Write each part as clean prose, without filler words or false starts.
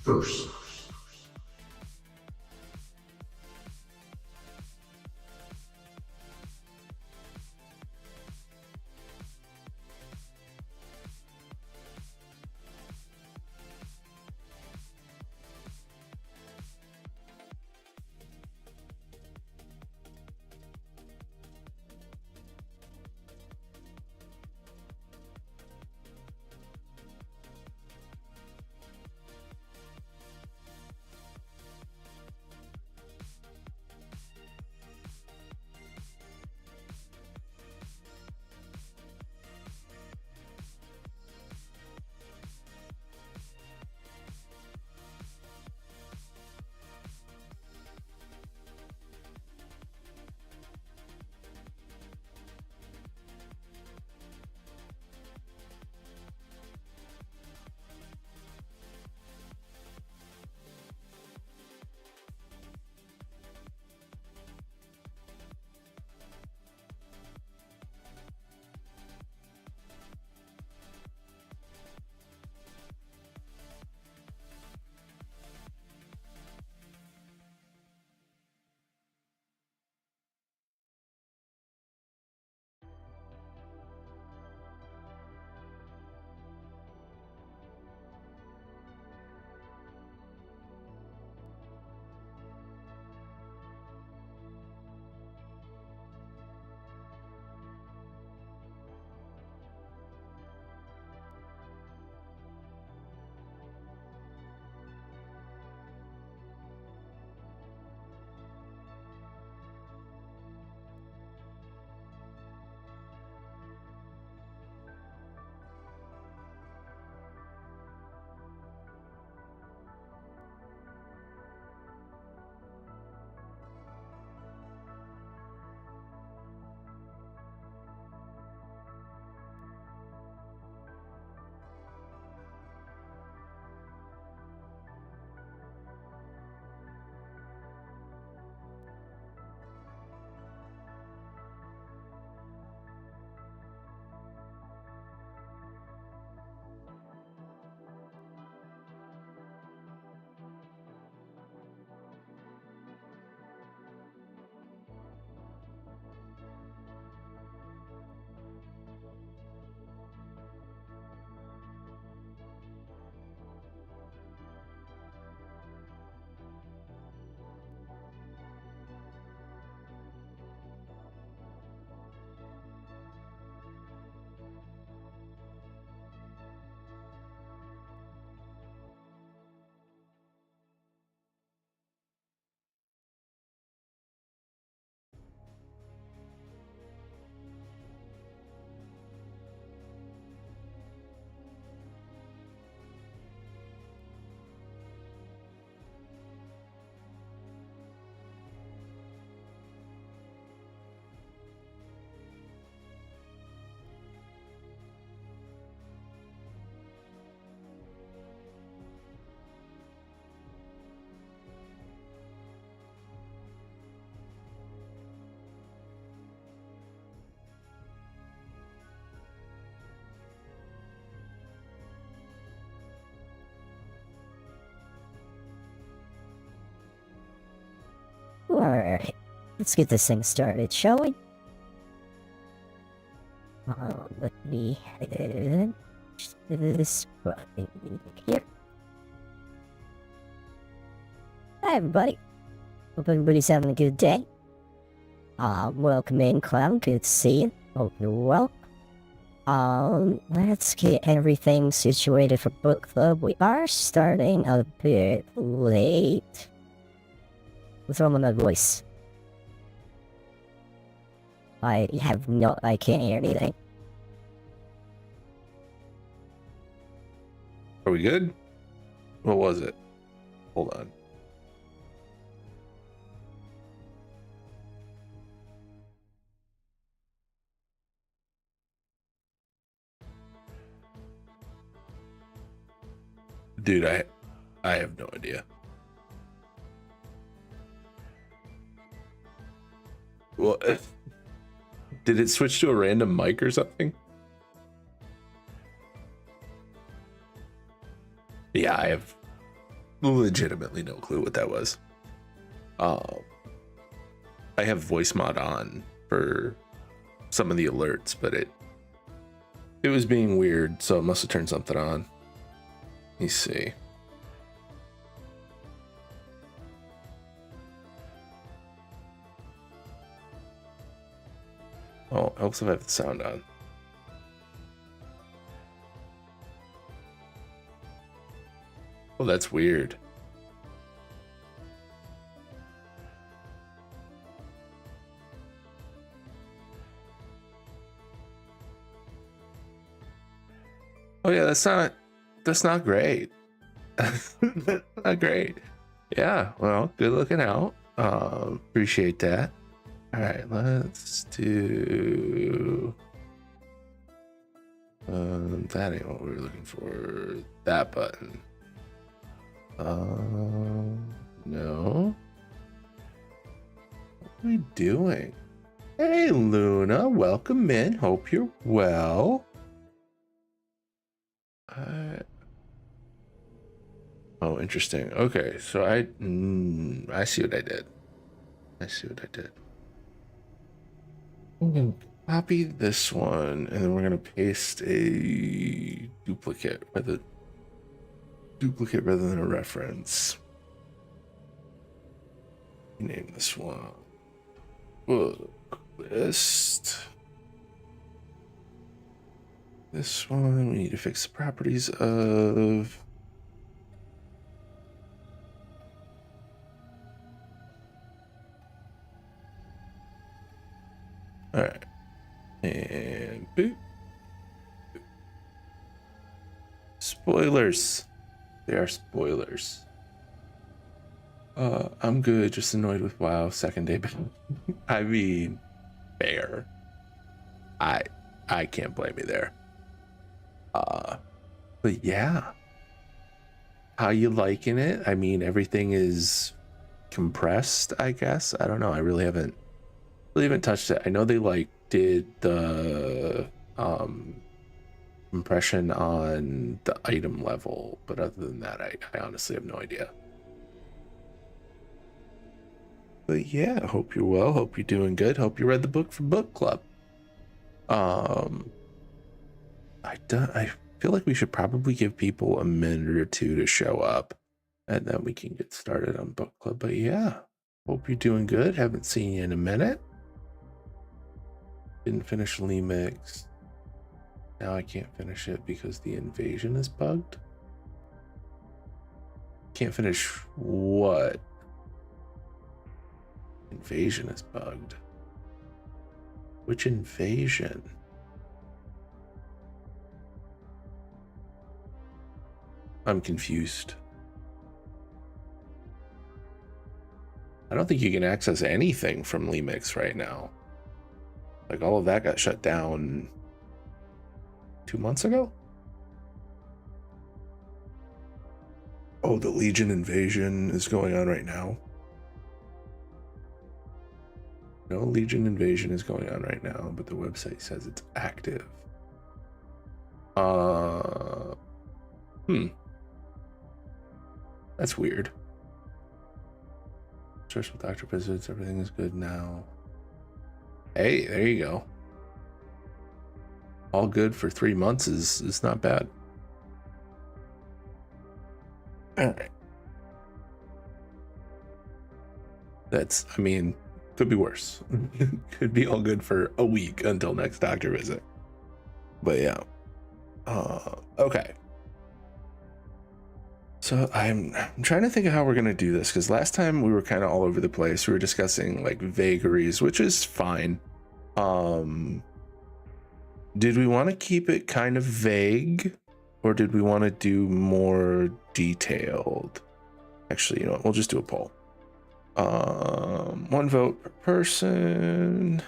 First. Alright, let's get this thing started, shall we? Let me this right here. Hi, everybody. Hope everybody's having a good day. Welcome in, Cloud. Good to see you. Hope you're well. Let's get everything situated for book club. We are starting a bit late. What's wrong with my voice? I can't hear anything. Are we good? What was it? Hold on. Dude, I have no idea. Well, did it switch to a random mic or something? Yeah, legitimately no clue what that was. I have voice mod on for some of the alerts, but it was being weird, so it must have turned something on. Let me see. Oh, it helps if I have the sound on. Oh, that's weird. Oh yeah, that's not great. That's not great. Yeah, well, good looking out. Appreciate that. All right, let's do that ain't what we were looking for. That button. No. What are we doing? Hey Luna, welcome in. Hope you're well. Oh, interesting. Okay, so I see what I did. I'm gonna copy this one, and then we're gonna paste a duplicate rather than a reference. Name this one book list. This one we need to fix the properties of. All right, and boop. Spoilers. They are spoilers. I'm good. Just annoyed with WoW second day. I mean, fair. I can't blame you there. But yeah, how you liking it? I mean, everything is compressed, I guess. I don't know. I really haven't touched it. I know they did the compression on the item level, but other than that, I honestly have no idea. But yeah, hope you're well. Hope you're doing good. Hope you read the book for book club. I feel like we should probably give people a minute or two to show up, and then we can get started on book club. But yeah, hope you're doing good. Haven't seen you in a minute. Didn't finish Lemix. Now I can't finish it because the invasion is bugged. Can't finish what? Invasion is bugged. Which invasion? I'm confused. I don't think you can access anything from Lemix right now. Like, all of that got shut down 2 months ago? Oh, the Legion invasion is going on right now. No Legion invasion is going on right now, but the website says it's active. That's weird. Stressful doctor visits, everything is good now. Hey, there you go. All good for 3 months is not bad. All right. That's, I mean, could be worse. Could be all good for a week until next doctor visit. But yeah. Okay. So I'm trying to think of how we're gonna do this, because last time we were kind of all over the place. We were discussing like vagaries, which is fine. Did we want to keep it kind of vague, or did we want to do more detailed? Actually, you know what? We'll just do a poll. 1 vote per person.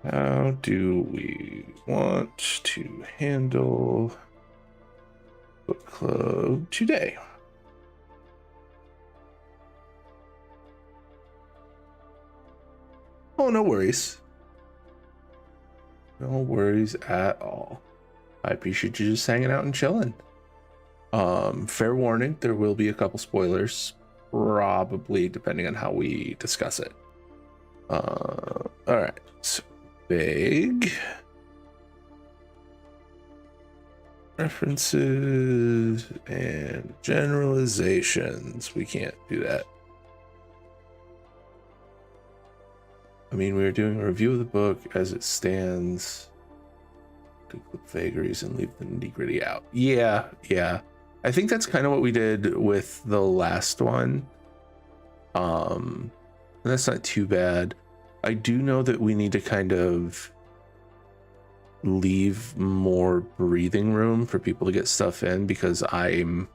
How do we want to handle book club today? Oh, no worries. No worries at all. I appreciate you just hanging out and chilling. Fair warning, there will be a couple spoilers, probably depending on how we discuss it. All right, so big references and generalizations. We can't do that. I mean, we were doing a review of the book as it stands. To clip vagaries and leave the nitty-gritty out. Yeah. I think that's kind of what we did with the last one. That's not too bad. I do know that we need to kind of leave more breathing room for people to get stuff in, because I'm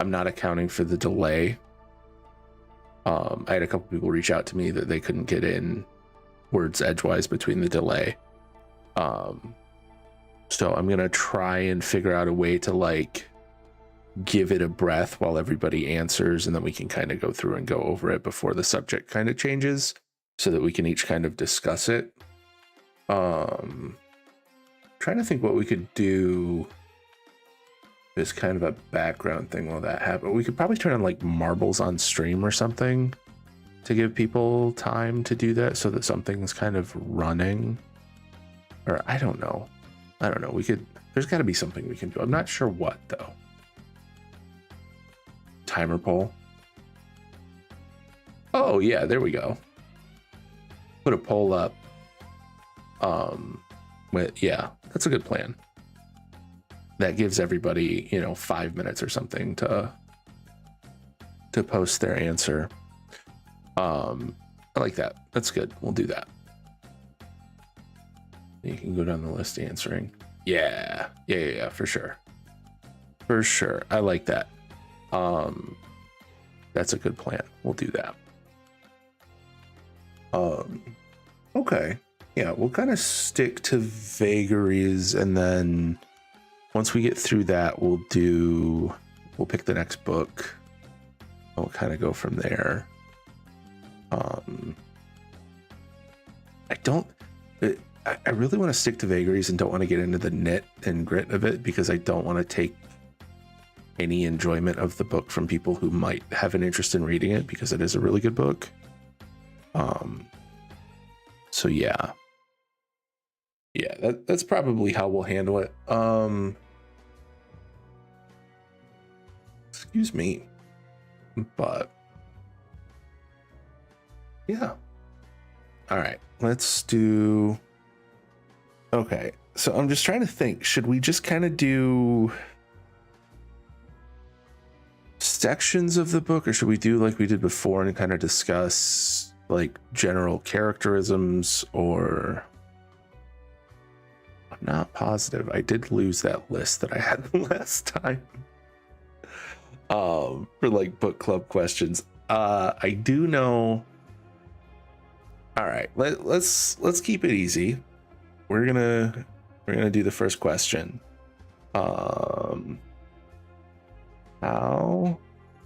not accounting for the delay. I had a couple people reach out to me that they couldn't get in words edgewise between the delay. So I'm gonna try and figure out a way to like give it a breath while everybody answers, and then we can kind of go through and go over it before the subject kind of changes, so that we can each kind of discuss it. Trying to think what we could do as kind of a background thing while that happens. We could probably turn on like marbles on stream or something to give people time to do that, so that something's kind of running. Or I don't know. We could, there's got to be something we can do. I'm not sure what though. Timer poll. Oh yeah, there we go. Put a poll up. Yeah, that's a good plan. That gives everybody, 5 minutes or something to post their answer. I like that. That's good. We'll do that. You can go down the list answering. Yeah, for sure. I like that. That's a good plan. We'll do that. Okay. Yeah, we'll kind of stick to vagaries, and then once we get through that, we'll pick the next book. We'll kind of go from there. I really want to stick to vagaries and don't want to get into the nit and grit of it, because I don't want to take any enjoyment of the book from people who might have an interest in reading it, because it is a really good book. So yeah, that's probably how we'll handle it. Excuse me, but yeah. All right, let's do. Okay, so I'm just trying to think, should we just kind of do sections of the book, or should we do like we did before and kind of discuss like general characterisms? Or I'm not positive. I did lose that list that I had last time for like book club questions. I do know. All right, let's keep it easy. We're gonna do the first question. How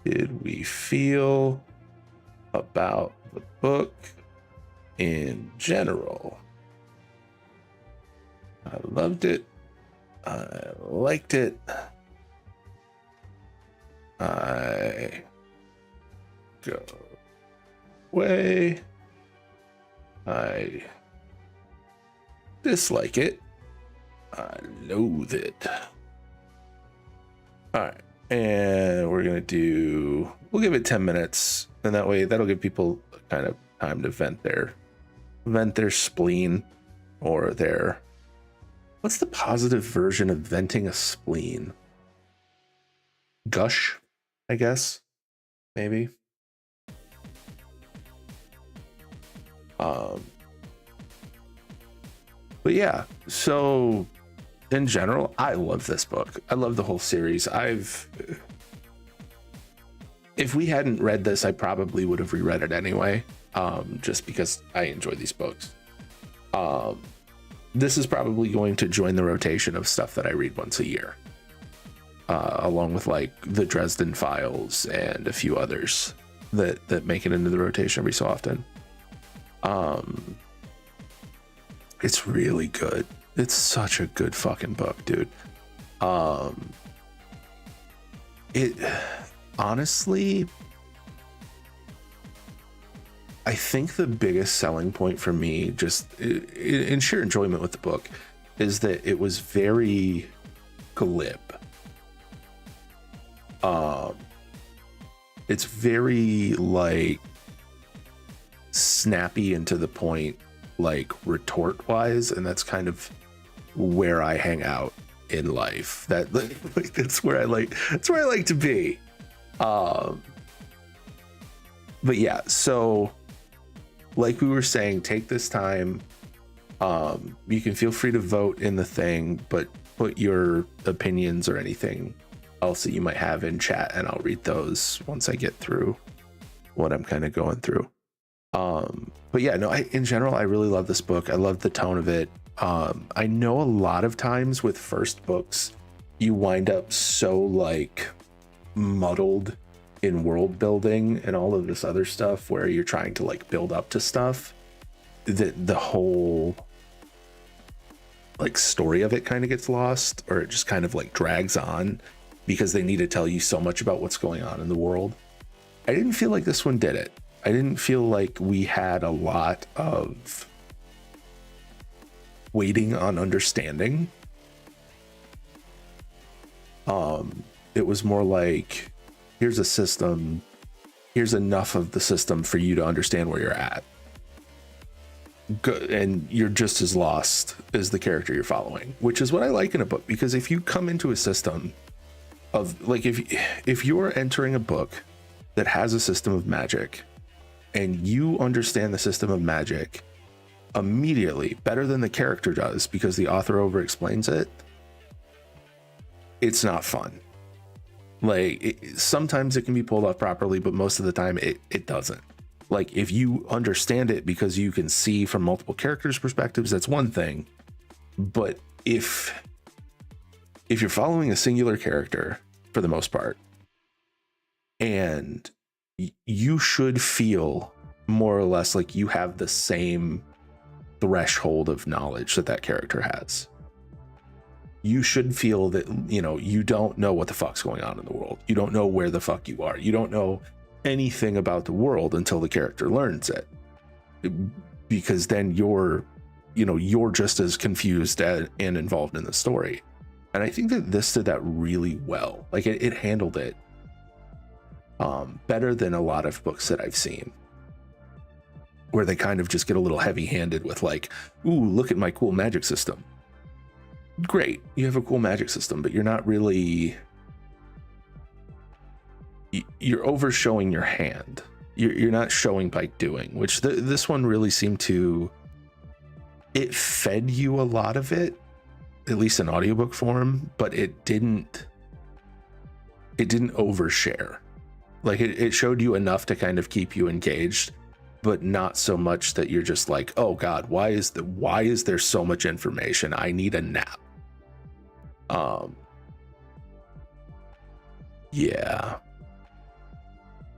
did we feel about the book in general? I loved it. I liked it. I go away. I dislike it. I loathe it. All right. And we'll give it 10 minutes. And that way that'll give people kind of time to vent their spleen, or what's the positive version of venting a spleen? Gush, I guess. Maybe. But yeah, so in general, I love this book. I love the whole series. If we hadn't read this, I probably would have reread it anyway, just because I enjoy these books. This is probably going to join the rotation of stuff that I read once a year, along with like the Dresden Files and a few others that make it into the rotation every so often. It's really good. It's such a good fucking book, dude. It honestly, I think the biggest selling point for me, just in sheer enjoyment with the book, is that it was very glib. It's very like snappy and to the point, like retort wise, and that's kind of where I hang out in life. That's where I like to be. But yeah, so like we were saying, take this time. You can feel free to vote in the thing, but put your opinions or anything else that you might have in chat, and I'll read those once I get through what I'm kind of going through. But yeah, no, in general, I really love this book. I love the tone of it. I know a lot of times with first books, you wind up so like muddled in world building and all of this other stuff where you're trying to like build up to stuff that the whole like story of it kind of gets lost, or it just kind of like drags on because they need to tell you so much about what's going on in the world. I didn't feel like this one did it. I didn't feel like we had a lot of waiting on understanding. It was more like, here's a system, here's enough of the system for you to understand where you're at. And you're just as lost as the character you're following, which is what I like in a book, because if you come into a system of like, if you're entering a book that has a system of magic and you understand the system of magic immediately better than the character does because the author over explains it, it's not fun. Like sometimes it can be pulled off properly, but most of the time it doesn't. Like if you understand it because you can see from multiple characters' perspectives, that's one thing. But if you're following a singular character for the most part, and you should feel more or less like you have the same threshold of knowledge that character has. You should feel that, you know, you don't know what the fuck's going on in the world. You don't know where the fuck you are. You don't know anything about the world until the character learns it. Because then you're just as confused and involved in the story. And I think that this did that really well. Like it handled it better than a lot of books that I've seen, where they kind of just get a little heavy-handed with like, ooh, look at my cool magic system. Great, you have a cool magic system, but you're not really, you're over showing your hand. You're not showing by doing, which this one really seemed to, it fed you a lot of it, at least in audiobook form, but it didn't overshare. Like it showed you enough to kind of keep you engaged, but not so much that you're just like, oh God, why is there so much information? I need a nap. Yeah.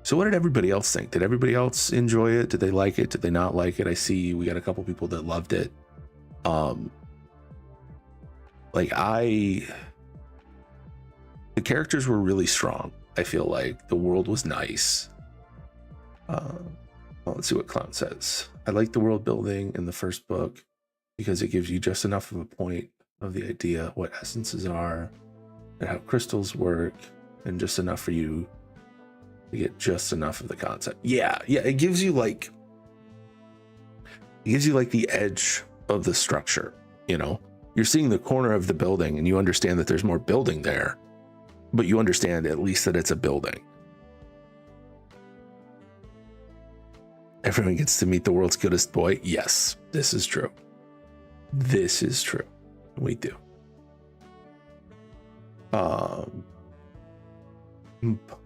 So what did everybody else think? Did everybody else enjoy it? Did they like it? Did they not like it? I see we got a couple people that loved it. The characters were really strong. I feel like the world was nice. Well, let's see what Clown says. I like the world building in the first book because it gives you just enough of a point of the idea what essences are and how crystals work, and just enough for you to get just enough of the concept. Yeah, it gives you like the edge of the structure, you know? You're seeing the corner of the building and you understand that there's more building there, but you understand at least that it's a building. Everyone gets to meet the world's goodest boy. Yes, this is true. This is true. We do.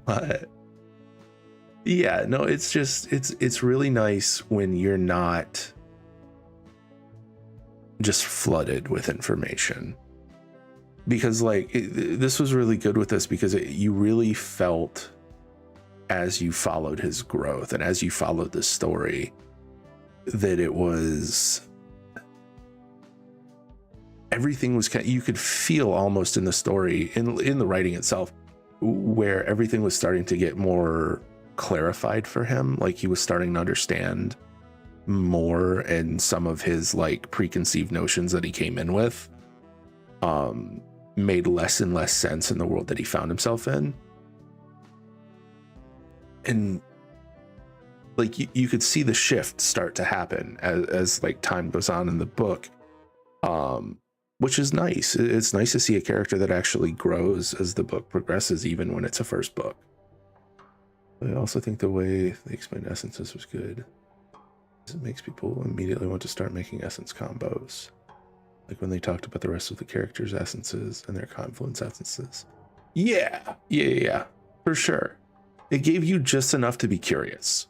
But yeah, no, it's just, it's really nice when you're not just flooded with information, because like this was really good with this, because you really felt as you followed his growth and as you followed the story that it was, everything was kind of, you could feel almost in the story, in the writing itself, where everything was starting to get more clarified for him. Like he was starting to understand more, and some of his like preconceived notions that he came in with made less and less sense in the world that he found himself in. And like you could see the shift start to happen as like time goes on in the book, which is nice. It's nice to see a character that actually grows as the book progresses, even when it's a first book. I also think the way they explained essences was good. It makes people immediately want to start making essence combos. Like when they talked about the rest of the characters' essences and their confluence essences. Yeah, for sure. It gave you just enough to be curious.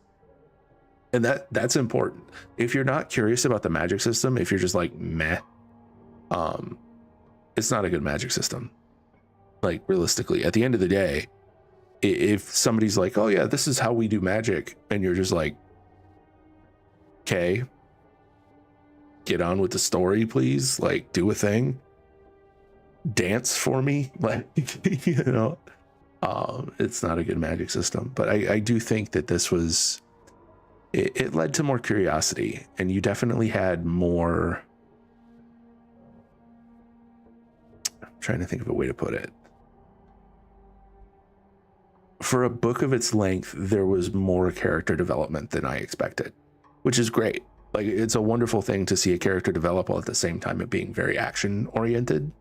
And that's important. If you're not curious about the magic system, if you're just like meh, it's not a good magic system. Like realistically, at the end of the day, if somebody's like, oh yeah, this is how we do magic, and you're just like, okay, get on with the story, please. Like, do a thing, dance for me, like, you know, it's not a good magic system. But I do think that this was, it led to more curiosity, and you definitely had more. I'm trying to think of a way to put it. For a book of its length, there was more character development than I expected, which is great. Like, it's a wonderful thing to see a character develop while at the same time it being very action oriented.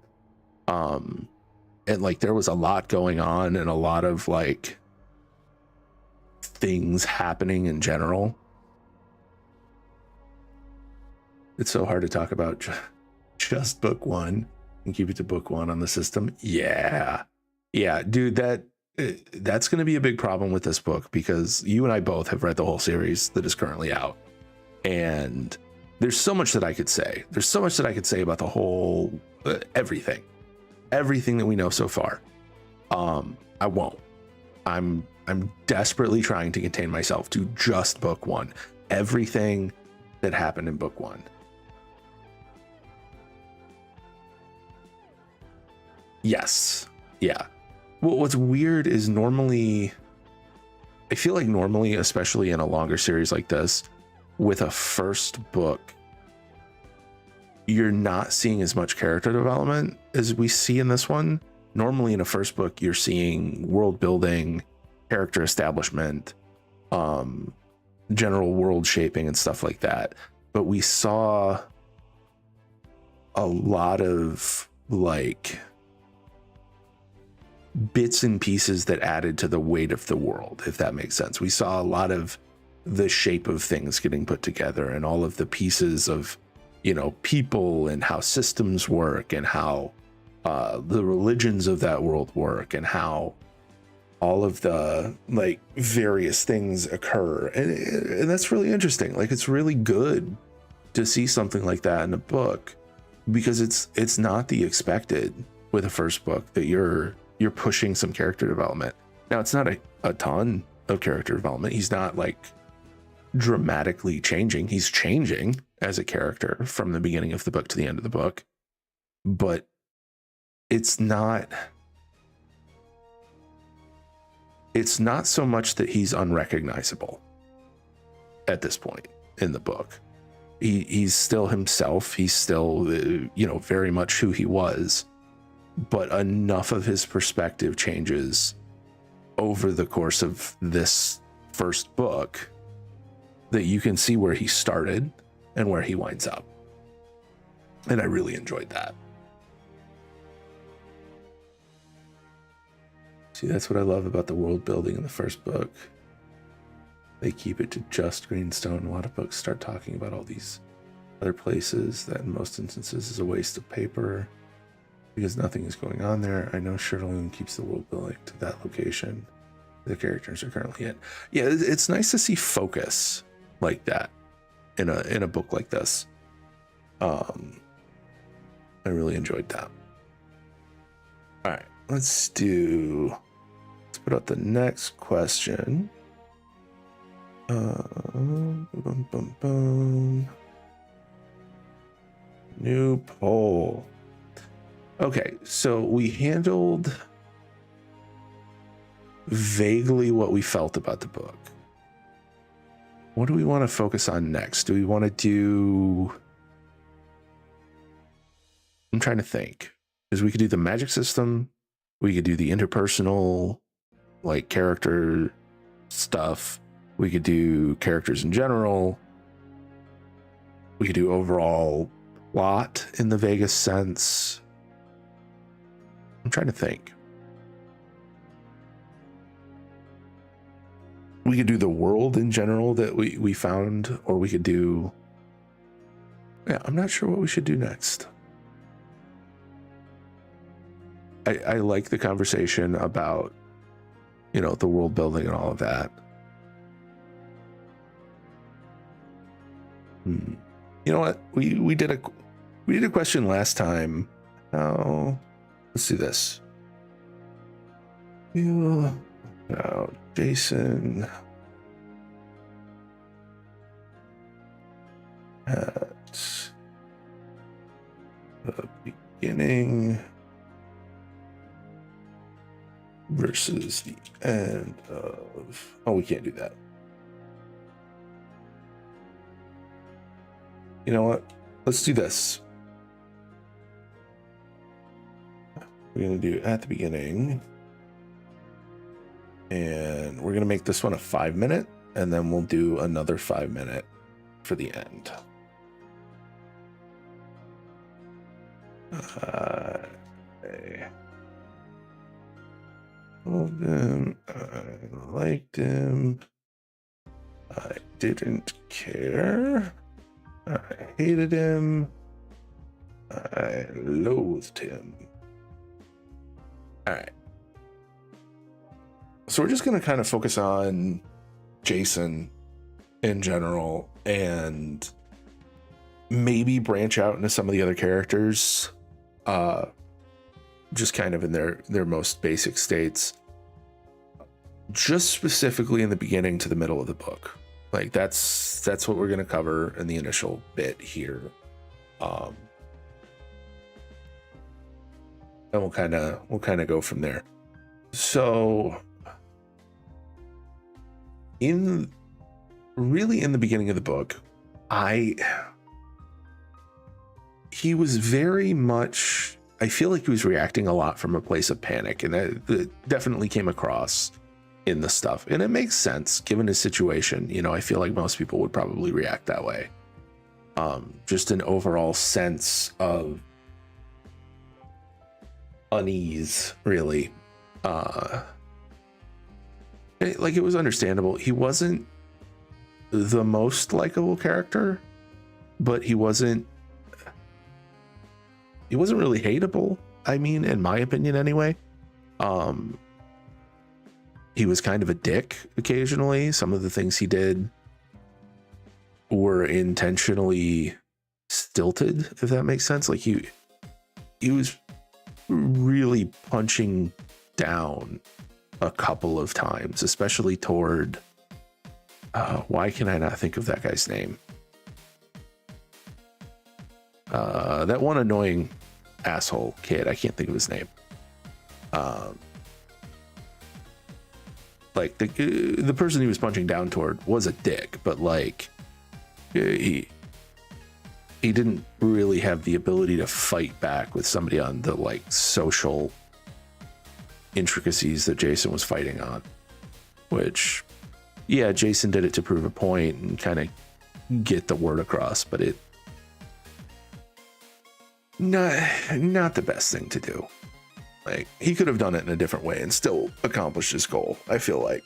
And like there was a lot going on and a lot of like things happening in general. It's so hard to talk about just book one and keep it to book one on the system. Yeah, dude, that's going to be a big problem with this book, because you and I both have read the whole series that is currently out, and there's so much that I could say. There's so much that I could say about the whole everything that we know so far. I won't. I'm desperately trying to contain myself to just book one. Everything that happened in book one. Yes. Yeah. Well, what's weird is normally, I feel like normally, especially in a longer series like this, with a first book, you're not seeing as much character development as we see in this one. Normally in a first book, you're seeing world building, character establishment, general world shaping and stuff like that. But we saw a lot of like bits and pieces that added to the weight of the world, if that makes sense. We saw a lot of the shape of things getting put together, and all of the pieces of, you know, people and how systems work, and how the religions of that world work, and how all of the like various things occur. And that's really interesting. Like, it's really good to see something like that in a book, because it's not the expected with a first book that you're pushing some character development. Now, it's not a ton of character development. He's not like dramatically changing. He's changing as a character from the beginning of the book to the end of the book, but it's not so much that he's unrecognizable at this point in the book. He's still himself. He's still, you know, very much who he was, but enough of his perspective changes over the course of this first book that you can see where he started and where he winds up. And I really enjoyed that. See, that's what I love about the world building in the first book. They keep it to just Greenstone. A lot of books start talking about all these other places that in most instances is a waste of paper, because nothing is going on there. I know Shirley keeps the world building to that location the characters are currently in. Yeah, it's nice to see focus like that in a book like this. I really enjoyed that. All right, let's put out the next question. Boom, boom, boom. New poll. Okay, so we handled vaguely what we felt about the book. What do we want to focus on next? Do we want to do... I'm trying to think. Because we could do the magic system. We could do the interpersonal, like, character stuff. We could do characters in general. We could do overall plot in the vaguest sense. I'm trying to think. We could do the world in general that we found, or we could do... Yeah, I'm not sure what we should do next. I like the conversation about, you know, the world building and all of that. You know what? We did a question last time. Oh, let's do this. Now, Jason at the beginning versus the end of... Oh, we can't do that. You know what? Let's do this. We're going to do at the beginning. And we're going to make this one a 5-minute. And then we'll do another 5-minute for the end. Okay. Loved him. I liked him. I didn't care. I hated him. I loathed him. All right. So we're just going to kind of focus on Jason in general and maybe branch out into some of the other characters, just kind of in their most basic states, just specifically in the beginning to the middle of the book. Like that's what we're going to cover in the initial bit here. And we'll kind of go from there. So in the beginning of the book, he was very much, I feel like he was reacting a lot from a place of panic, and that definitely came across in the stuff. And it makes sense given his situation. You know, I feel like most people would probably react that way. Just an overall sense of unease, really. Like, it was understandable. He wasn't the most likable character, but he wasn't really hateable. I mean, in my opinion anyway. He was kind of a dick occasionally. Some of the things he did were intentionally stilted, if that makes sense. Like he was really punching down a couple of times, especially toward why can I not think of that guy's name? That one annoying asshole kid, I can't think of his name. Like the person he was punching down toward was a dick, but like he didn't really have the ability to fight back with somebody on the like social intricacies that Jason was fighting on. Which, yeah, Jason did it to prove a point and kind of get the word across, but it not the best thing to do. Like, he could have done it in a different way and still accomplished his goal, I feel like.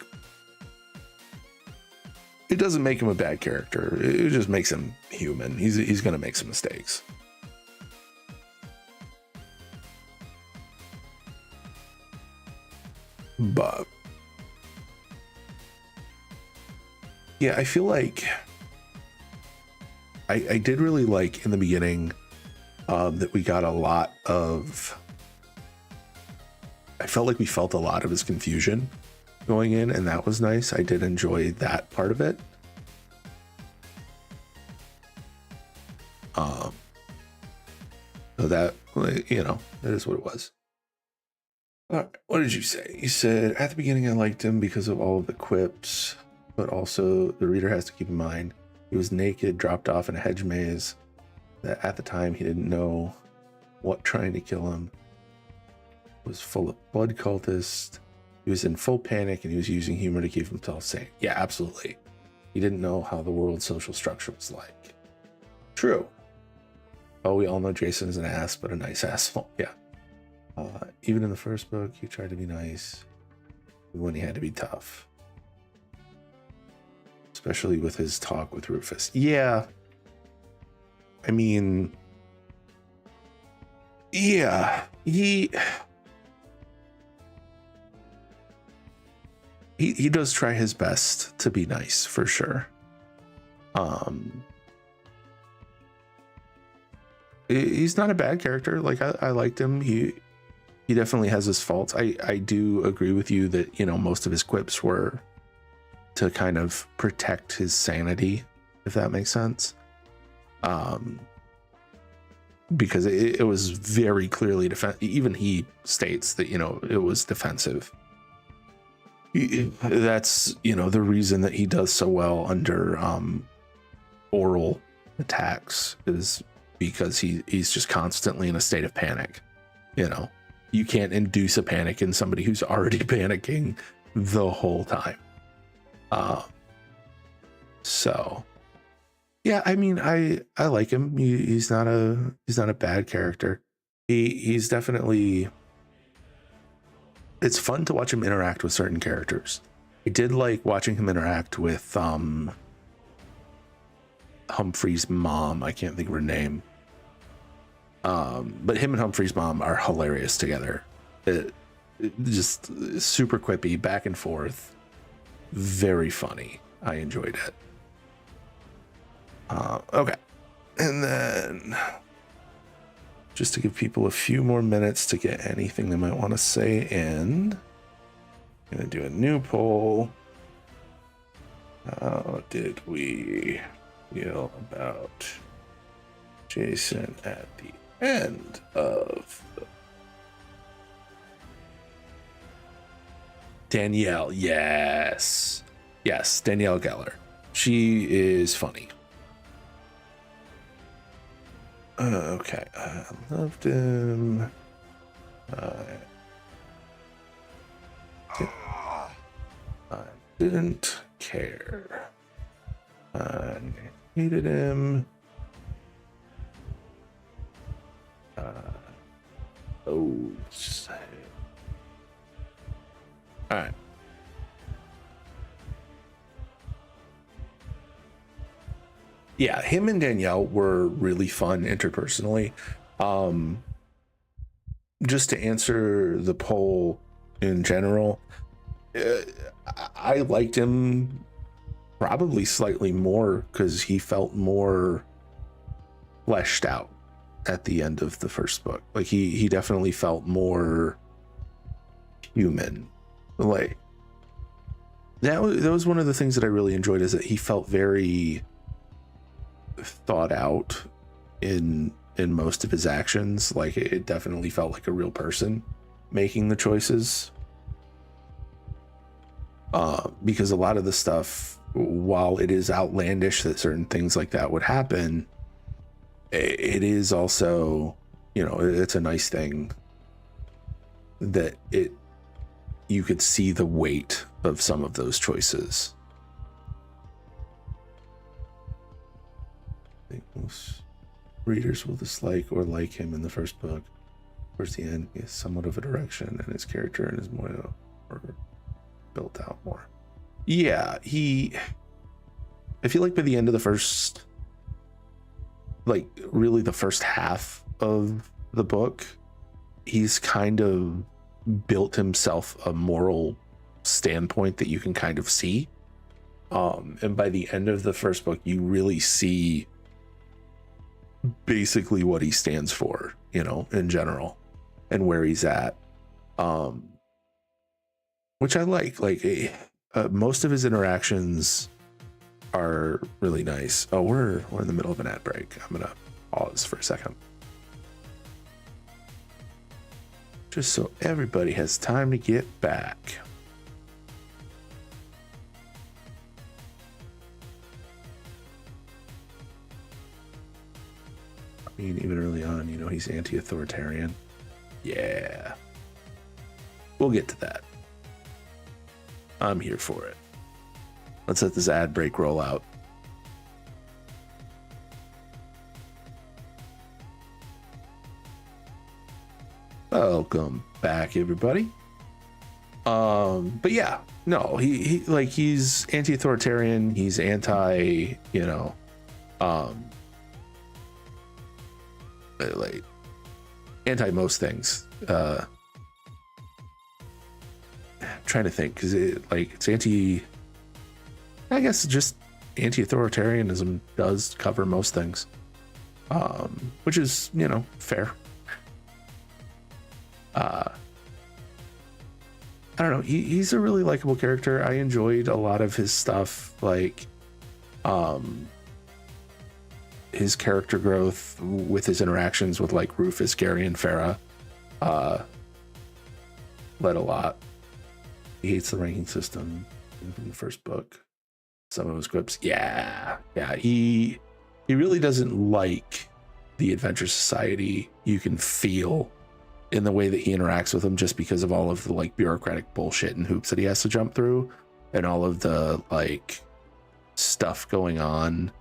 It doesn't make him a bad character. It just makes him human. He's going to make some mistakes. But yeah, I feel like I did really like in the beginning that we got a lot of... I felt like we felt a lot of his confusion going in, and that was nice. I did enjoy that part of it. So that, you know, that is what it was. What did you say? You said at the beginning I liked him because of all of the quips, but also the reader has to keep in mind he was naked, dropped off in a hedge maze. That at the time he didn't know what trying to kill him was full of blood cultists. He was in full panic and he was using humor to keep himself sane. Yeah, absolutely. He didn't know how the world's social structure was like. True. Oh, we all know Jason is an ass, but a nice asshole. Yeah. Even in the first book, he tried to be nice when he had to be tough. Especially with his talk with Rufus. Yeah. I mean, yeah, he does try his best to be nice for sure. He's not a bad character. Like I liked him. He definitely has his faults. I do agree with you that, you know, most of his quips were to kind of protect his sanity, if that makes sense. Because it was very clearly even he states that, you know, it was defensive. That's, you know, the reason that he does so well under oral attacks is because he's just constantly in a state of panic. You know, you can't induce a panic in somebody who's already panicking the whole time. So yeah, I mean, I like him. He's not a bad character. He's definitely, it's fun to watch him interact with certain characters. I did like watching him interact with Humphrey's mom. I can't think of her name. But him and Humphrey's mom are hilarious together. It just super quippy, back and forth, very funny. I enjoyed it. Okay, and then just to give people a few more minutes to get anything they might want to say in, I'm gonna do a new poll. How did we feel about Jason at the end of the... Danielle? Yes, Danielle Geller. She is funny. Okay, I loved him. I didn't care. I hated him. All right. Yeah, him and Danielle were really fun interpersonally. Just to answer the poll in general, I liked him probably slightly more because he felt more fleshed out at the end of the first book. Like he definitely felt more human. Like that was one of the things that I really enjoyed, is that he felt very thought out in most of his actions. Like it definitely felt like a real person making the choices, because a lot of the stuff, while it is outlandish that certain things like that would happen, it is also, you know, it's a nice thing that you could see the weight of some of those choices. I think most readers will dislike or like him in the first book. Towards the end, he has somewhat of a direction, and his character and his more built out more. Yeah, I feel like by the end of the first, like really the first half of the book, he's kind of built himself a moral standpoint that you can kind of see. And by the end of the first book, you really see basically what he stands for, you know, in general, and where he's at, which I like. Most of his interactions are really nice. Oh, we're in the middle of an ad break. I'm gonna pause for a second. just so everybody has time to get back. I mean, even early on, you know, he's anti-authoritarian. Yeah. We'll get to that. I'm here for it. Let's let this ad break roll out. Welcome back, everybody. But yeah, no, he's anti-authoritarian. He's anti, you know, like anti most things. I'm trying to think, because it's anti, I guess just anti-authoritarianism does cover most things, which is, you know, fair. I don't know, he's a really likable character. I enjoyed a lot of his stuff, like his character growth with his interactions with like Rufus, Gary, and Farah. Led a lot. He hates the ranking system in the first book. Some of his quips, yeah, he really doesn't like the Adventure Society. You can feel in the way that he interacts with them, just because of all of the like bureaucratic bullshit and hoops that he has to jump through, and all of the like stuff going on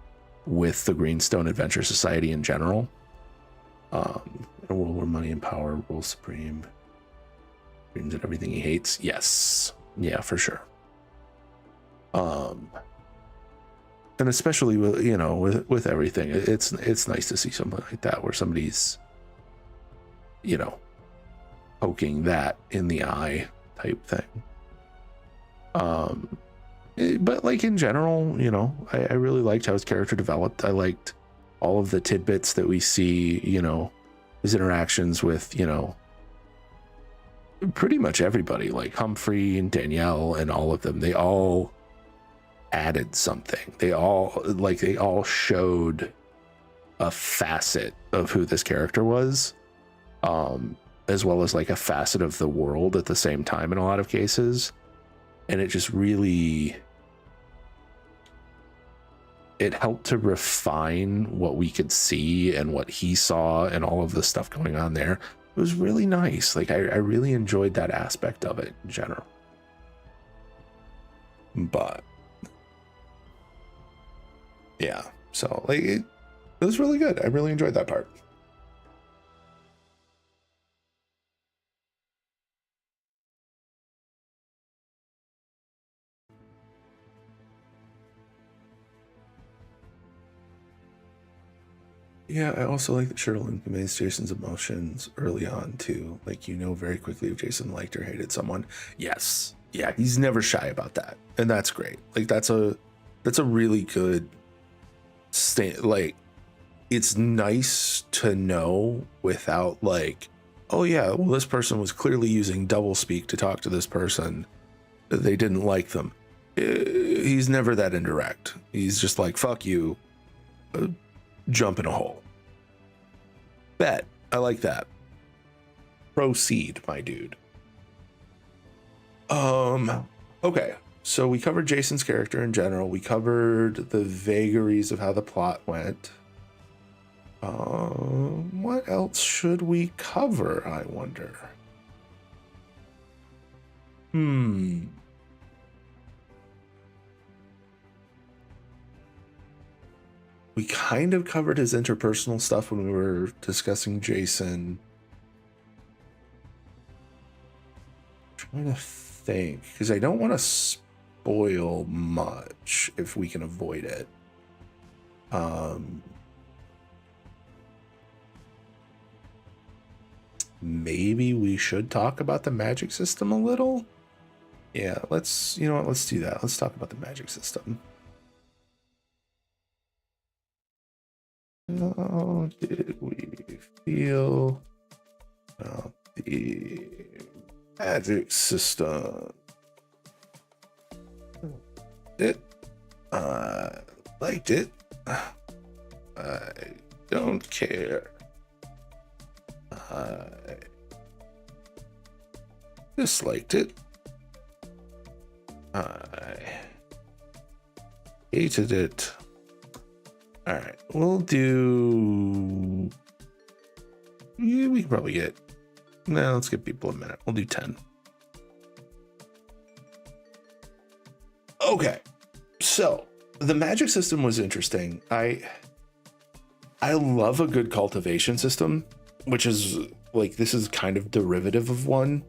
with the Greenstone Adventure Society in general. A world where money and power rule supreme. Dreams at everything he hates. Yes. Yeah, for sure. And especially with, you know, with everything, it's nice to see something like that where somebody's, you know, poking that in the eye type thing. But like in general, you know, I really liked how his character developed. I liked all of the tidbits that we see, you know, his interactions with, you know, pretty much everybody, like Humphrey and Danielle and all of them. They all added something. They all showed a facet of who this character was, as well as like a facet of the world at the same time in a lot of cases. And it just really, it helped to refine what we could see and what he saw and all of the stuff going on there. It was really nice. Like I really enjoyed that aspect of it in general. But yeah, so like it was really good. I really enjoyed that part. Yeah, I also like that Sherilyn conveys Jason's emotions early on too. Like, you know very quickly if Jason liked or hated someone. Yes. Yeah, he's never shy about that. And that's great. Like that's a really good like, it's nice to know without like, oh yeah, well this person was clearly using doublespeak to talk to this person. They didn't like them. He's never that indirect. He's just like, fuck you. Jump in a hole. Bet. I like that. Proceed, my dude. Okay. So we covered Jason's character in general. We covered the vagaries of how the plot went. What else should we cover, I wonder? We kind of covered his interpersonal stuff when we were discussing Jason. I'm trying to think, because I don't want to spoil much if we can avoid it. Maybe we should talk about the magic system a little. Yeah, let's do that. Let's talk about the magic system. How did we feel about the magic system? I liked it. I don't care. I disliked it. I hated it. All right, we'll do. Yeah, we can probably get. No, let's give people a minute. We'll do 10. Okay, so the magic system was interesting. I love a good cultivation system, which is like, this is kind of derivative of one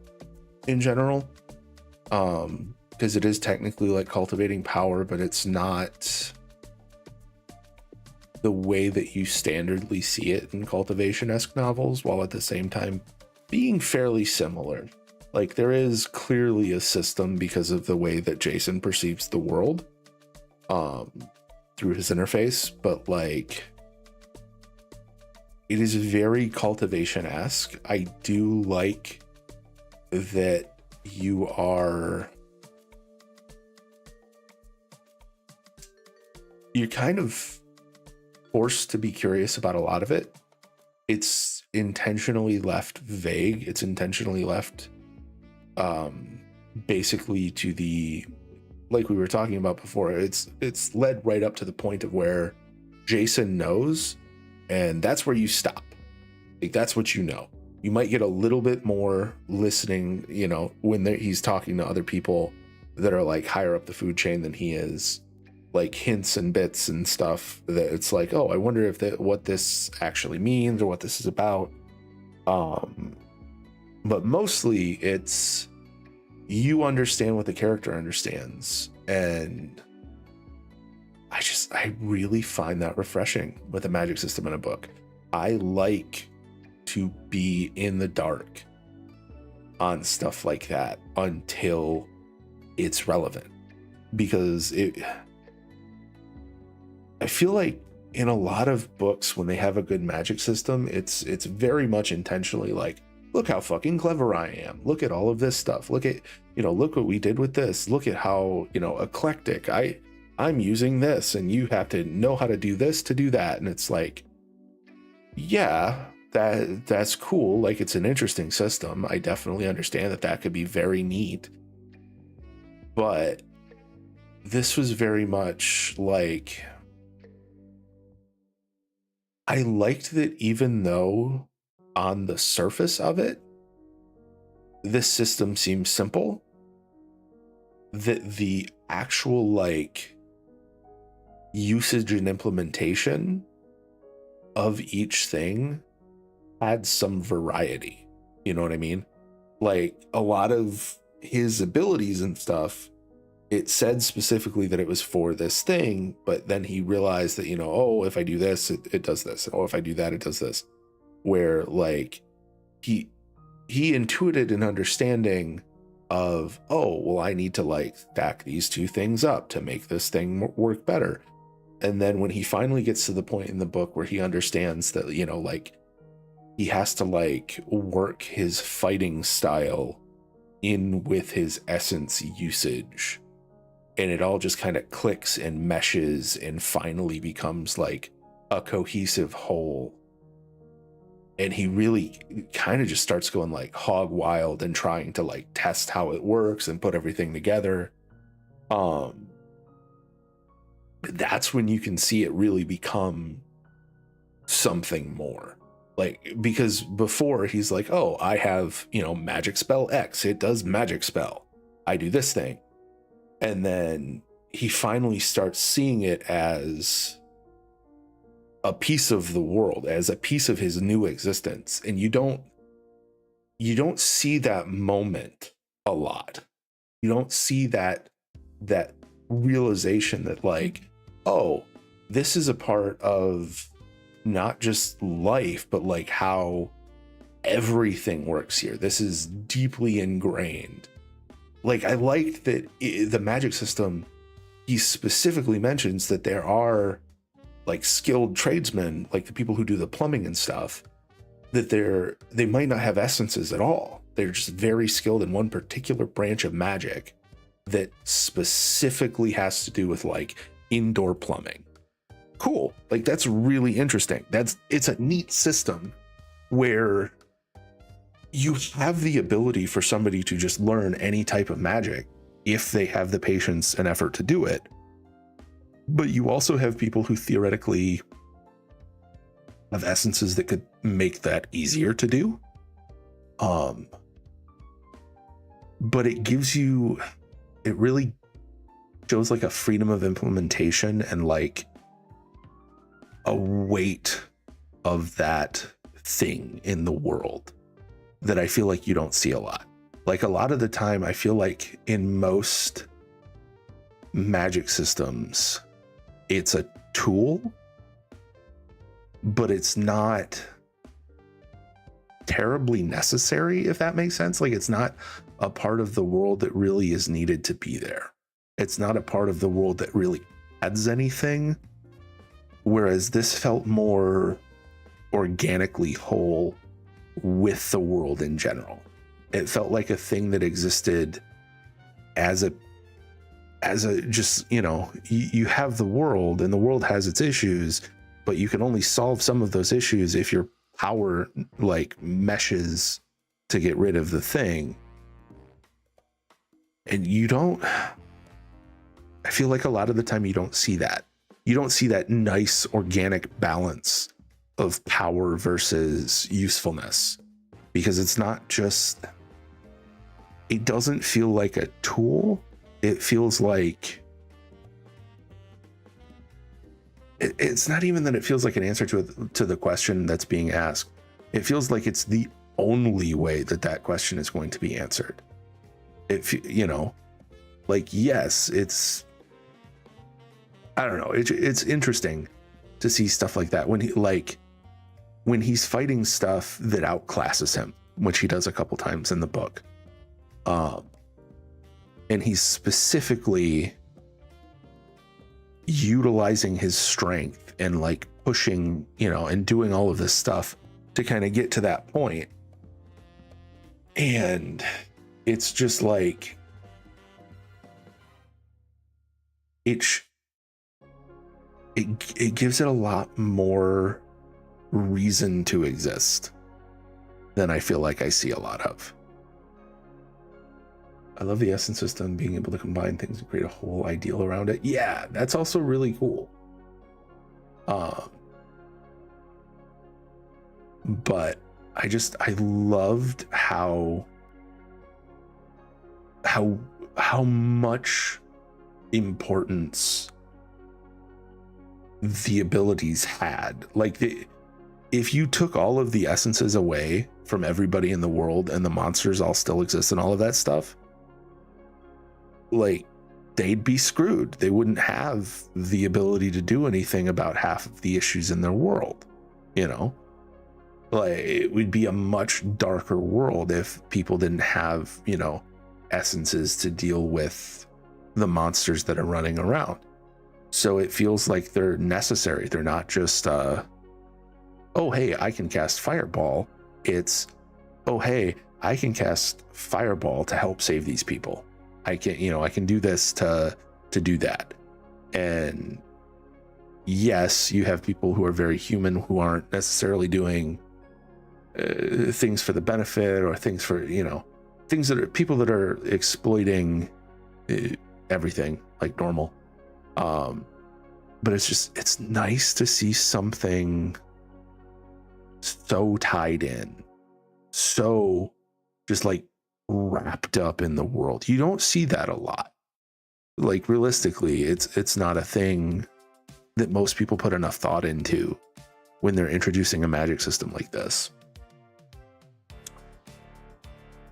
in general, because it is technically like cultivating power, but it's not the way that you standardly see it in cultivation-esque novels, while at the same time being fairly similar. Like, there is clearly a system because of the way that Jason perceives the world through his interface, but like, it is very cultivation-esque. I do like that you're kind of forced to be curious about a lot of it. It's intentionally left vague. It's intentionally left basically to the, like we were talking about before, it's led right up to the point of where Jason knows, and that's where you stop. Like, that's what you know. You might get a little bit more listening, you know, when he's talking to other people that are like higher up the food chain than he is, like hints and bits and stuff that it's like, oh, I wonder if what this actually means or what this is about. But mostly it's, you understand what the character understands, and I really find that refreshing with a magic system in a book. I like to be in the dark on stuff like that until it's relevant, because I feel like in a lot of books, when they have a good magic system, it's very much intentionally like, look how fucking clever I am. Look at all of this stuff. Look at, you know, look what we did with this. Look at how, you know, eclectic I'm using this, and you have to know how to do this to do that. And it's like, yeah, that's cool. Like, it's an interesting system. I definitely understand that could be very neat. But this was very much like, I liked that even though on the surface of it, this system seems simple, that the actual like usage and implementation of each thing had some variety. You know what I mean? Like, a lot of his abilities and stuff, it said specifically that it was for this thing, but then he realized that, you know, oh, if I do this, it does this. Oh, if I do that, it does this. Where like he intuited an understanding of, oh, well, I need to like stack these two things up to make this thing work better. And then when he finally gets to the point in the book where he understands that, you know, like, he has to like work his fighting style in with his essence usage, and it all just kind of clicks and meshes and finally becomes like a cohesive whole. And he really kind of just starts going like hog wild and trying to like test how it works and put everything together. That's when you can see it really become something more. Like, because before he's like, oh, I have, you know, magic spell X, it does magic spell, I do this thing. And then he finally starts seeing it as a piece of the world, as a piece of his new existence. And you don't see that moment a lot. You don't see that realization that like, oh, this is a part of not just life, but like how everything works here. This is deeply ingrained. Like, I liked that the magic system, he specifically mentions that there are like skilled tradesmen, like the people who do the plumbing and stuff, that they might not have essences at all. They're just very skilled in one particular branch of magic that specifically has to do with like indoor plumbing. Cool. Like, that's really interesting. It's a neat system where you have the ability for somebody to just learn any type of magic if they have the patience and effort to do it. But you also have people who theoretically have essences that could make that easier to do. But it really shows like a freedom of implementation and like a weight of that thing in the world that I feel like you don't see a lot. Like a lot of the time, I feel like in most magic systems, it's a tool, but it's not terribly necessary, if that makes sense. Like it's not a part of the world that really is needed to be there. It's not a part of the world that really adds anything. Whereas this felt more organically whole with the world in general. It felt like a thing that existed as a just, you know, you have the world and the world has its issues, but you can only solve some of those issues if your power like meshes to get rid of the thing. And I feel like a lot of the time you don't see that. You don't see that nice organic balance of power versus usefulness, because it's not just, it doesn't feel like a tool. It feels like it's not even that it feels like an answer to the question that's being asked. It feels like it's the only way that question is going to be answered. You know, like, yes, I don't know. It's interesting to see stuff like that when he's fighting stuff that outclasses him, which he does a couple times in the book. And he's specifically utilizing his strength and like pushing, you know, and doing all of this stuff to kind of get to that point. And it's just like, it gives it a lot more reason to exist than I feel like I see a lot of. I love the essence system, being able to combine things and create a whole ideal around it. Yeah, that's also really cool. But I loved how much importance the abilities had. Like, if you took all of the essences away from everybody in the world and the monsters all still exist and all of that stuff, like, they'd be screwed. They wouldn't have the ability to do anything about half of the issues in their world, you know? Like, it would be a much darker world if people didn't have, you know, essences to deal with the monsters that are running around. So it feels like they're necessary. They're not just, oh, hey, I can cast Fireball. It's, oh, hey, I can cast Fireball to help save these people. I can do this to do that. And yes, you have people who are very human who aren't necessarily doing things for the benefit or things for, you know, things that are people that are exploiting everything like normal. But it's nice to see something so tied in, so just like wrapped up in the world. You don't see that a lot. Like, realistically, it's not a thing that most people put enough thought into when they're introducing a magic system like this.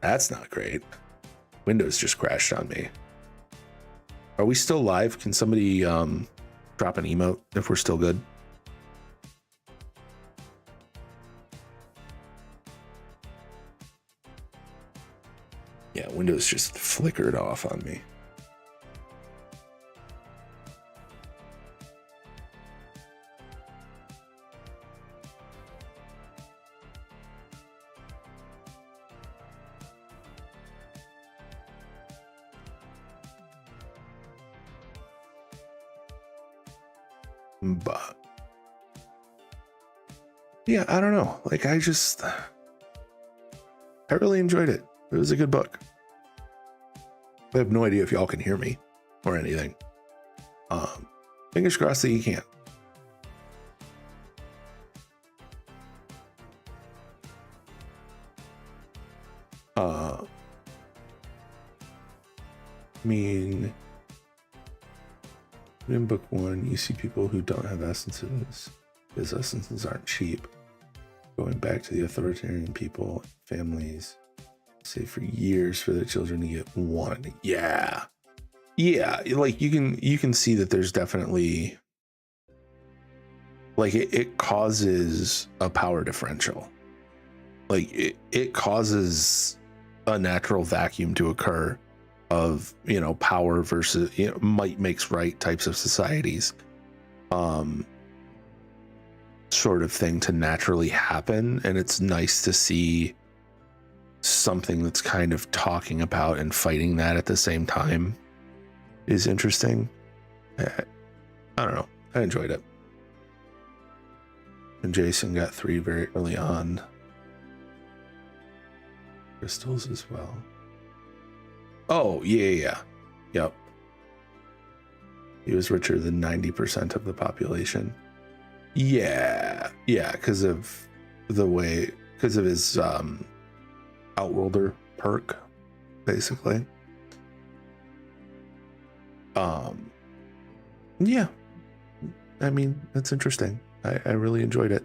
That's not great. Windows just crashed on me. Are we still live? Can somebody drop an emote if we're still good? Yeah, Windows just flickered off on me. But yeah, I don't know. Like, I just, I really enjoyed it. It was a good book. I have no idea if y'all can hear me or anything. Fingers crossed that you can. I mean, in book one, you see people who don't have essences because essences aren't cheap. Going back to the authoritarian people, families say for years for their children to get one. Yeah. Like you can see that there's definitely like it causes a power differential. Like it causes a natural vacuum to occur of, you know, power versus, you know, might makes right types of societies, sort of thing to naturally happen. And it's nice to see something that's kind of talking about and fighting that at the same time is interesting. I don't know. I enjoyed it. And Jason got 3 very early on. Crystals as well. Oh, yeah. Yep. He was richer than 90% of the population. Yeah, because of his Outworlder perk, basically. Yeah. I mean, that's interesting. I really enjoyed it.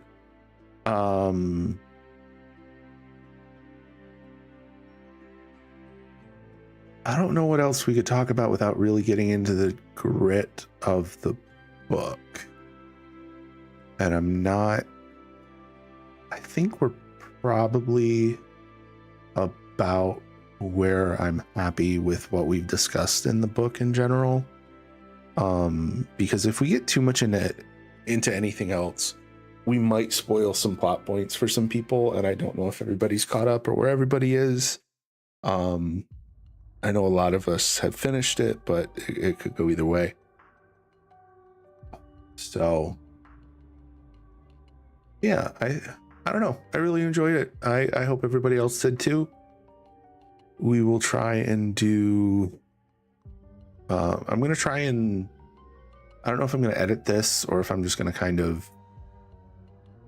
I don't know what else we could talk about without really getting into the grit of the book. And I think we're probably about where I'm happy with what we've discussed in the book in general. Because if we get too much into anything else, we might spoil some plot points for some people, and I don't know if everybody's caught up or where everybody is. I know a lot of us have finished it, but it could go either way. So yeah, I don't know. I really enjoyed it. I hope everybody else did too. We will try and do, I'm going to try and, I don't know if I'm going to edit this or if I'm just going to kind of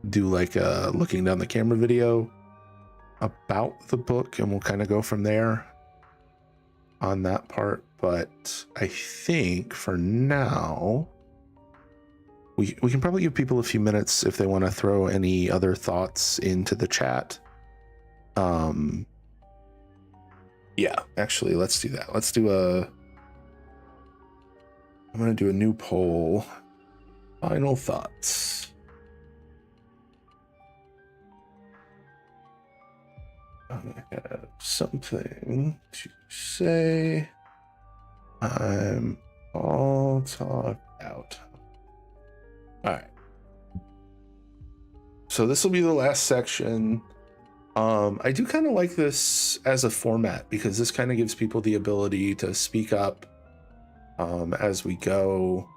do like a looking down the camera video about the book, and we'll kind of go from there on that part. But I think for now, we can probably give people a few minutes if they want to throw any other thoughts into the chat. Yeah, actually, let's do that. I'm going to do a new poll. Final thoughts. I have something to say. I'm all talked out. All right. So this will be the last section. I do kind of like this as a format because this kind of gives people the ability to speak up as we go,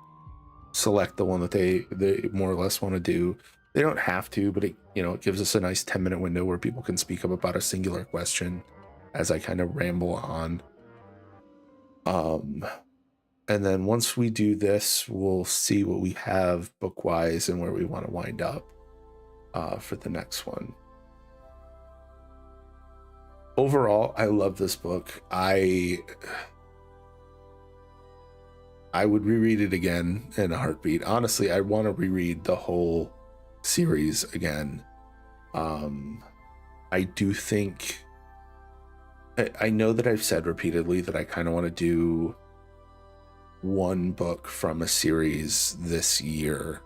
select the one that they more or less want to do. They don't have to, but it gives us a nice 10-minute window where people can speak up about a singular question as I kind of ramble on. And then once we do this, we'll see what we have book-wise and where we want to wind up for the next one. Overall, I love this book. I would reread it again in a heartbeat. Honestly, I want to reread the whole series again. I do think, I know that I've said repeatedly that I kind of want to do one book from a series this year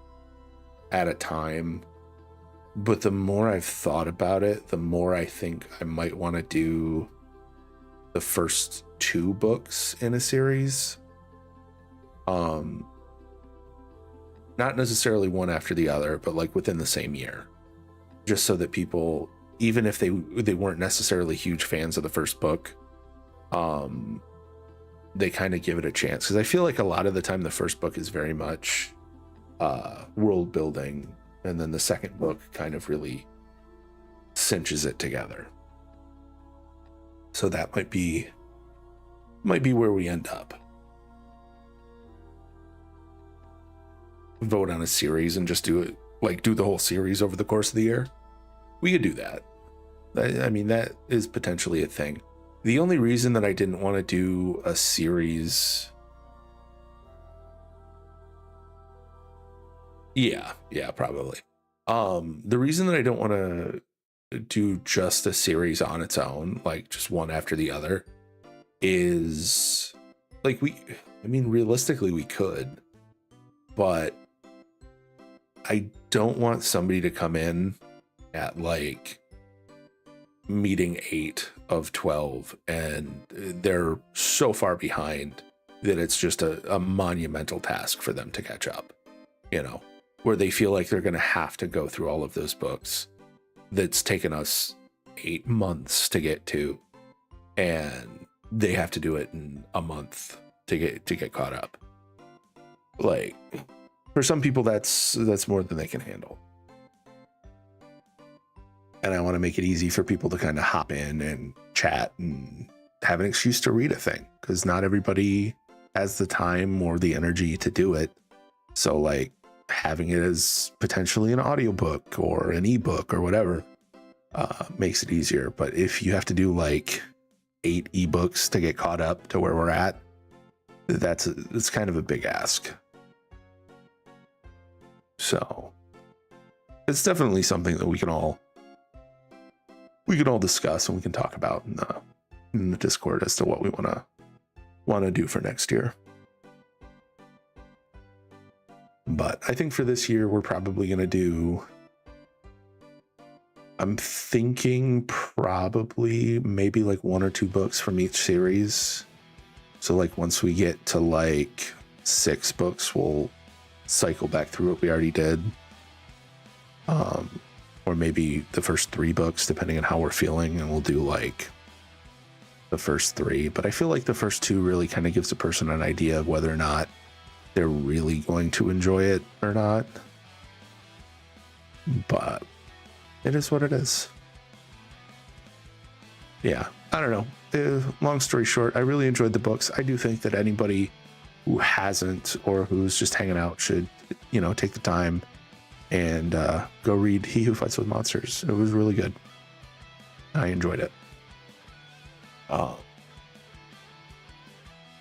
at a time. But the more I've thought about it, the more I think I might want to do the first 2 books in a series. Not necessarily one after the other, but like within the same year. Just so that people, even if they weren't necessarily huge fans of the first book, they kind of give it a chance. Because I feel like a lot of the time the first book is very much world building, and then the second book kind of really cinches it together. So that might be where we end up. Vote on a series and just do it, like do the whole series over the course of the year. We could do that. I mean, that is potentially a thing. The only reason that I didn't want to do a series, yeah, probably. The reason that I don't want to do just a series on its own, like just one after the other, is like realistically we could, but I don't want somebody to come in at like meeting 8 of 12 and they're so far behind that it's just a monumental task for them to catch up, you know, where they feel like they're going to have to go through all of those books that's taken us 8 months to get to, and they have to do it in a month to get caught up. Like, for some people that's more than they can handle. And I want to make it easy for people to kind of hop in and chat and have an excuse to read a thing, because not everybody has the time or the energy to do it. So like having it as potentially an audiobook or an ebook or whatever makes it easier. But if you have to do like 8 ebooks to get caught up to where we're at, it's kind of a big ask. So it's definitely something that we can all discuss and we can talk about in the Discord as to what we want to do for next year. But I think for this year, we're probably going to do, I'm thinking probably maybe like 1 or 2 books from each series. So like once we get to like 6 books, we'll cycle back through what we already did. Or maybe the first 3 books, depending on how we're feeling, and we'll do like the first 3. But I feel like the first 2 really kind of gives a person an idea of whether or not they're really going to enjoy it or not. But it is what it is. Yeah, I don't know. Long story short, I really enjoyed the books. I do think that anybody who hasn't or who's just hanging out should, you know, take the time and go read He Who Fights with Monsters. It was really good. I enjoyed it.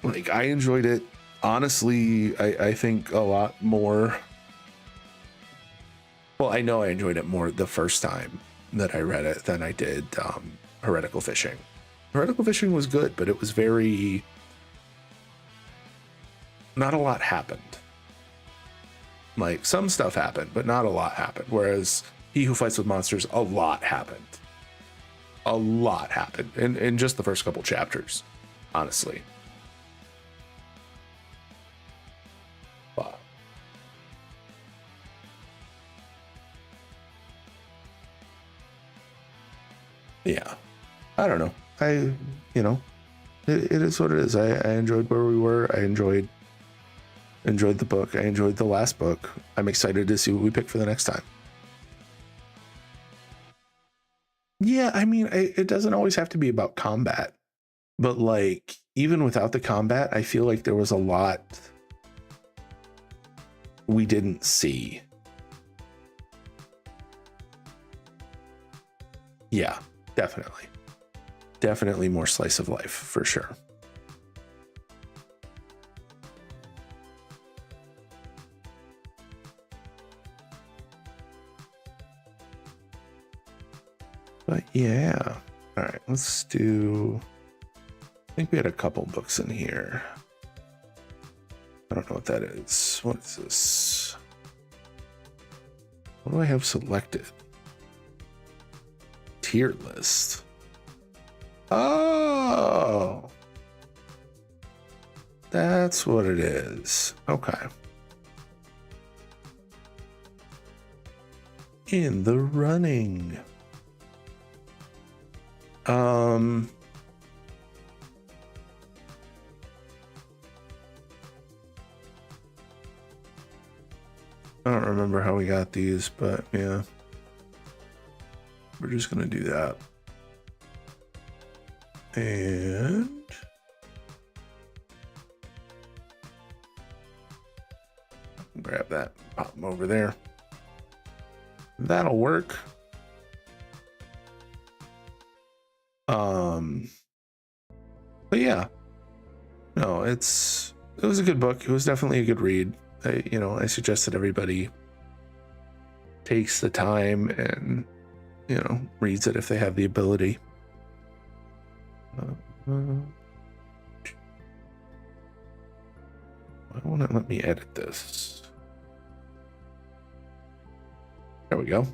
Like, I enjoyed it. Honestly, I think a lot more. Well, I know I enjoyed it more the first time that I read it than I did Heretical Fishing. Heretical Fishing was good, but it was very... not a lot happened. Like, some stuff happened, but not a lot happened. Whereas He Who Fights with Monsters, a lot happened. A lot happened in just the first couple chapters, honestly. But yeah, I don't know. It is what it is. I enjoyed where we were. I enjoyed the book. I enjoyed the last book. I'm excited to see what we pick for the next time. Yeah, I mean, it doesn't always have to be about combat, but like, even without the combat, I feel like there was a lot we didn't see. Yeah, definitely. Definitely more slice of life, for sure. But yeah, all right, let's do, I think we had a couple books in here. I don't know what that is. What is this? What do I have selected? Tier list. Oh, that's what it is. Okay. In the running. I don't remember how we got these, but yeah, we're just gonna do that. And grab that, pop them over there. That'll work. But yeah, no, it was a good book. It was definitely a good read. I suggest that everybody takes the time and reads it if they have the ability. Why won't it let me edit this? There we go.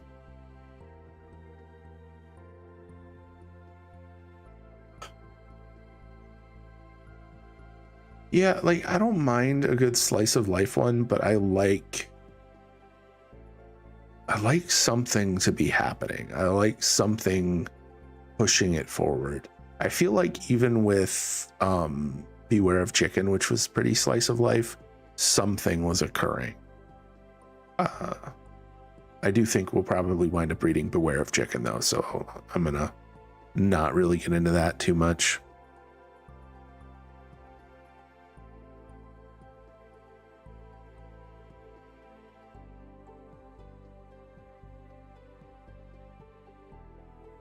Yeah, like I don't mind a good slice of life one, but I like something to be happening. I like something pushing it forward. I feel like even with Beware of Chicken, which was pretty slice of life, something was occurring. I do think we'll probably wind up reading Beware of Chicken though, so I'm gonna not really get into that too much.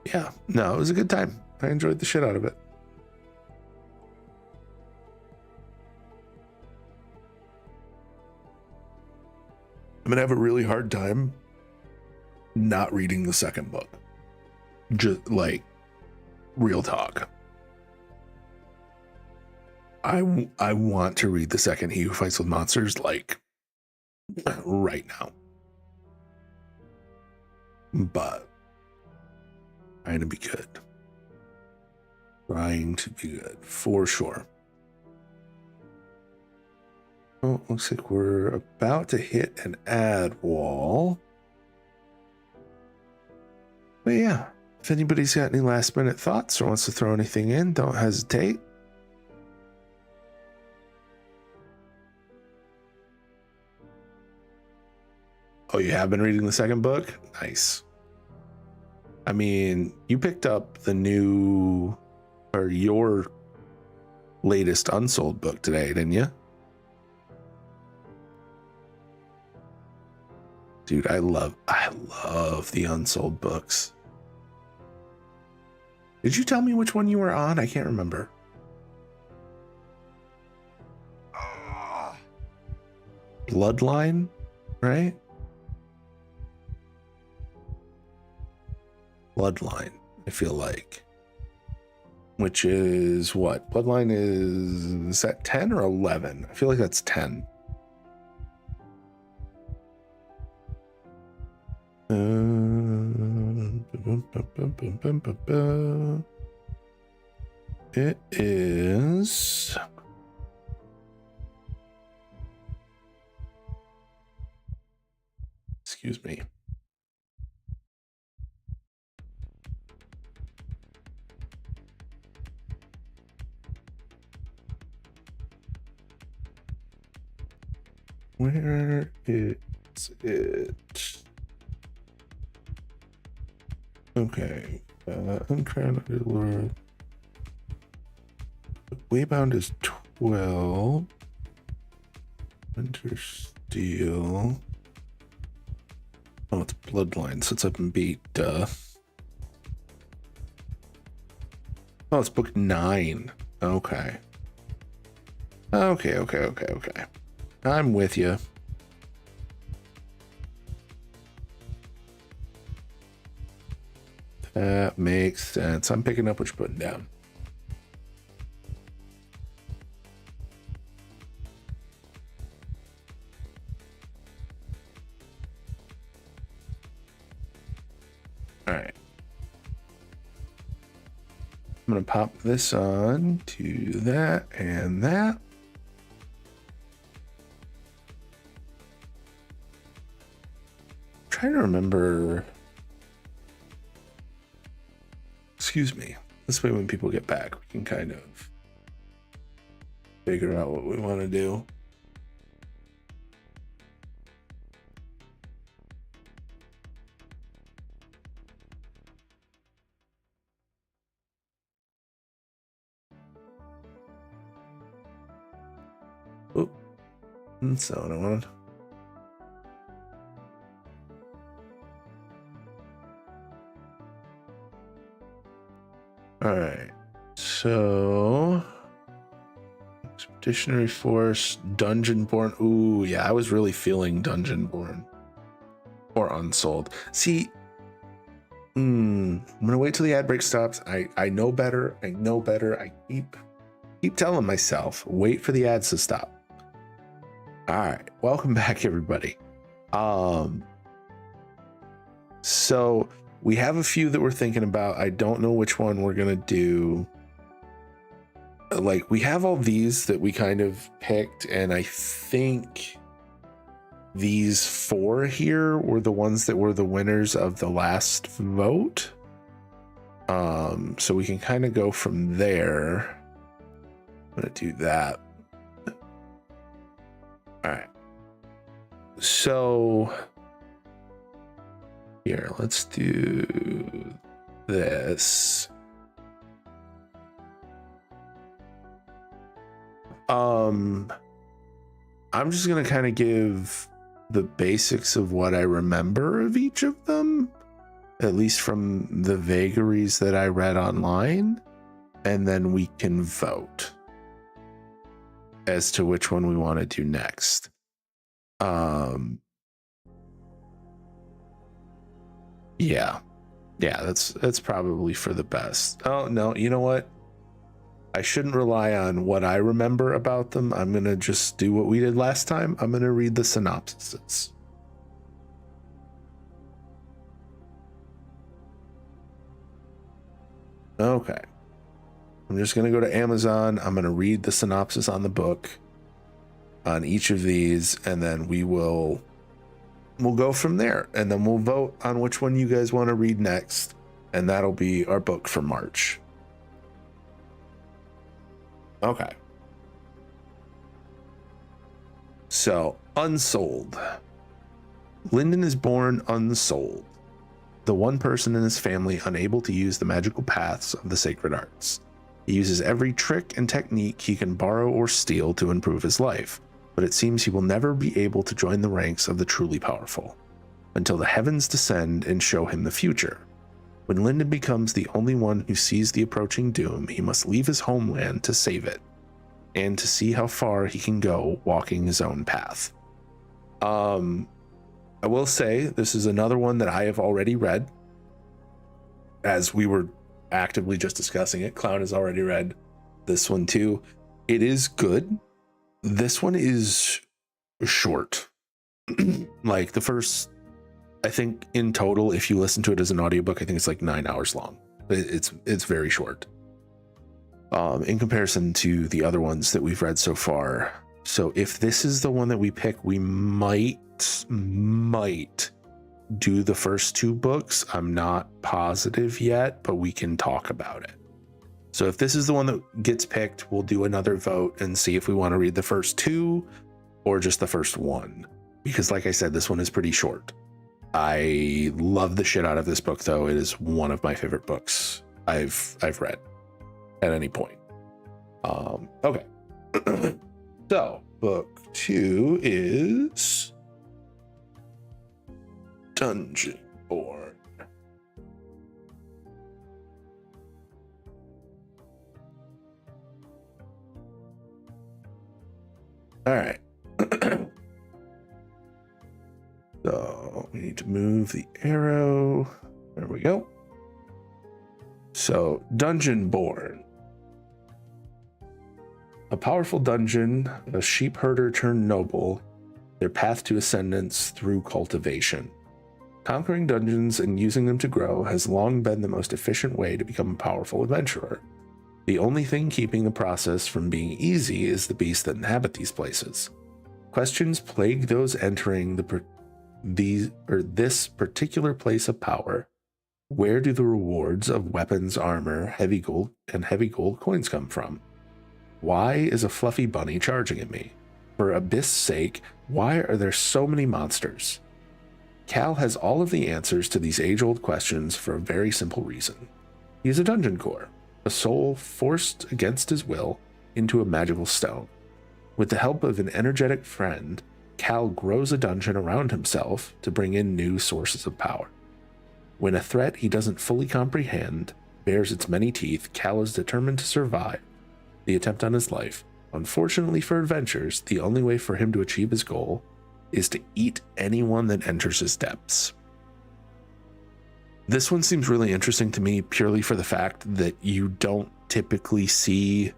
Yeah, no, it was a good time. I enjoyed the shit out of it. I'm gonna have a really hard time not reading the second book. Just like real talk. I want to read the second He Who Fights with Monsters like right now. But trying to be good. Trying to be good for sure. Oh, looks like we're about to hit an ad wall. But yeah, if anybody's got any last minute thoughts or wants to throw anything in, don't hesitate. Oh, you have been reading the second book? Nice. I mean, you picked up the new or your latest unsold book today, didn't you? Dude, I love the unsold books. Did you tell me which one you were on? I can't remember. Bloodline, right? Bloodline, I feel like. Which is what? Bloodline is that 10 or 11? I feel like that's 10. It is. Excuse me. Where is it? Okay. Uncrowned Lord. Waybound is 12. Winter Steel. Oh, it's Bloodline, so it's up and beat. Duh. Oh, it's book 9. Okay. Okay. I'm with you. That makes sense. I'm picking up what you're putting down. All right. I'm going to pop this on to that and that. I'm trying to remember. Excuse me. This way when people get back, we can kind of figure out what we want to do. That's not what I wanted. All right. So, Expeditionary Force, Dungeonborn. Ooh, yeah, I was really feeling Dungeonborn or Unsold. See, I'm gonna wait till the ad break stops. I know better. I know better. I keep telling myself, wait for the ads to stop. All right, welcome back, everybody. So we have a few that we're thinking about. I don't know which one we're gonna do. Like, we have all these that we kind of picked, and I think these 4 here were the ones that were the winners of the last vote. So we can kind of go from there. I'm gonna do that. All right. So here, let's do this. I'm just gonna kind of give the basics of what I remember of each of them, at least from the vagaries that I read online, and then we can vote as to which one we want to do next. Yeah, that's probably for the best. Oh no, you know what? I shouldn't rely on what I remember about them. I'm gonna just do what we did last time. I'm gonna read the synopsises. Okay. I'm just gonna go to Amazon. I'm gonna read the synopsis on the book on each of these, and then we'll go from there, and then we'll vote on which one you guys want to read next, and that'll be our book for March. Okay. So, Unsold. Lyndon is born unsold, the one person in his family unable to use the magical paths of the sacred arts. He uses every trick and technique he can borrow or steal to improve his life, but it seems he will never be able to join the ranks of the truly powerful, until the heavens descend and show him the future. When Lyndon becomes the only one who sees the approaching doom, he must leave his homeland to save it, and to see how far he can go walking his own path. I will say this is another one that I have already read, as we were actively just discussing it. Clown has already read this one too. It is good. This one is short. Like the first, I think in total, if you listen to it as an audiobook, I think it's like 9 hours long. It's very short in comparison to the other ones that we've read so far. So if this is the one that we pick, we might do the first 2 books. I'm not positive yet, but we can talk about it. So if this is the one that gets picked, we'll do another vote and see if we want to read the first 2 or just the first 1. Because like I said, this one is pretty short. I love the shit out of this book, though. It is one of my favorite books I've read at any point. Okay. So book 2 is Dungeonborn. All right. So we need to move the arrow. There we go. So, Dungeonborn. A powerful dungeon, a sheep herder turned noble, their path to ascendance through cultivation. Conquering dungeons and using them to grow has long been the most efficient way to become a powerful adventurer. The only thing keeping the process from being easy is the beasts that inhabit these places. Questions plague those entering this particular place of power. Where do the rewards of weapons, armor, heavy gold coins come from? Why is a fluffy bunny charging at me? For Abyss' sake, why are there so many monsters? Cal has all of the answers to these age-old questions for a very simple reason. He is a dungeon core, a soul forced against his will into a magical stone. With the help of an energetic friend, Cal grows a dungeon around himself to bring in new sources of power. When a threat he doesn't fully comprehend bares its many teeth, Cal is determined to survive the attempt on his life. Unfortunately for adventurers, the only way for him to achieve his goal is to eat anyone that enters his depths. This one seems really interesting to me purely for the fact that you don't typically see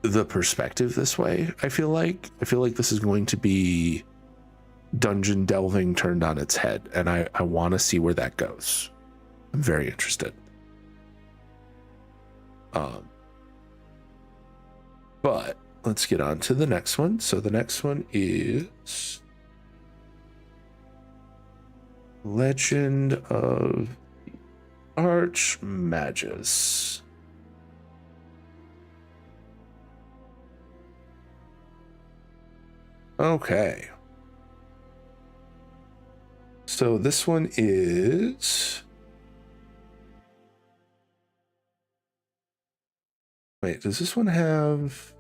the perspective this way. I feel like this is going to be dungeon delving turned on its head, and I want to see where that goes. I'm very interested. But let's get on to the next one. So the next one is Legend of Archmagus. Okay. So this one is... Wait, does this one have...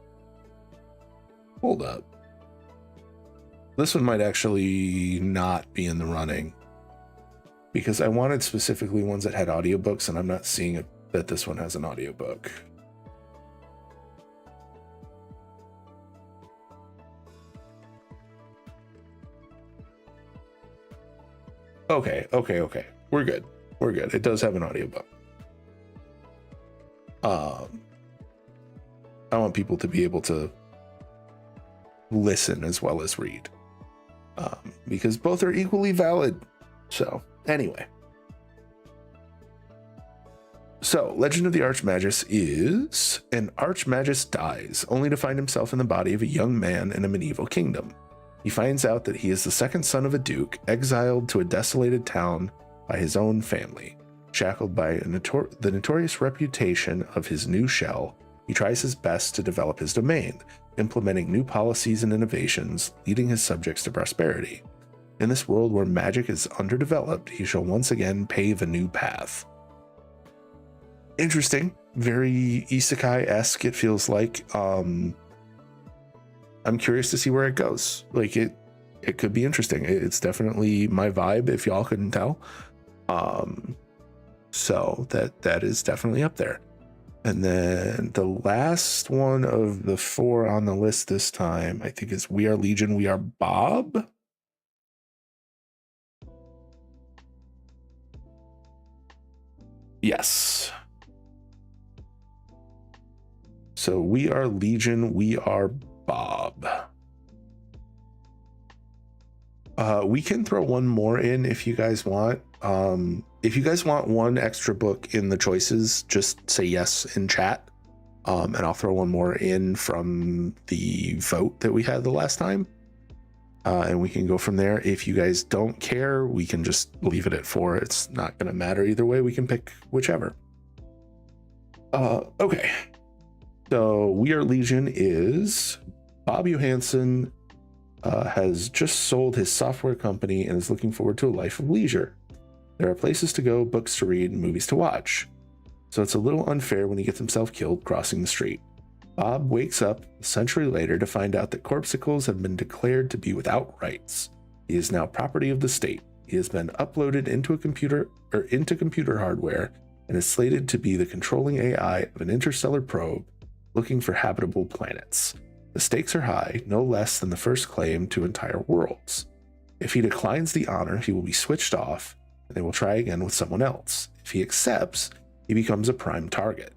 Hold up. This one might actually not be in the running, because I wanted specifically ones that had audiobooks, and I'm not seeing it that this one has an audiobook. Okay. We're good. It does have an audiobook. I want people to be able to listen as well as read, because both are equally valid. So anyway, so Legend of the Archmagus is: an Archmagus dies only to find himself in the body of a young man in a medieval kingdom. He finds out that he is the second son of a duke, exiled to a desolated town by his own family. Shackled by the notorious reputation of his new shell, he tries his best to develop his domain, implementing new policies and innovations, leading his subjects to prosperity. In this world where magic is underdeveloped, he shall once again pave a new path. Interesting. Very isekai-esque, it feels like. I'm curious to see where it goes. Like, it could be interesting. It's definitely my vibe, if y'all couldn't tell. So that is definitely up there. And then the last one of the 4 on the list this time, I think, is We Are Legion, We Are Bob. Yes. So We Are Legion, We Are Bob. We can throw one more in if you guys want. If you guys want one extra book in the choices, just say yes in chat. And I'll throw one more in from the vote that we had the last time. And we can go from there. If you guys don't care, we can just leave it at 4. It's not going to matter either way. We can pick whichever. Okay. So We Are Legion is Bob Johansson has just sold his software company and is looking forward to a life of leisure. There are places to go, books to read, and movies to watch. So it's a little unfair when he gets himself killed crossing the street. Bob wakes up a century later to find out that corpuscles have been declared to be without rights. He is now property of the state. He has been uploaded into computer hardware and is slated to be the controlling AI of an interstellar probe looking for habitable planets. The stakes are high, no less than the first claim to entire worlds. If he declines the honor, he will be switched off, and they will try again with someone else. If he accepts, he becomes a prime target.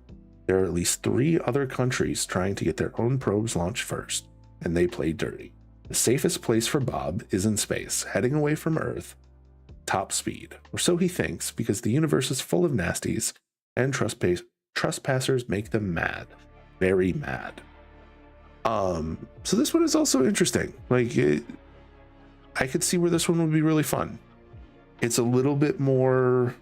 There are at least 3 other countries trying to get their own probes launched first, and they play dirty. The safest place for Bob is in space, heading away from Earth, top speed, or so he thinks, because the universe is full of nasties, and trespassers make them mad. Very mad. So this one is also interesting. Like, I could see where this one would be really fun. It's a little bit more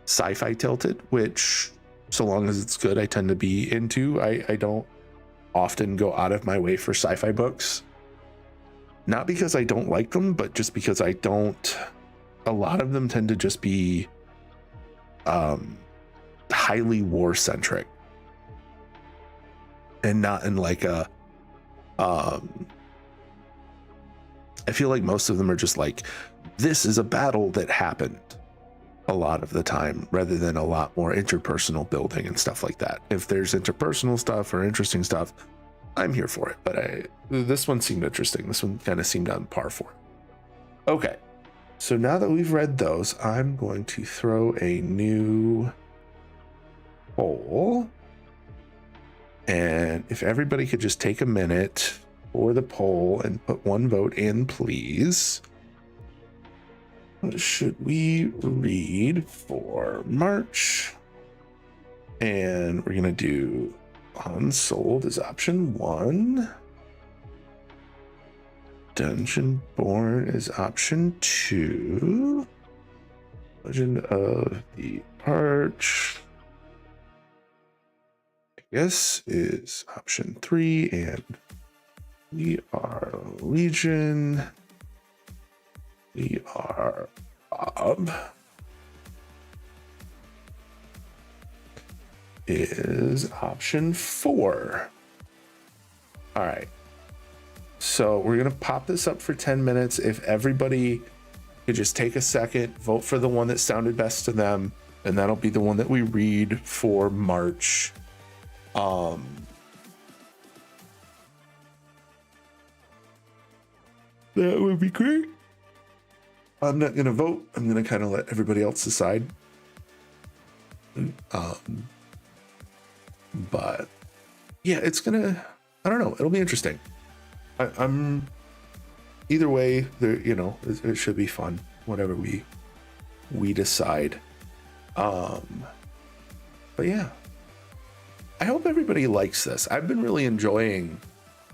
sci-fi tilted, which, so long as it's good, I tend to be into. I don't often go out of my way for sci-fi books. Not because I don't like them, but just because I don't. A lot of them tend to just be highly war-centric. and not in like a I feel like most of them are just like, this is a battle that happened a lot of the time, rather than a lot more interpersonal building and stuff like that. If there's interpersonal stuff or interesting stuff, I'm here for it. But this one seemed interesting. This one kind of seemed on par for it. Okay, so now that we've read those, I'm going to throw a new poll. And if everybody could just take a minute for the poll and put one vote in, please. What should we read for March? And we're going to do Unsold as option 1. Dungeonborn is option 2. Legend of the Arch, I guess, is option 3. And We Are Legion. We Are Bob is option 4. All right. So we're going to pop this up for 10 minutes. If everybody could just take a second, vote for the one that sounded best to them, and that'll be the one that we read for March. That would be great. I'm not going to vote. I'm going to kind of let everybody else decide. But yeah, it's going to, I don't know. It'll be interesting. I'm either way there, you know, it should be fun, whatever we decide. But yeah, I hope everybody likes this. I've been really enjoying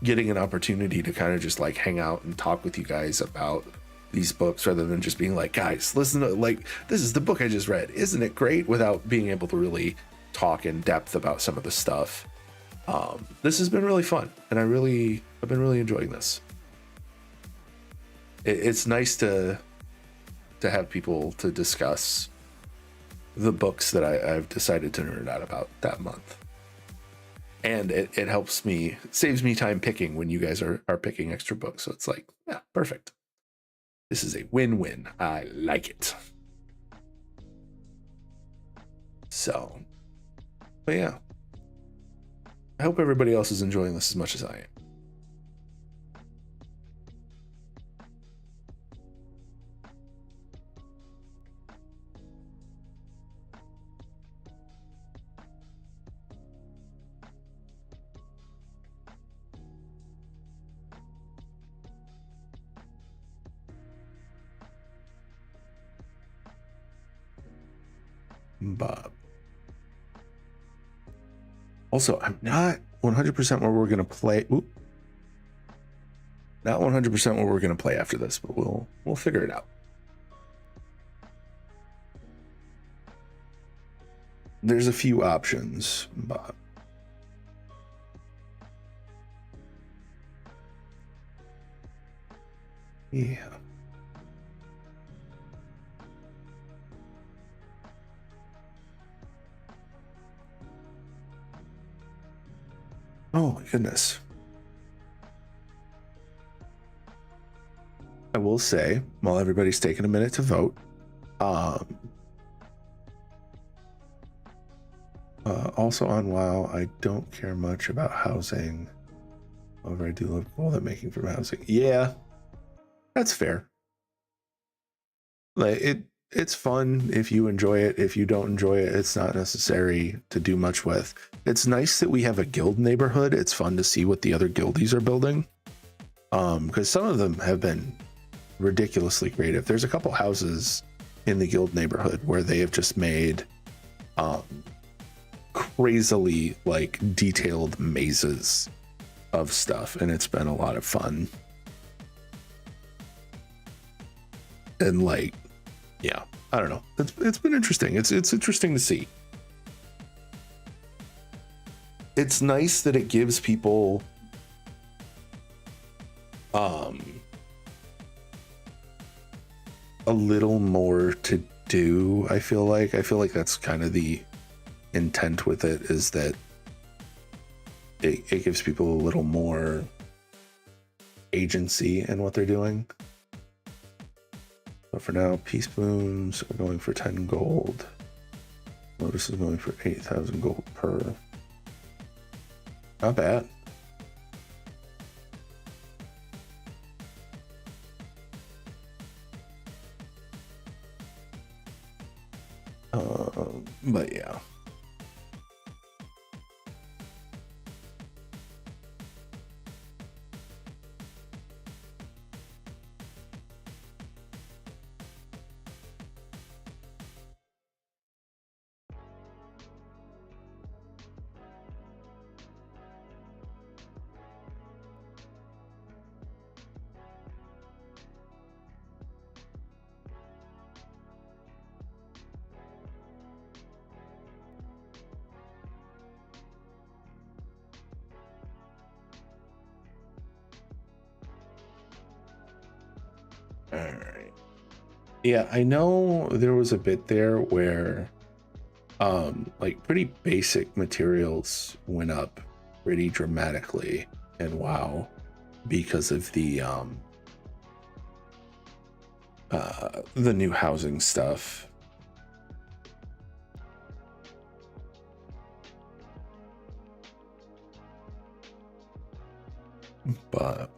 getting an opportunity to kind of just like hang out and talk with you guys about these books, rather than just being like, guys, listen to, like, this is the book I just read, isn't it great, without being able to really talk in depth about some of the stuff. This has been really fun, and I've been really enjoying this. It's nice to have people to discuss the books that I've decided to nerd out about that month. And it helps me, saves me time picking when you guys are picking extra books. So it's like, yeah, perfect. This is a win-win. I like it. So, but yeah. I hope everybody else is enjoying this as much as I am. Bob. Also, I'm not 100% where we're going to play. Not 100% where we're going to play after this, but we'll figure it out. There's a few options, Bob. Yeah. Oh my goodness. I will say, while everybody's taking a minute to vote, also on WoW, I don't care much about housing. However, I do love all that making from housing. Yeah, that's fair. Like it's fun if you enjoy it. If you don't enjoy it, it's not necessary to do much with. It's nice that we have a guild neighborhood. It's fun to see what the other guildies are building. Because some of them have been ridiculously creative. There's a couple houses in the guild neighborhood where they have just made crazily like detailed mazes of stuff, and it's been a lot of fun. And like, yeah, I don't know. It's been interesting. It's interesting to see. It's nice that it gives people a little more to do. I feel like that's kind of the intent with it, is that it gives people a little more agency in what they're doing. But for now, Peace Blooms are going for 10 gold. Lotus is going for 8,000 gold per. Not bad. But yeah. All right. Yeah, I know there was a bit there where like pretty basic materials went up pretty dramatically in WoW because of the new housing stuff. But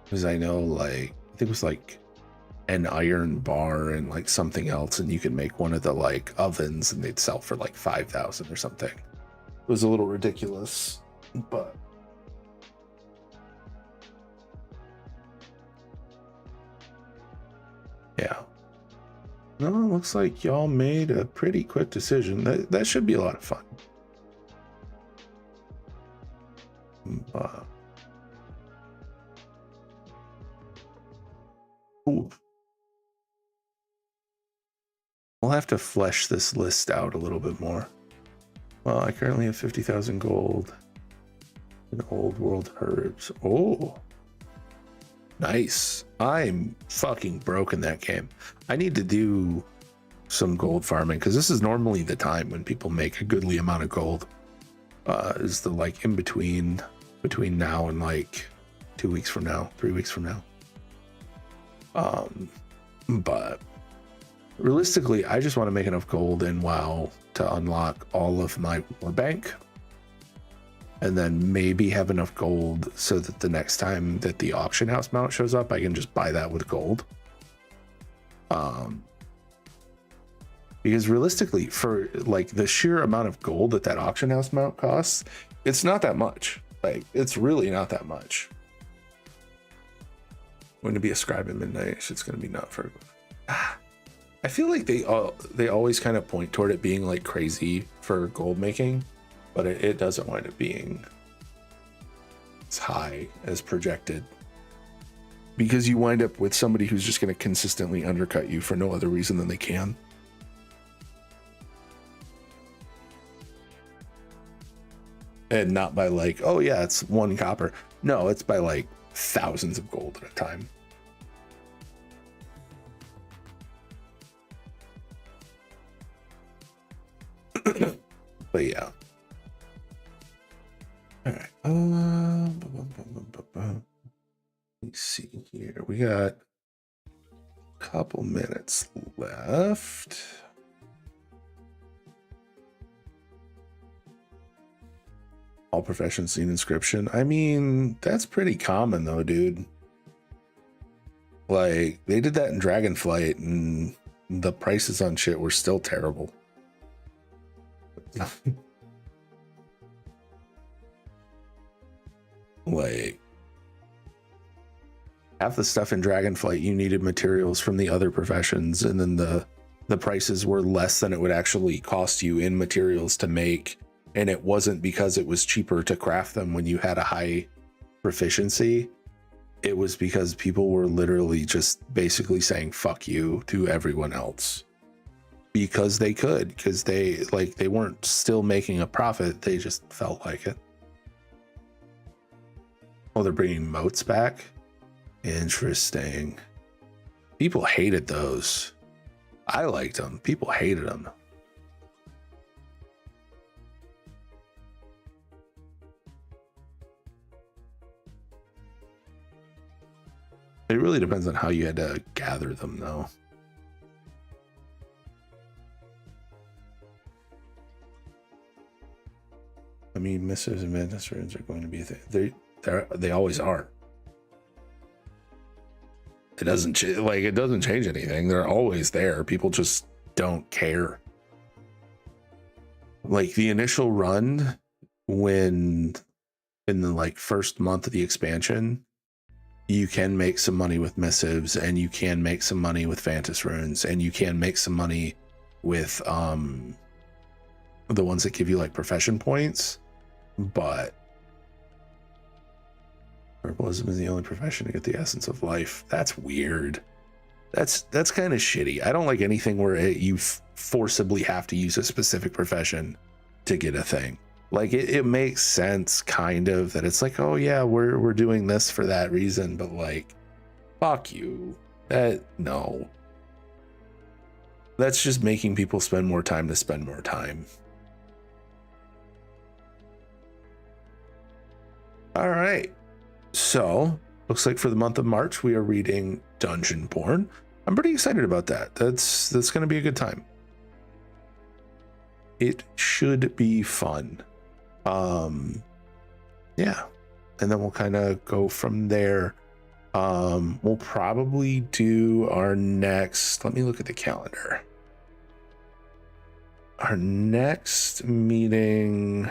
because I know, like, I think it was like an iron bar and like something else, and you could make one of the like ovens and they'd sell for like 5,000 or something. It was a little ridiculous, but yeah. No, it looks like y'all made a pretty quick decision. That should be a lot of fun. Ooh. We'll have to flesh this list out a little bit more. Well, I currently have 50,000 gold in old world herbs. Oh, nice. I'm fucking broke in that game. I need to do some gold farming because this is normally the time when people make a goodly amount of gold. Is the like in between now and like 2 weeks from now, 3 weeks from now. But realistically, I just want to make enough gold in WoW to unlock all of my war bank, and then maybe have enough gold so that the next time that the auction house mount shows up, I can just buy that with gold. Because realistically, for like the sheer amount of gold that auction house mount costs, it's not that much. Like, it's really not that much. Going to be a scribe at midnight. It's going to be not for. I feel like they always kind of point toward it being like crazy for gold making, but it doesn't wind up being as high as projected, because you wind up with somebody who's just going to consistently undercut you for no other reason than they can. And not by like, oh yeah, it's 1 copper. No, it's by like thousands of gold at a time. But yeah. All right. Let's see here. We got a couple minutes left. All professions need inscription. I mean, that's pretty common though, dude. Like, they did that in Dragonflight and the prices on shit were still terrible. Like, half the stuff in Dragonflight, you needed materials from the other professions, and then the prices were less than it would actually cost you in materials to make. And it wasn't because it was cheaper to craft them when you had a high proficiency. It was because people were literally just basically saying fuck you to everyone else because they could, because they weren't still making a profit. They just felt like it. Oh, they're bringing moats back. Interesting. People hated those. I liked them. People hated them. It really depends on how you had to gather them, though. I mean, missives and madness runes are going to be a thing. They always are. It doesn't change anything. They're always there. People just don't care. Like the initial run, when in the like first month of the expansion, you can make some money with missives, and you can make some money with Fantas runes, and you can make some money with the ones that give you like profession points. But herbalism is the only profession to get the essence of life. That's weird. That's kind of shitty. I don't like anything where you forcibly have to use a specific profession to get a thing. Like it makes sense kind of that it's like, oh yeah, we're doing this for that reason, but like, fuck you. No. That's just making people spend more time to spend more time. All right. So, looks like for the month of March, we are reading Dungeonborn. I'm pretty excited about that. That's going to be a good time. It should be fun. Yeah. And then we'll kind of go from there. We'll probably do our next, let me look at the calendar. Our next meeting.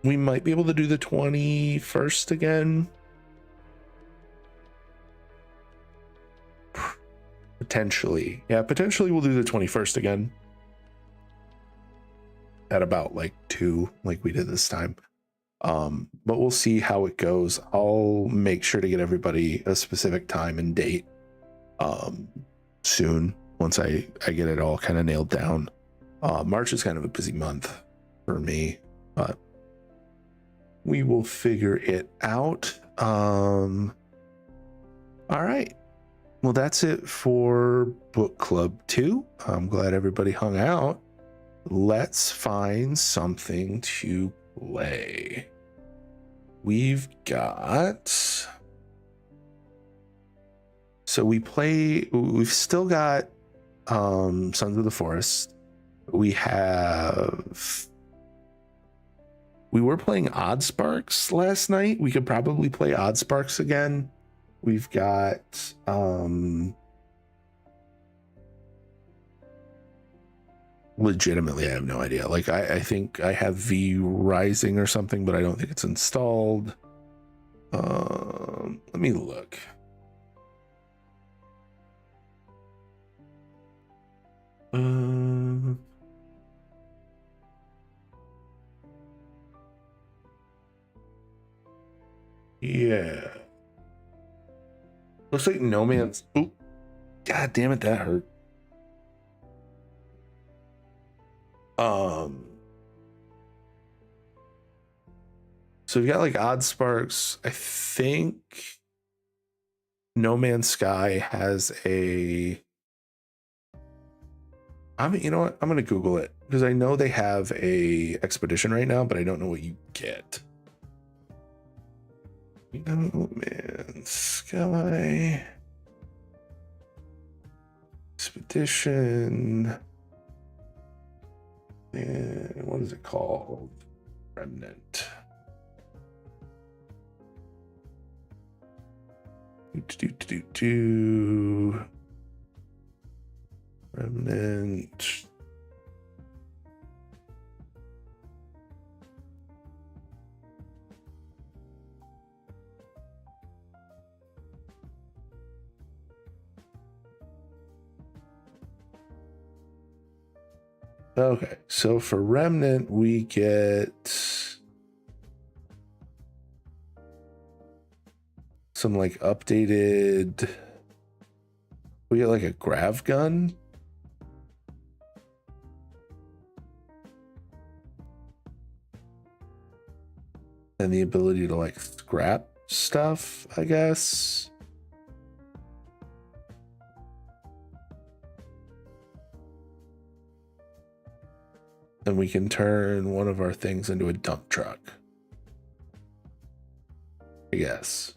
We might be able to do the 21st again. Potentially. Yeah, potentially we'll do the 21st again. At about like 2, like we did this time. But we'll see how it goes. I'll make sure to get everybody a specific time and date soon, once I get it all kind of nailed down. March is kind of a busy month for me, but we will figure it out. All right. Well, that's it for Book Club 2. I'm glad everybody hung out. Let's find something to play. We've still got Sons of the Forest. We were playing Oddsparks last night. We could probably play Oddsparks again. We've got legitimately, I have no idea. Like I think I have V Rising or something, but I don't think it's installed. Let me look. Yeah. Looks like No Man's. Oop. God damn it, that hurt. So we've got like Oddsparks. I think No Man's Sky has a. You know what? I'm gonna Google it because I know they have a expedition right now, but I don't know what you get. No Man's Sky expedition. And what is it called? Remnant. Remnant. Okay, so for Remnant, we get some like updated. We get like a grav gun. And the ability to like scrap stuff, I guess. And we can turn one of our things into a dump truck. I guess.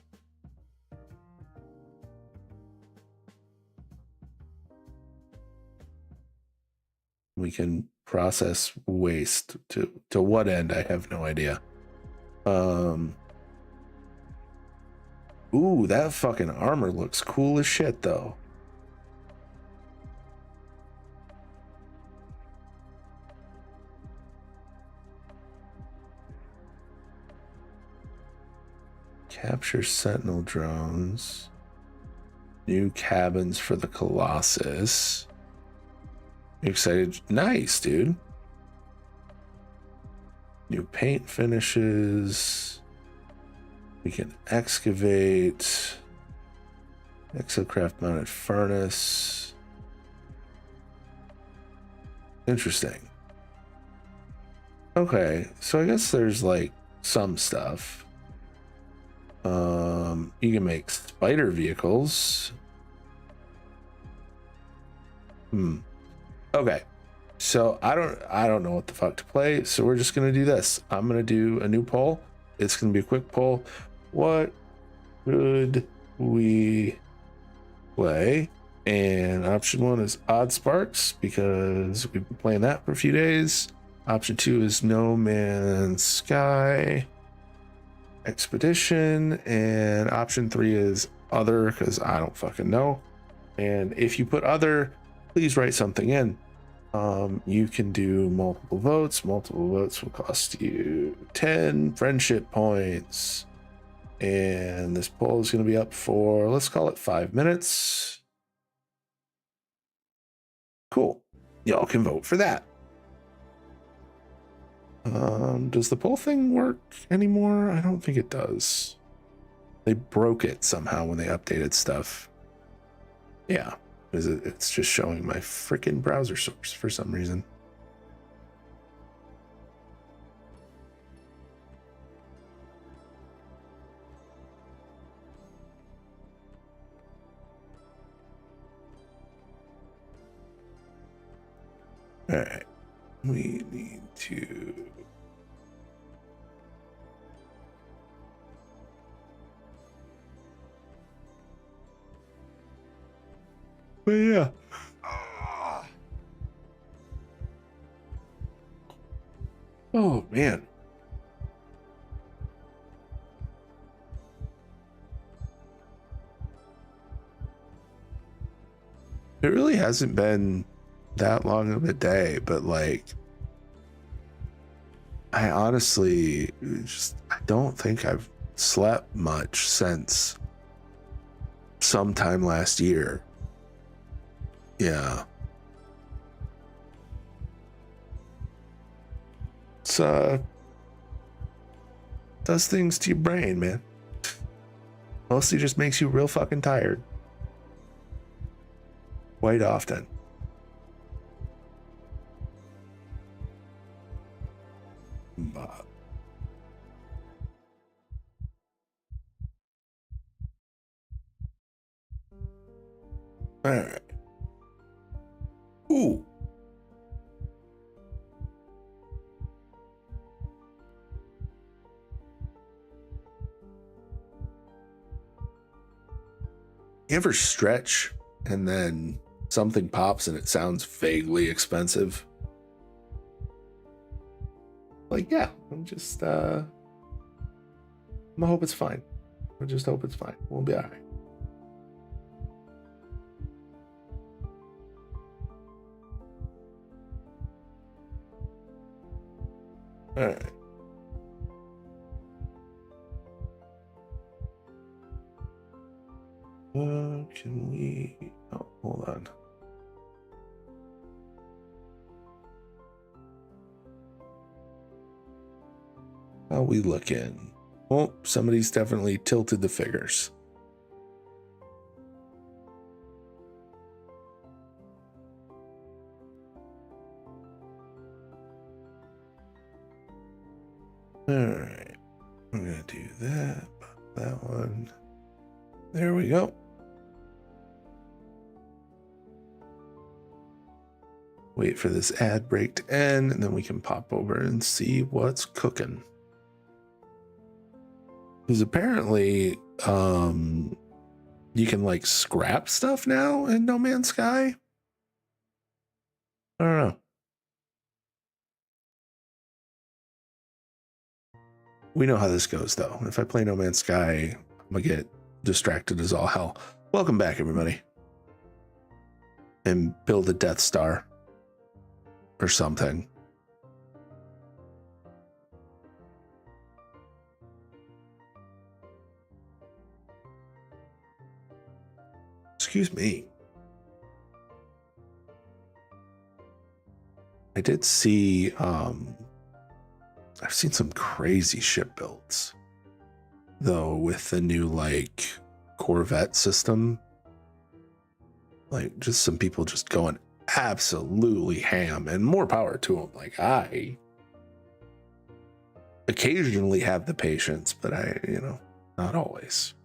We can process waste to what end? I have no idea. Ooh, that fucking armor looks cool as shit though. Capture Sentinel drones. New cabins for the Colossus. You excited? Nice, dude. New paint finishes. We can excavate. Exocraft mounted furnace. Interesting. Okay, so I guess there's like some stuff. You can make spider vehicles. Okay. So I don't know what the fuck to play, so we're just gonna do this. I'm gonna do a new poll. It's gonna be a quick poll. What should we play? And option 1 is Odd Sparks, because we've been playing that for a few days. Option 2 is No Man's Sky Expedition, and option 3 is Other, because I don't fucking know. And if you put Other, please write something in. You can do multiple votes. Multiple votes will cost you 10 friendship points. And this poll is going to be up for, let's call it 5 minutes. Cool. Y'all can vote for that. Does the poll thing work anymore? I don't think it does. They broke it somehow when they updated stuff. Yeah, it's just showing my freaking browser source for some reason. All right, we need to... But yeah. Oh, man. It really hasn't been that long of a day, but like, I honestly I don't think I've slept much since sometime last year. Yeah. It's does things to your brain, man. Mostly just makes you real fucking tired. Quite often. But all right. Ooh. You ever stretch and then something pops and it sounds vaguely expensive? Like, yeah, I'm just I hope it's fine. I just hope it's fine. We'll be all right. All right. Can we... Oh, hold on. How we looking? Oh, somebody's definitely tilted the figures. All right. I'm going to do that. That one. There we go. Wait for this ad break to end, and then we can pop over and see what's cooking. Because apparently, you can like scrap stuff now in No Man's Sky. I don't know. We know how this goes, though. If I play No Man's Sky, I'm gonna get distracted as all hell. Welcome back, everybody. And build a Death Star or something. Excuse me. I did see, I've seen some crazy ship builds, though, with the new, like, Corvette system. Like, just some people just going absolutely ham, and more power to them. Like, I occasionally have the patience, but not always.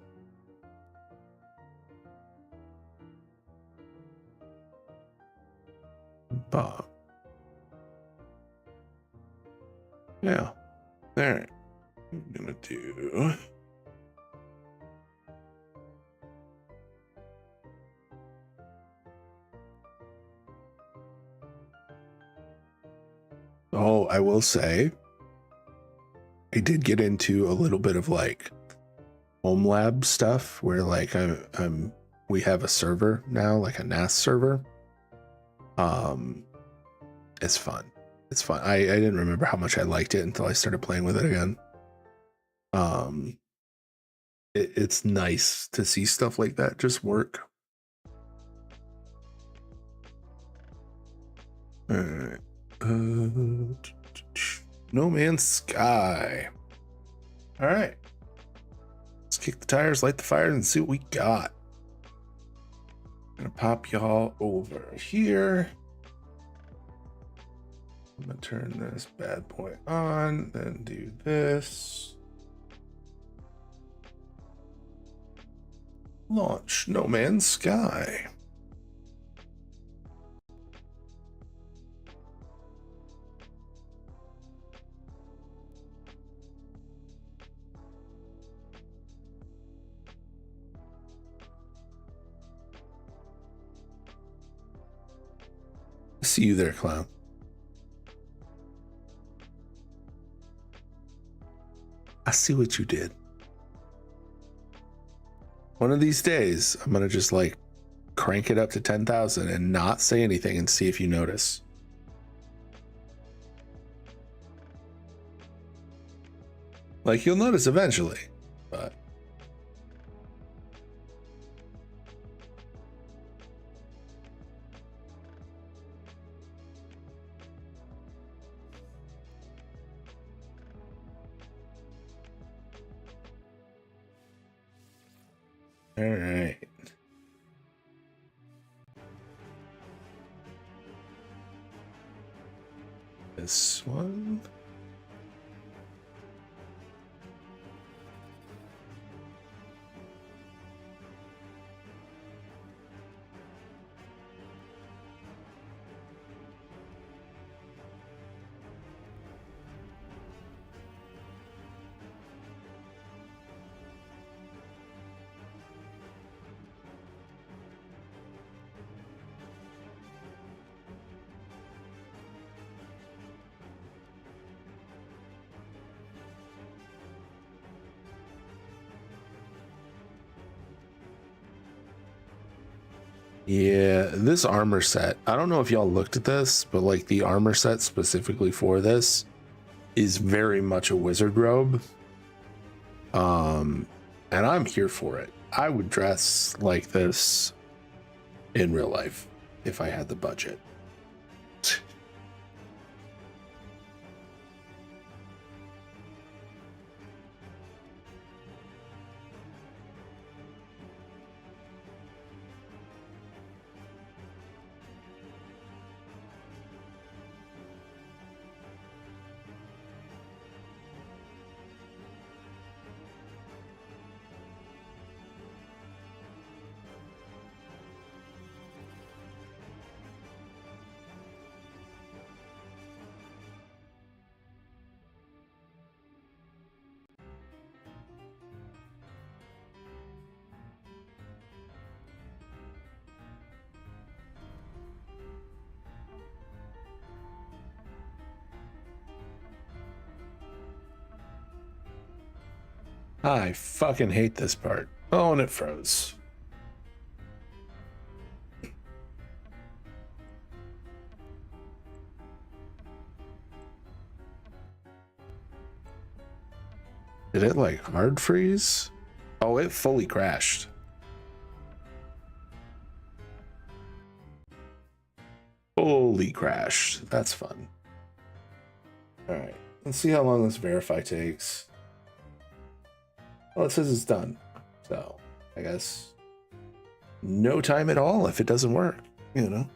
But yeah, all right. I'm gonna do. Oh, I will say, I did get into a little bit of like home lab stuff where like we have a server now, like a NAS server. It's fun. It's fun. I didn't remember how much I liked it until I started playing with it again. It's nice to see stuff like that just work. All right. No Man's Sky. All right. Let's kick the tires, light the fires, and see what we got. Gonna pop y'all over here. I'm gonna turn this bad boy on, then do this. Launch No Man's Sky. See you there, clown. I see what you did. One of these days, I'm gonna just like crank it up to 10,000 and not say anything and see if you notice. Like, you'll notice eventually, but all right. This one. Yeah, this armor set, I don't know if y'all looked at this, but like the armor set specifically for this is very much a wizard robe. And I'm here for it. I would dress like this in real life if I had the budget. I fucking hate this part. Oh, and it froze. Did it like hard freeze? Oh, it fully crashed. Fully crashed. That's fun. All right, let's see how long this verify takes. Well, it says it's done. So I guess no time at all if it doesn't work, you know?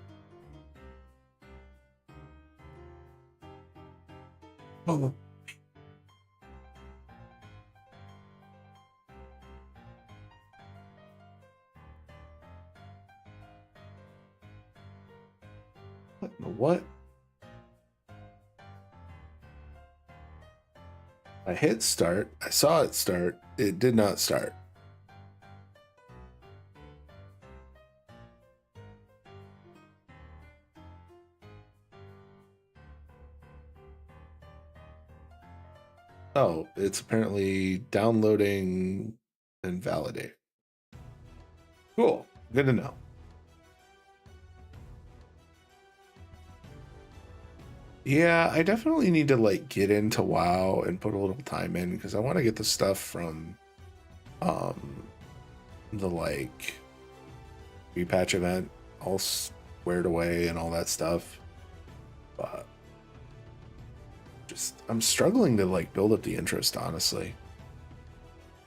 Oh. What? I hit start. I saw it start. It did not start. Oh, it's apparently downloading and validate. Cool. Good to know. Yeah, I definitely need to like get into WoW and put a little time in because I want to get the stuff from the like repatch event all squared away and all that stuff. But just I'm struggling to like build up the interest, honestly.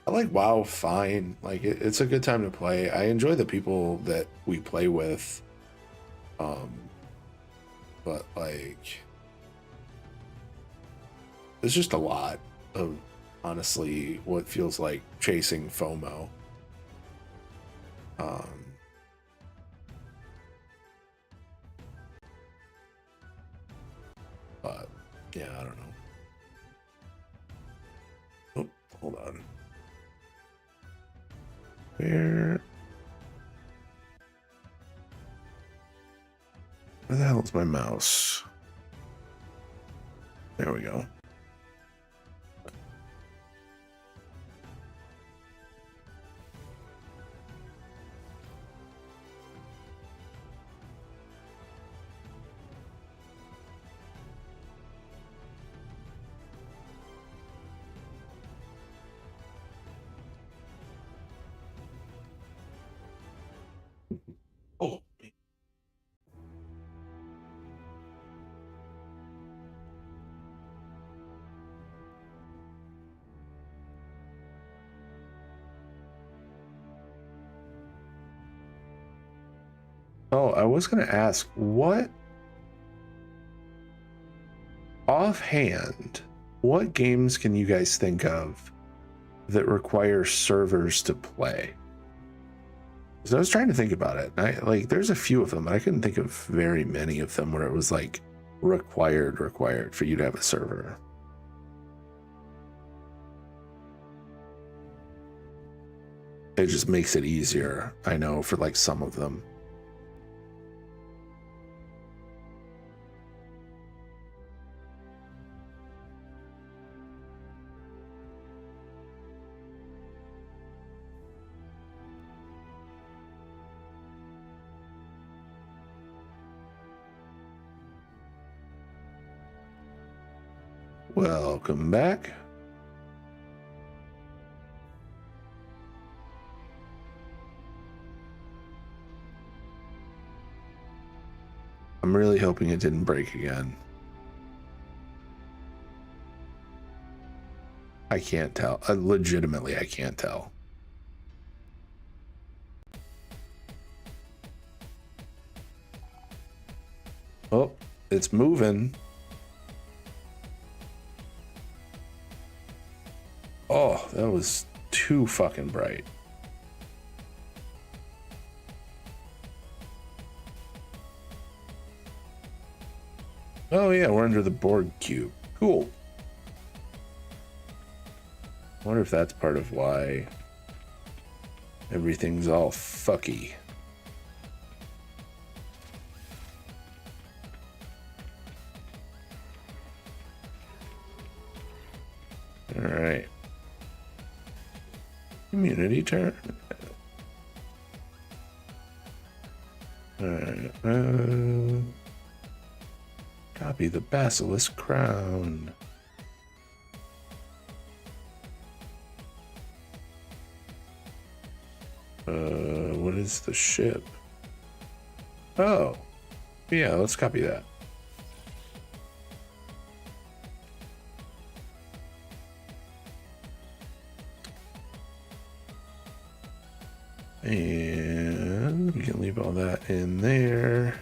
I like WoW fine. Like it's a good time to play. I enjoy the people that we play with. But like there's just a lot of honestly what feels like chasing FOMO. But yeah, I don't know. Oh, hold on. Where the hell is my mouse? There we go. Oh. Oh, I was going to ask, what offhand, what games can you guys think of that require servers to play? Because I was trying to think about it. I like there's a few of them, but I couldn't think of very many of them where it was like required for you to have a server. It just makes it easier, I know, for like some of them. Welcome back. I'm really hoping it didn't break again. I can't tell. Legitimately, I can't tell. Oh, it's moving. Oh, that was too fucking bright. Oh yeah, we're under the Borg cube. Cool. I wonder if that's part of why everything's all fucky. All right. Community turn. Alright. Copy the Basilisk Crown. What is the ship? Oh. Yeah, let's copy that. And we can leave all that in there.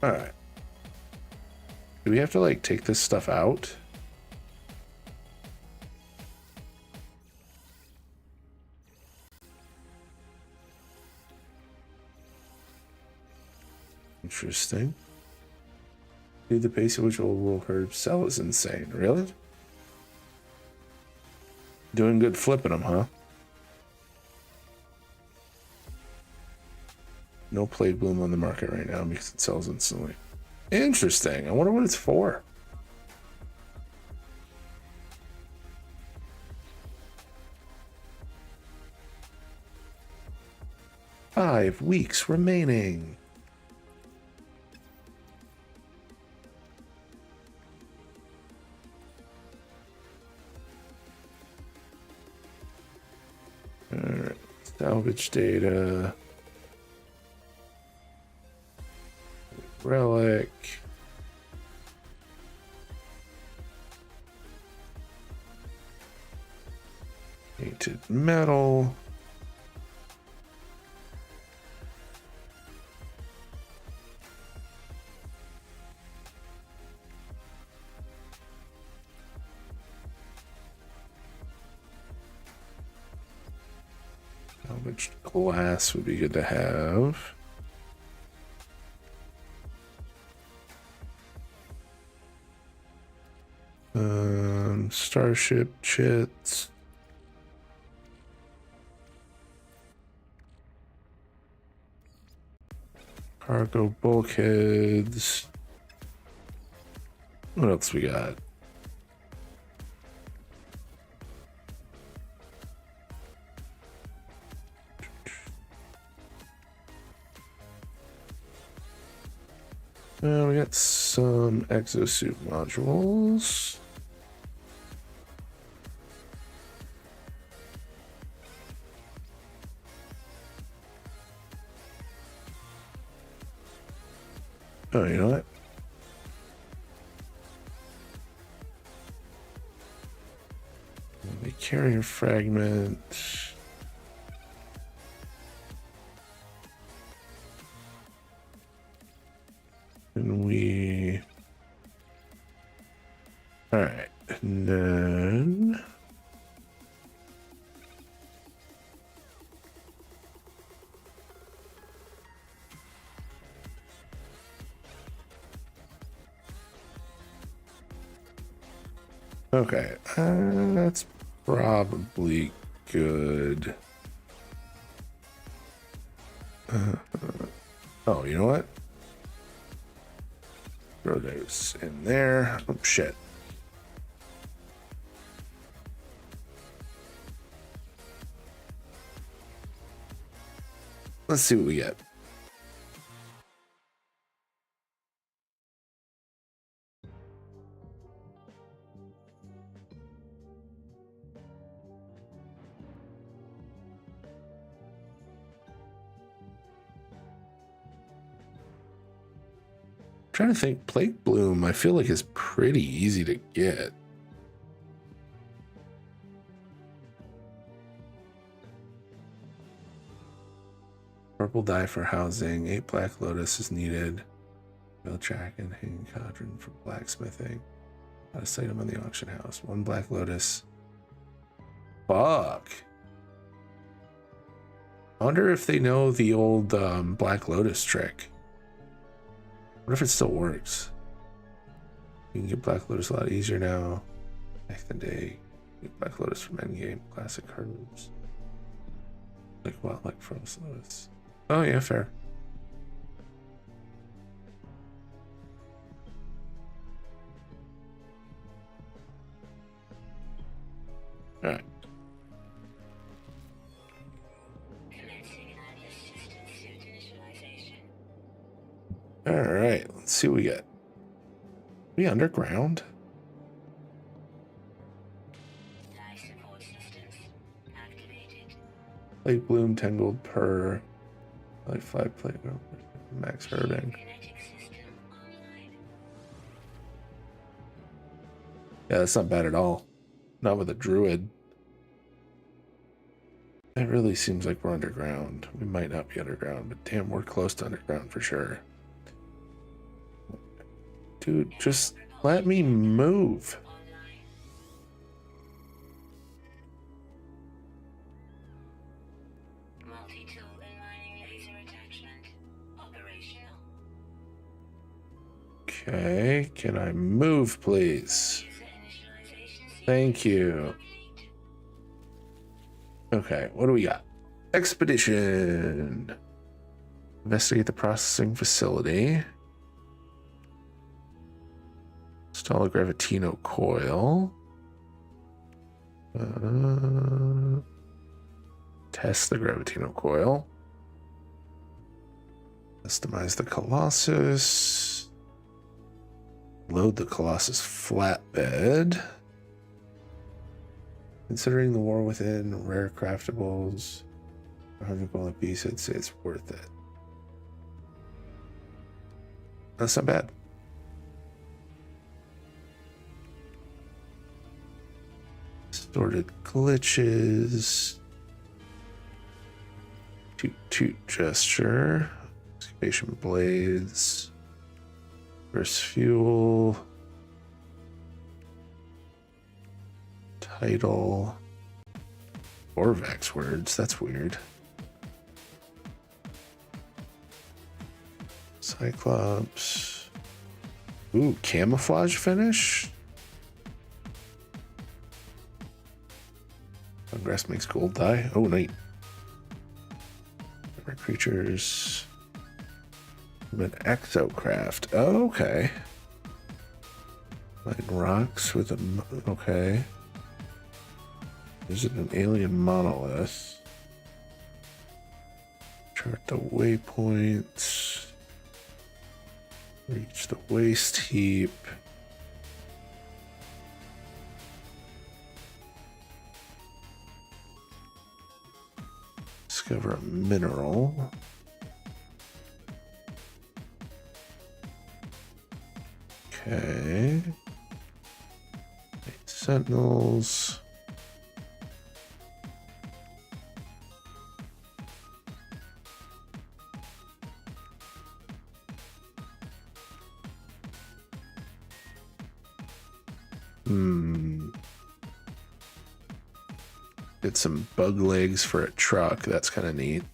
All right. Do we have to like take this stuff out? Interesting. Dude, the pace at which old world herbs sell is insane. Really? Doing good flipping them, huh? No Plague Bloom on the market right now because it sells instantly. Interesting. I wonder what it's for. Five weeks remaining. Alright, salvage data. Relic. Painted metal. Salvaged glass would be good to have. Starship chits. Cargo bulkheads. What else we got? We got some exosuit modules. Oh, you know what? The carrier fragment. And we. All right. And then. Okay, that's probably good. Oh, you know what? Throw those in there. Oh, shit. Let's see what we get. Trying to think, Plague Bloom, I feel like is pretty easy to get. Purple dye for housing, 8 Black Lotus is needed. Bell track and hanging cauldron for blacksmithing. Got a sight 'em on the auction house. 1 Black Lotus. Fuck. I wonder if they know the old Black Lotus trick. What if it still works? You can get Black Lotus a lot easier now. Back in the day, get Black Lotus from Endgame, classic herbs. Like what? Like Frost Lotus. Oh yeah, fair. All right, let's see what we get. We underground? Life support systems activated. Lake Bloom, Tangled, Purr, Light Fly, Playground, Max Herding. Kinetic system online. Yeah, that's not bad at all. Not with a druid. It really seems like we're underground. We might not be underground, but damn, we're close to underground for sure. Dude, just let me move. Online. Multi-tool and mining laser attachment operational. Okay, can I move, please? User initialization Thank you. complete. Okay, what do we got? Expedition. Investigate the processing facility. Install a Gravitino coil. Test the Gravitino coil. Customize the Colossus. Load the Colossus flatbed. Considering the war within, rare craftables, 100 gold piece, I'd say it's worth it. That's not bad. Sorted glitches. Toot toot gesture. Excavation blades. Burst fuel. Title. Orvax words, that's weird. Cyclops. Ooh, camouflage finish? Grass makes gold dye. Oh, neat. Rare creatures. An exocraft. Oh, okay. Like rocks with a. Okay. Is it an alien monolith? Chart the waypoints. Reach the waste heap. Discover a mineral. Okay. 8 sentinels. Get some bug legs for a truck. That's kind of neat.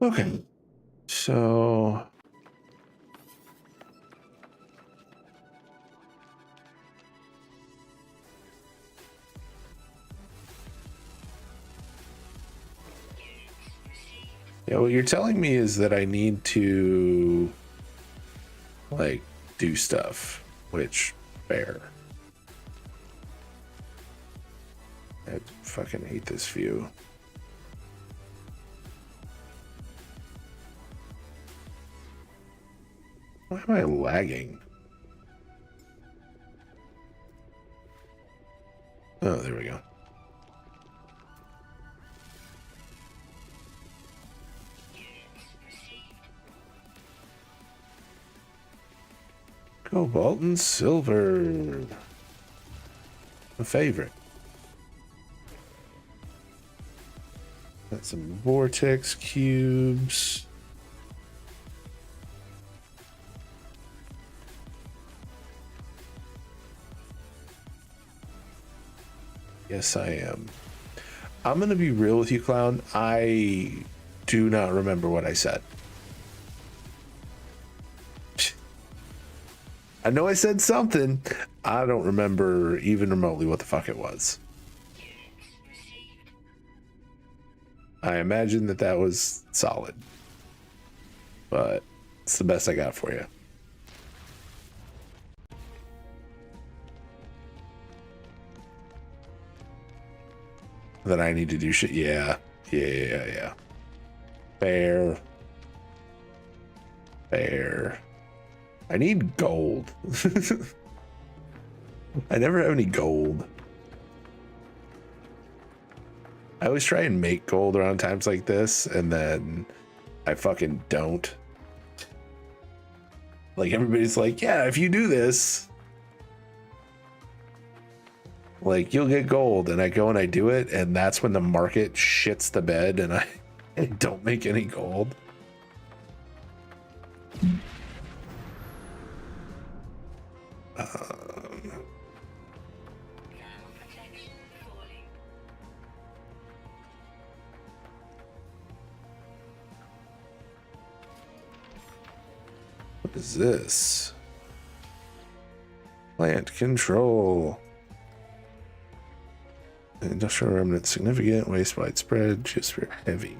Okay. So yeah, what you're telling me is that I need to like do stuff, which fair. I fucking hate this view. Why am I lagging? Oh, there we go. Cobalt and silver. My favorite. Got some vortex cubes. Yes, I am. I'm gonna be real with you, Clown. I do not remember what I said. I know I said something. I don't remember even remotely what the fuck it was. I imagine that was solid. But It's the best I got for you. That I need to do shit. Yeah. Fair. I need gold. I never have any gold. I always try and make gold around times like this, and then I fucking don't. Like, everybody's like, yeah, if you do this, like, you'll get gold. And I go and I do it, and that's when the market shits the bed, and I don't make any gold. What is this? Plant control. Industrial remnant significant, waste widespread, geosphere heavy.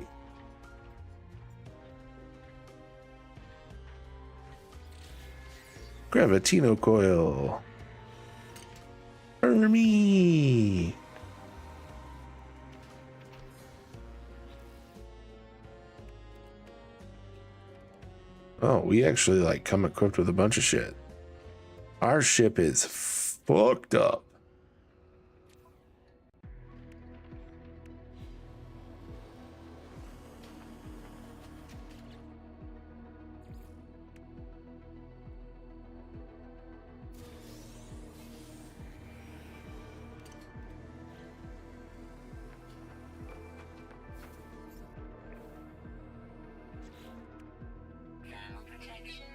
Gravitino coil. Fermi. Oh, we actually like come equipped with a bunch of shit. Our ship is fucked up.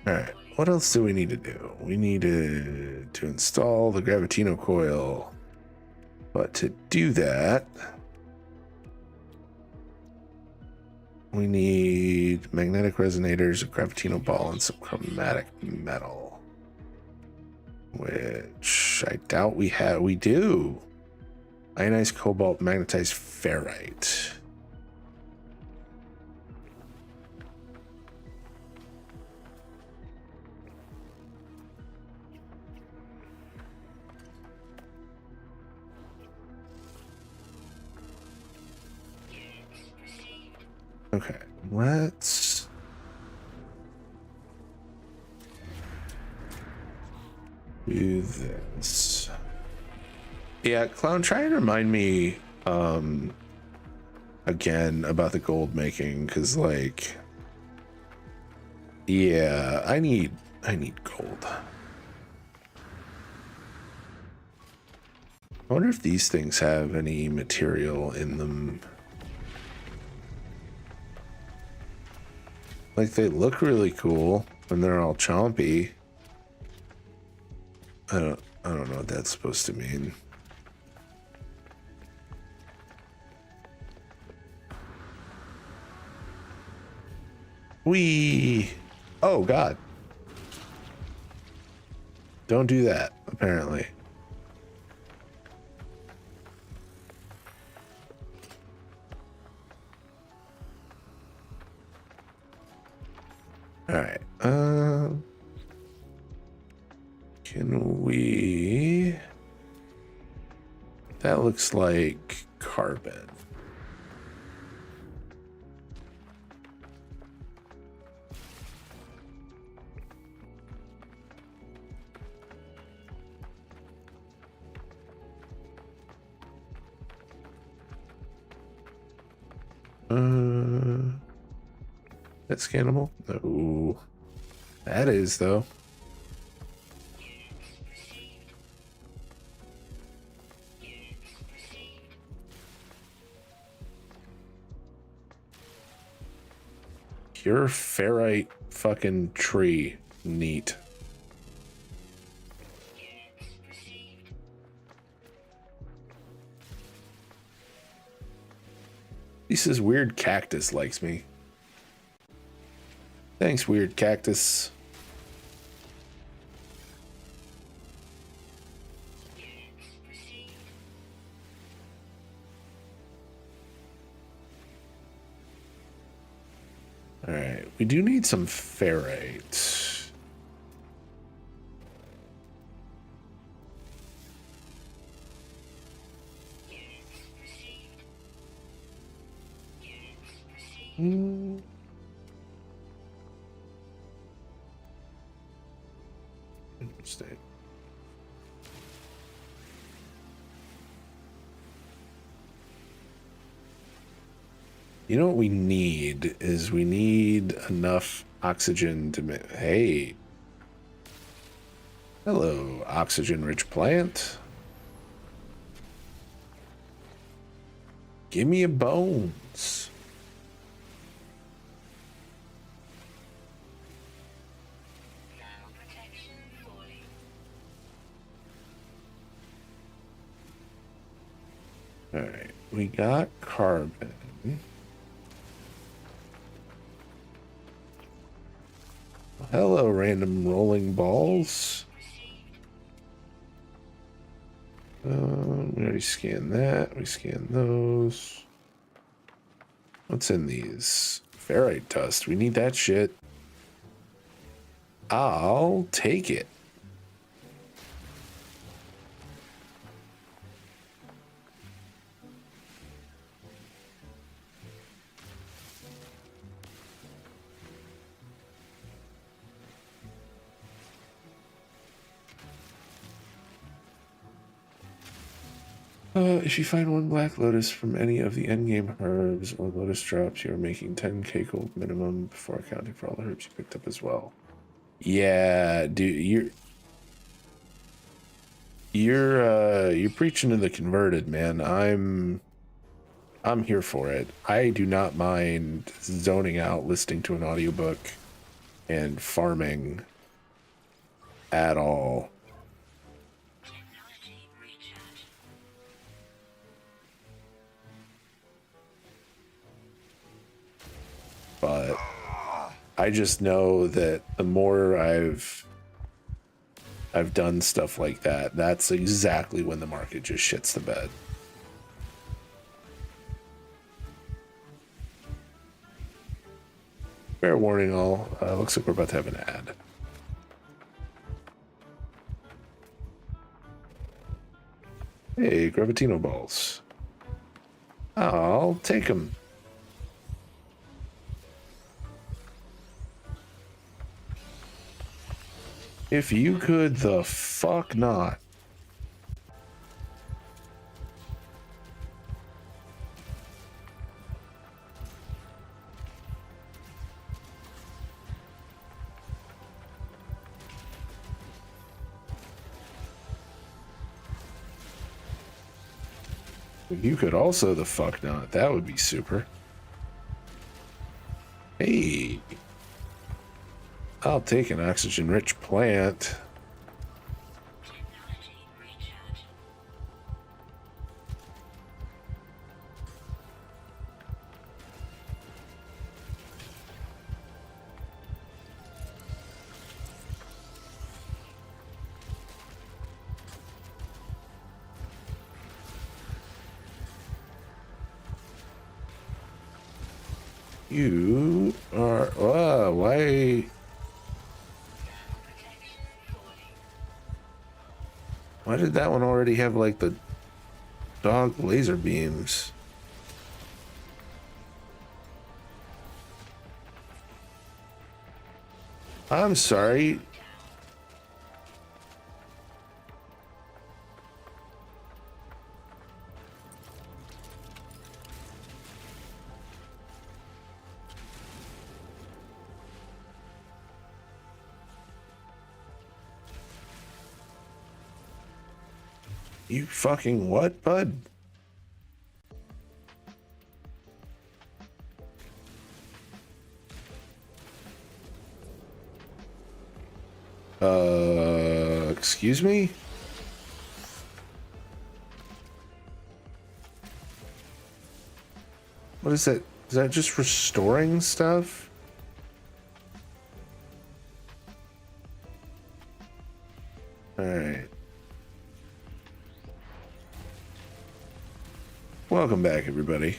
All right, what else do we need to do? We need to install the Gravitino coil. But to do that, we need magnetic resonators, a Gravitino ball, and some chromatic metal. Which I doubt we have. We do. Ionized cobalt, magnetized ferrite. Okay, let's do this. Yeah, Clown, try and remind me again about the gold making, because like, yeah, I need gold. I wonder if these things have any material in them. Like, they look really cool when they're all chompy. I don't know what that's supposed to mean. Oh God. Don't do that, apparently. All right. Can we? That looks like carbon. That's scannable? No. That is, though. Pure ferrite fucking tree. Neat. He says weird cactus likes me. Thanks, weird cactus. All right. Alright, we do need some ferrite. Units received. Units received. Interesting. You know what we need is we need enough oxygen to make. Hey. Hello, oxygen-rich plant. Give me a bones. Thermal protection falling. All right, we got carbon. Hello, random rolling balls. We already scanned that. We scanned those. What's in these? Ferrite dust. We need that shit. I'll take it. If you find one black lotus from any of the endgame herbs or lotus drops, you're making 10k gold minimum before accounting for all the herbs you picked up as well. Yeah, dude, you're preaching to the converted, man. I'm here for it. I do not mind zoning out, listening to an audiobook, and farming at all. Technology recharge. But I just know that the more I've done stuff like that, that's exactly when the market just shits the bed. Fair warning all, looks like we're about to have an ad. Hey, Gravitino balls. I'll take them. If you could, the fuck not. If you could also, the fuck not. That would be super. Hey. I'll take an oxygen-rich plant. Technology recharge. You are... why... Thermal protection falling. Why did that one already have, like, the dog laser beams? I'm sorry. You fucking what, bud? Excuse me? What is that? Is that just restoring stuff? Alright. Welcome back, everybody.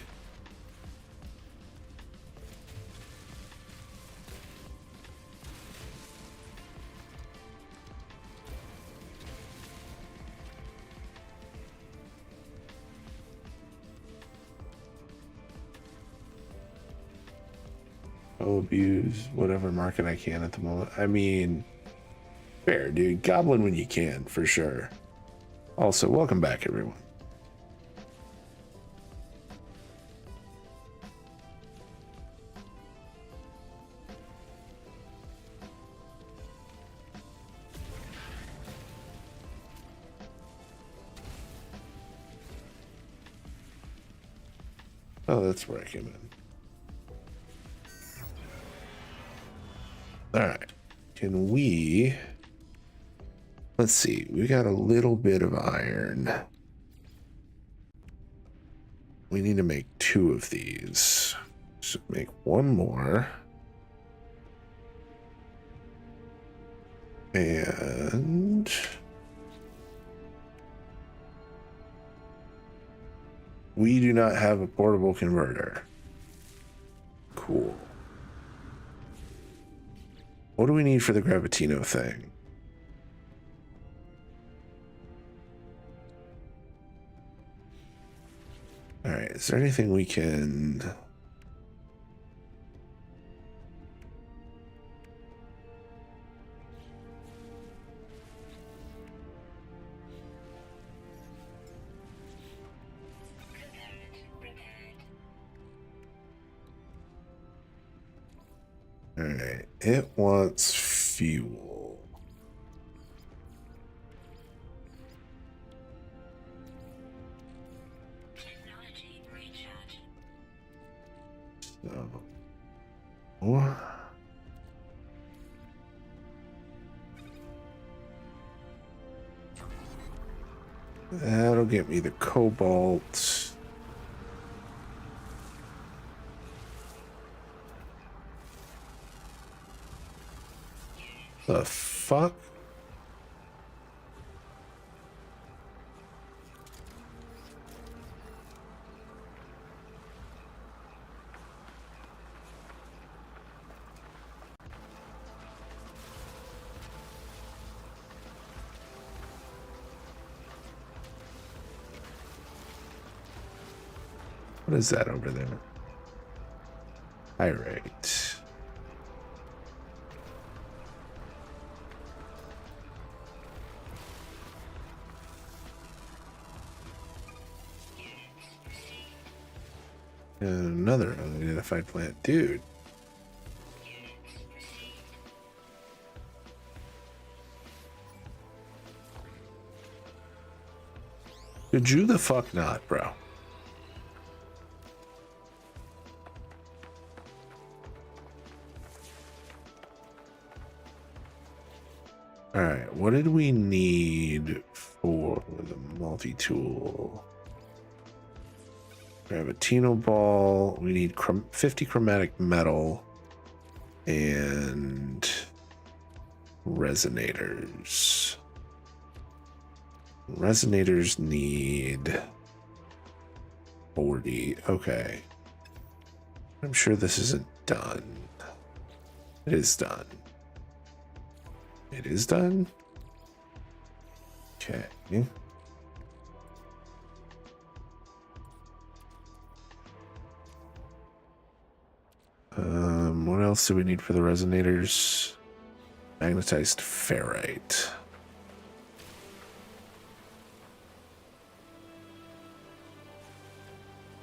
I'll abuse whatever market I can at the moment. I mean, fair, dude. Goblin when you can, for sure. Also, welcome back, everyone. Oh, that's where I came in. All right. Can we... Let's see. We got a little bit of iron. We need to make 2 of these. So make 1 more. And... we do not have a portable converter. Cool. What do we need for the Gravitino thing? All right, is there anything we can... All right, it wants fuel. Technology recharge. So, that'll get me the cobalt. The fuck? What is that over there? Pyrite. And another unidentified plant. Dude. Could you the fuck not, bro? Alright, what did we need for the multi-tool? Gravitino ball. We need 50 chromatic metal and resonators. Resonators need 40. Okay. I'm sure this isn't done. It is done. It is done? Okay. What else do we need for the resonators? Magnetized ferrite.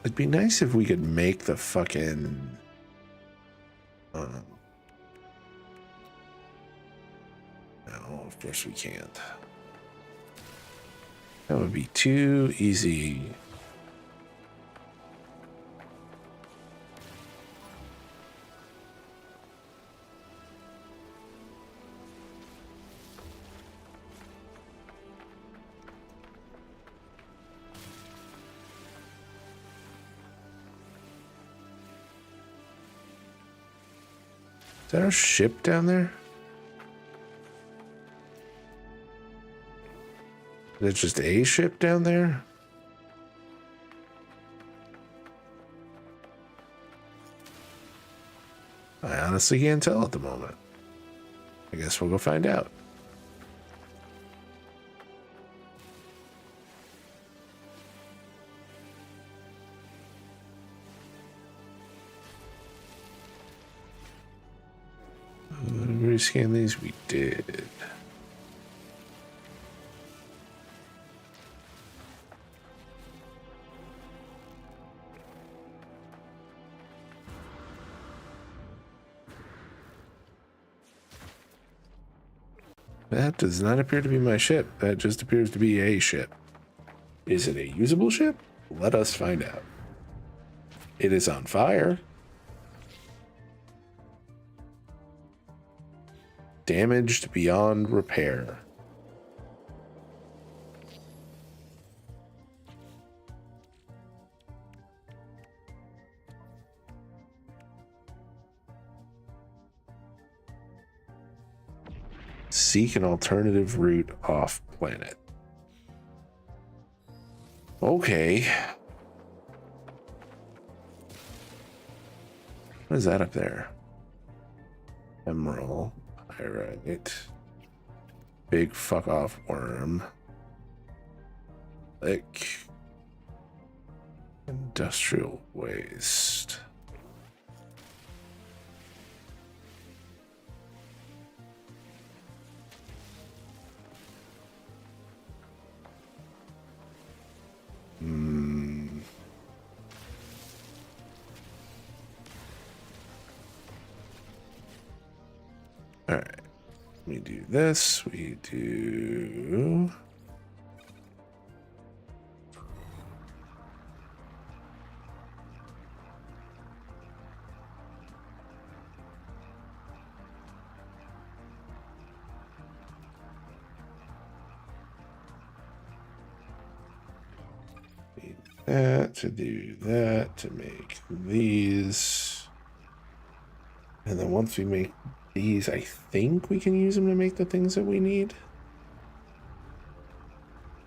It'd be nice if we could make the fucking... no, of course we can't. That would be too easy. Is that our ship down there? Is it just a ship down there? I honestly can't tell at the moment. I guess we'll go find out. rescan these? We did. That does not appear to be my ship. That just appears to be a ship. Is it a usable ship? Let us find out. It is on fire. Damaged beyond repair. Seek an alternative route off planet. Okay. What is that up there? Emerald. Pyrite. Big fuck off worm. Like industrial waste. All right, we do this. We do. That to do that to make these, and then once we make these, I think we can use them to make the things that we need,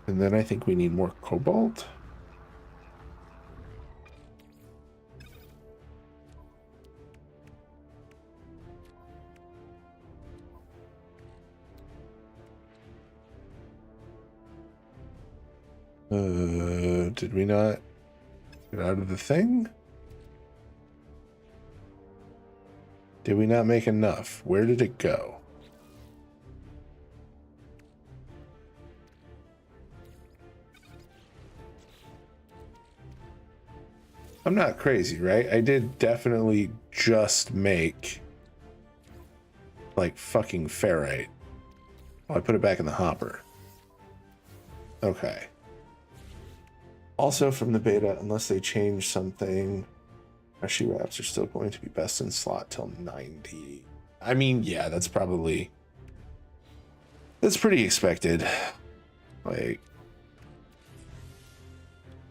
and then I think we need more cobalt. Did we not get out of the thing? Did we not make enough? Where did it go? I'm not crazy, right? I did definitely just make like fucking ferrite. Oh, I put it back in the hopper. Okay. Also from the beta, unless they change something, Freshy wraps are still going to be best in slot till 90. I mean, yeah, that's pretty expected. Like,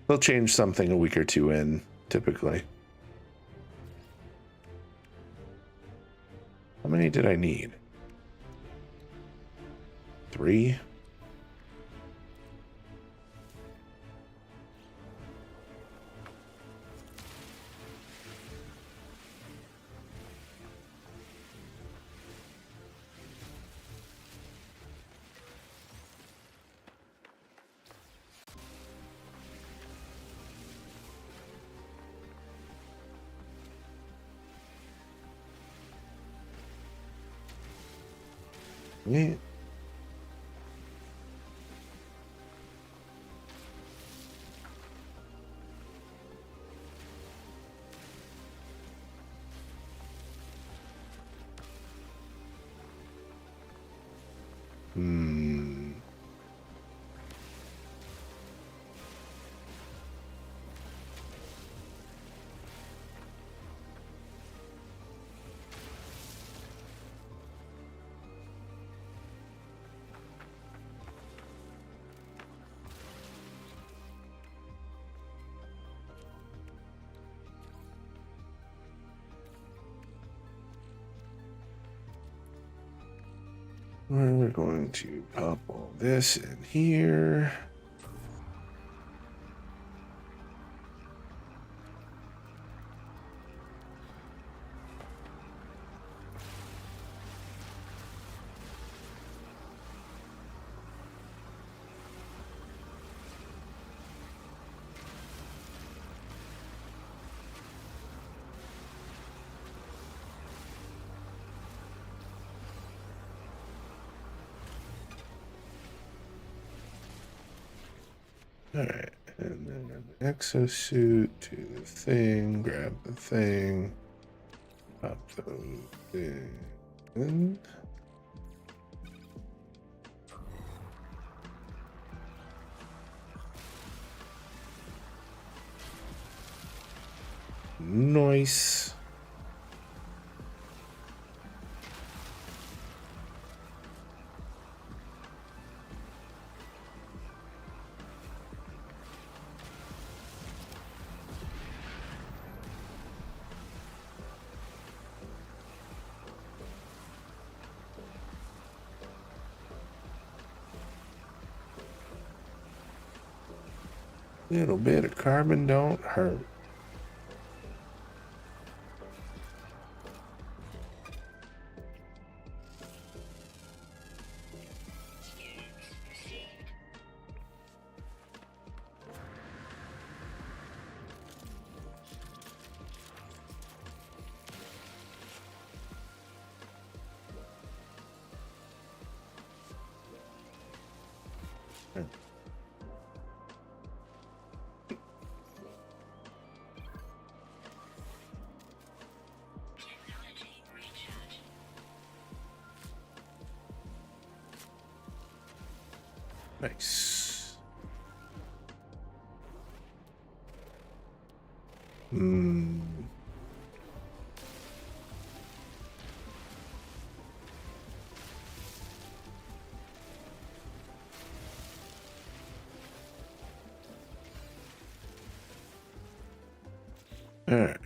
they'll change something a week or two in, typically. How many did I need? 3? Yeah. We're going to pop all this in here. Alright, and then an exosuit to the thing, grab the thing, pop those in. Nice. Little bit of carbon don't hurt. Students received. Technology recharge. Nice. Hmm. All right.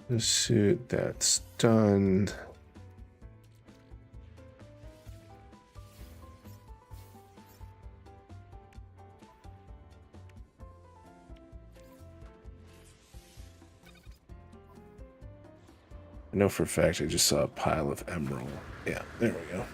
The suit that's done. I know for a fact I just saw a pile of emerald. Yeah, there we go.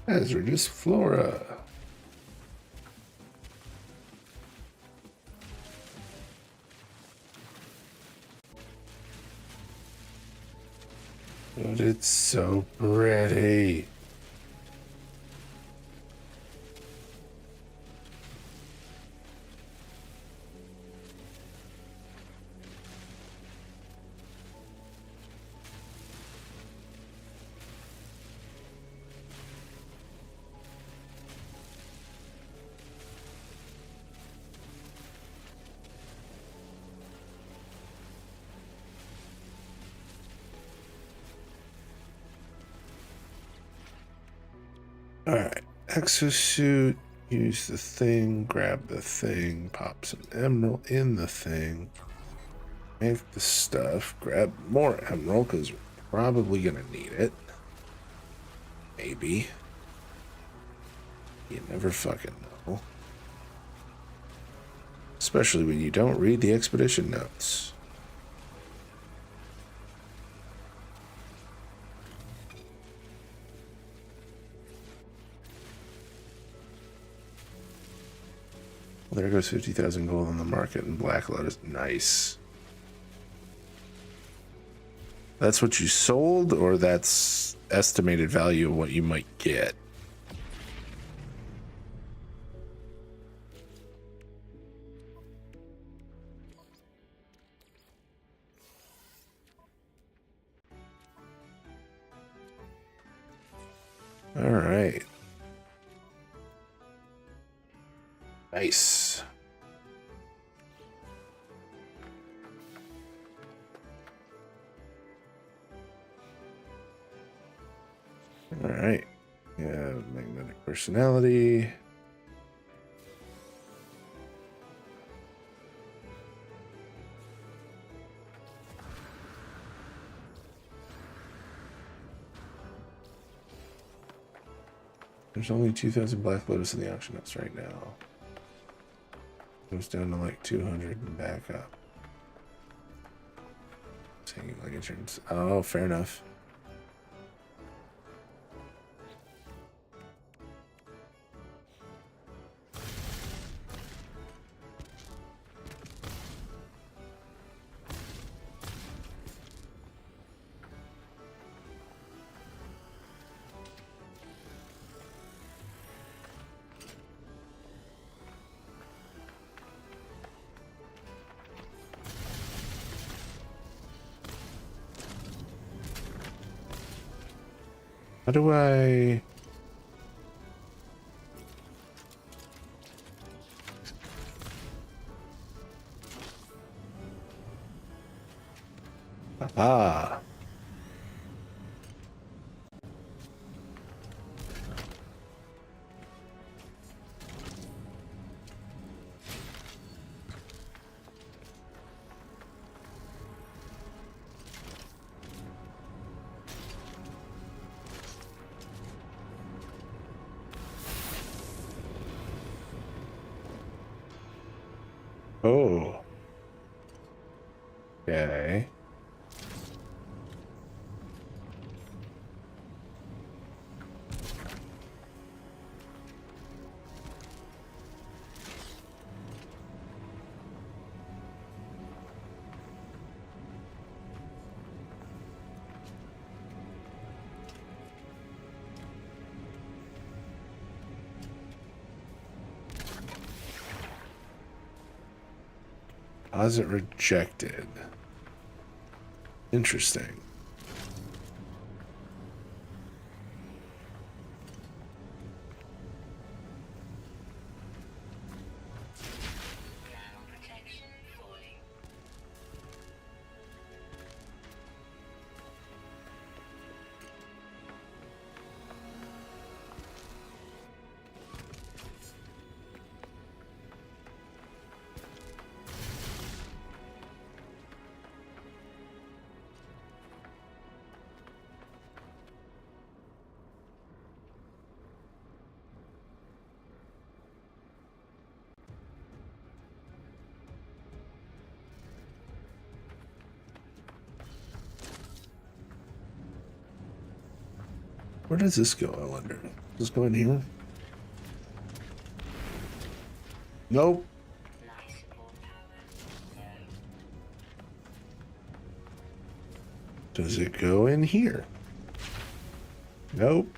Hazardous flora. But it's so pretty. Alright, exosuit, use the thing, grab the thing, pop some emerald in the thing, make the stuff, grab more emerald because we're probably gonna need it. Maybe. You never fucking know. Especially when you don't read the expedition notes. Well, there goes 50,000 gold on the market in Black Lotus. Nice. That's what you sold, or that's estimated value of what you might get? All right. Nice. All right. Yeah, magnetic personality. There's only 2,000 Black Lotus in the auction house right now. Goes down to like 200 and back up. Saying like insurance. Oh, fair enough. How do I... Ah. Oh. Okay. Deposit rejected. Interesting. Ground protection falling. Where does this go, I wonder? Does this go in here? Nope. Life support power. No. Does it go in here? Nope.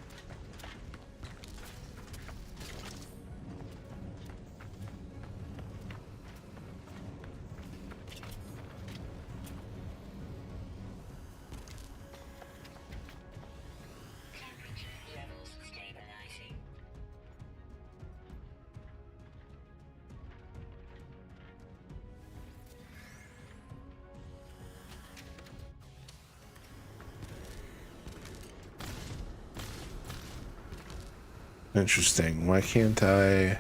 Temperature levels stabilizing. Interesting. Why can't I...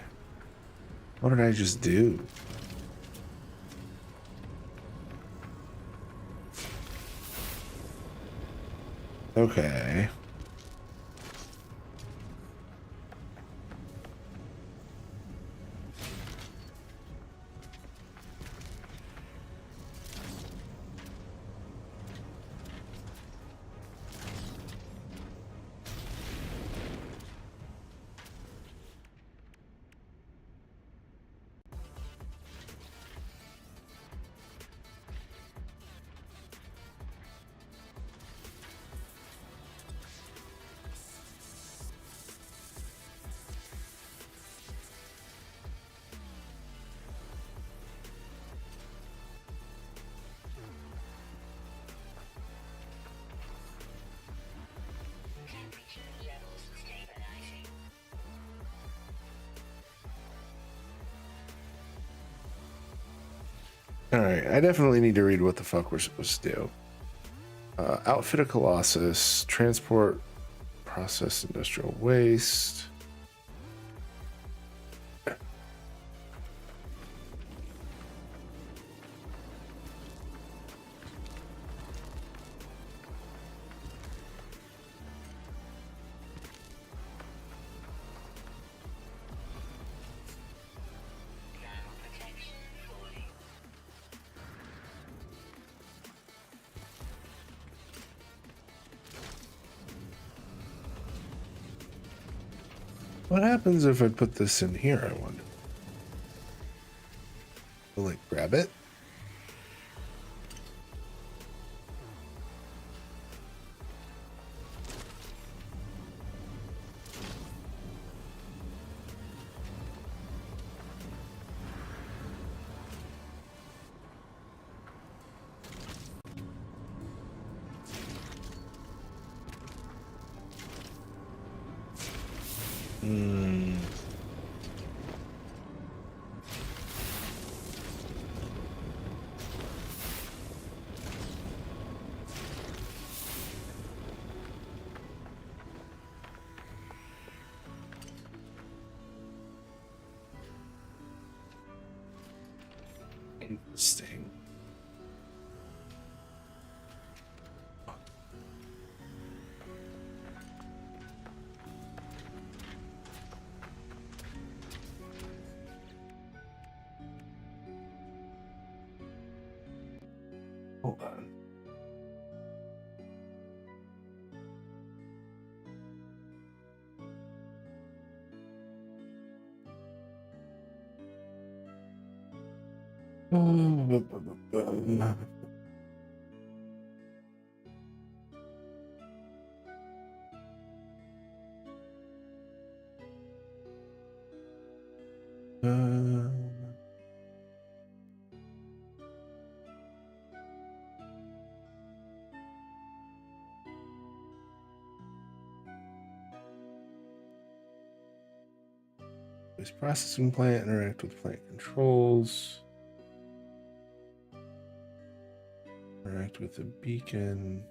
What did I just do? Okay. Temperature levels stabilizing. Alright, I definitely need to read what the fuck we're supposed to do. Outfit a Colossus, transport, process industrial waste. Ground protection What happens if I put this in here, I wonder? Will it grab it? Hmm. Interesting. Hold on. This processing plant interact with plant controls. Interact with the beacon.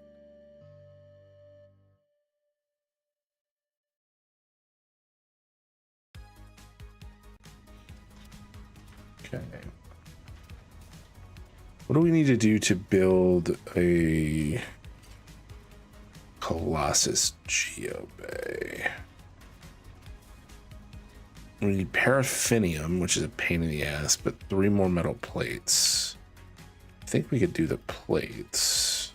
Okay. What do we need to do to build a Colossus Geobay? We need paraffinium, which is a pain in the ass, but 3 more metal plates. I think we could do the plates.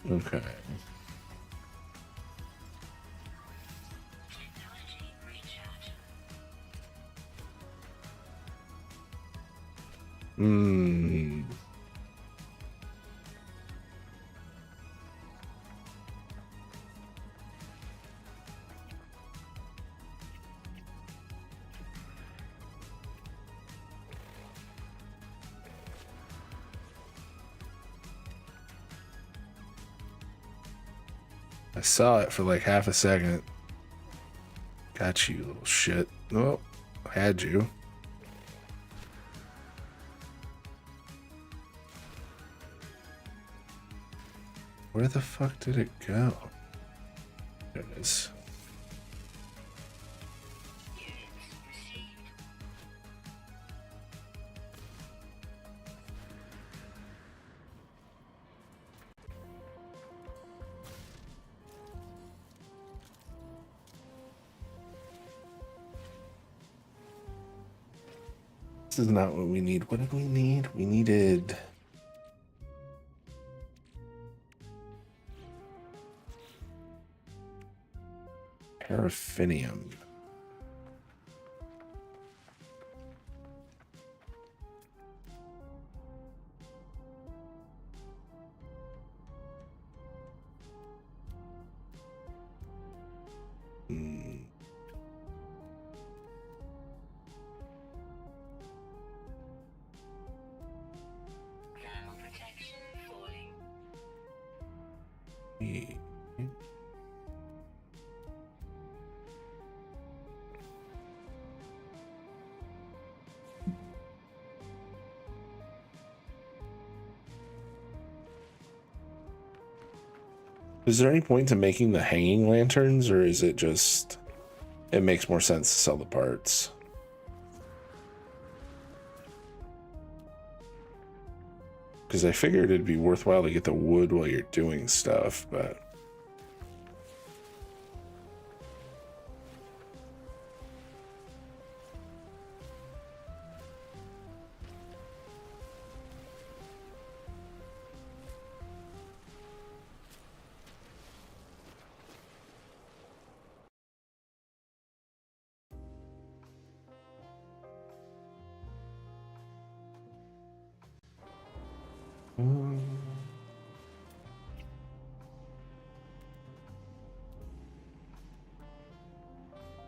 Okay. Technology recharge. Hmm. I saw it for like half a second. Got you, little shit. Oh, had you. Where the fuck did it go? There it is. Units received. This is not what we need. What did we need? We needed... paraffinium. Hmm. Thermal protection falling. Yeah. Is there any point to making the hanging lanterns, or is it just it makes more sense to sell the parts? Because I figured it'd be worthwhile to get the wood while you're doing stuff, but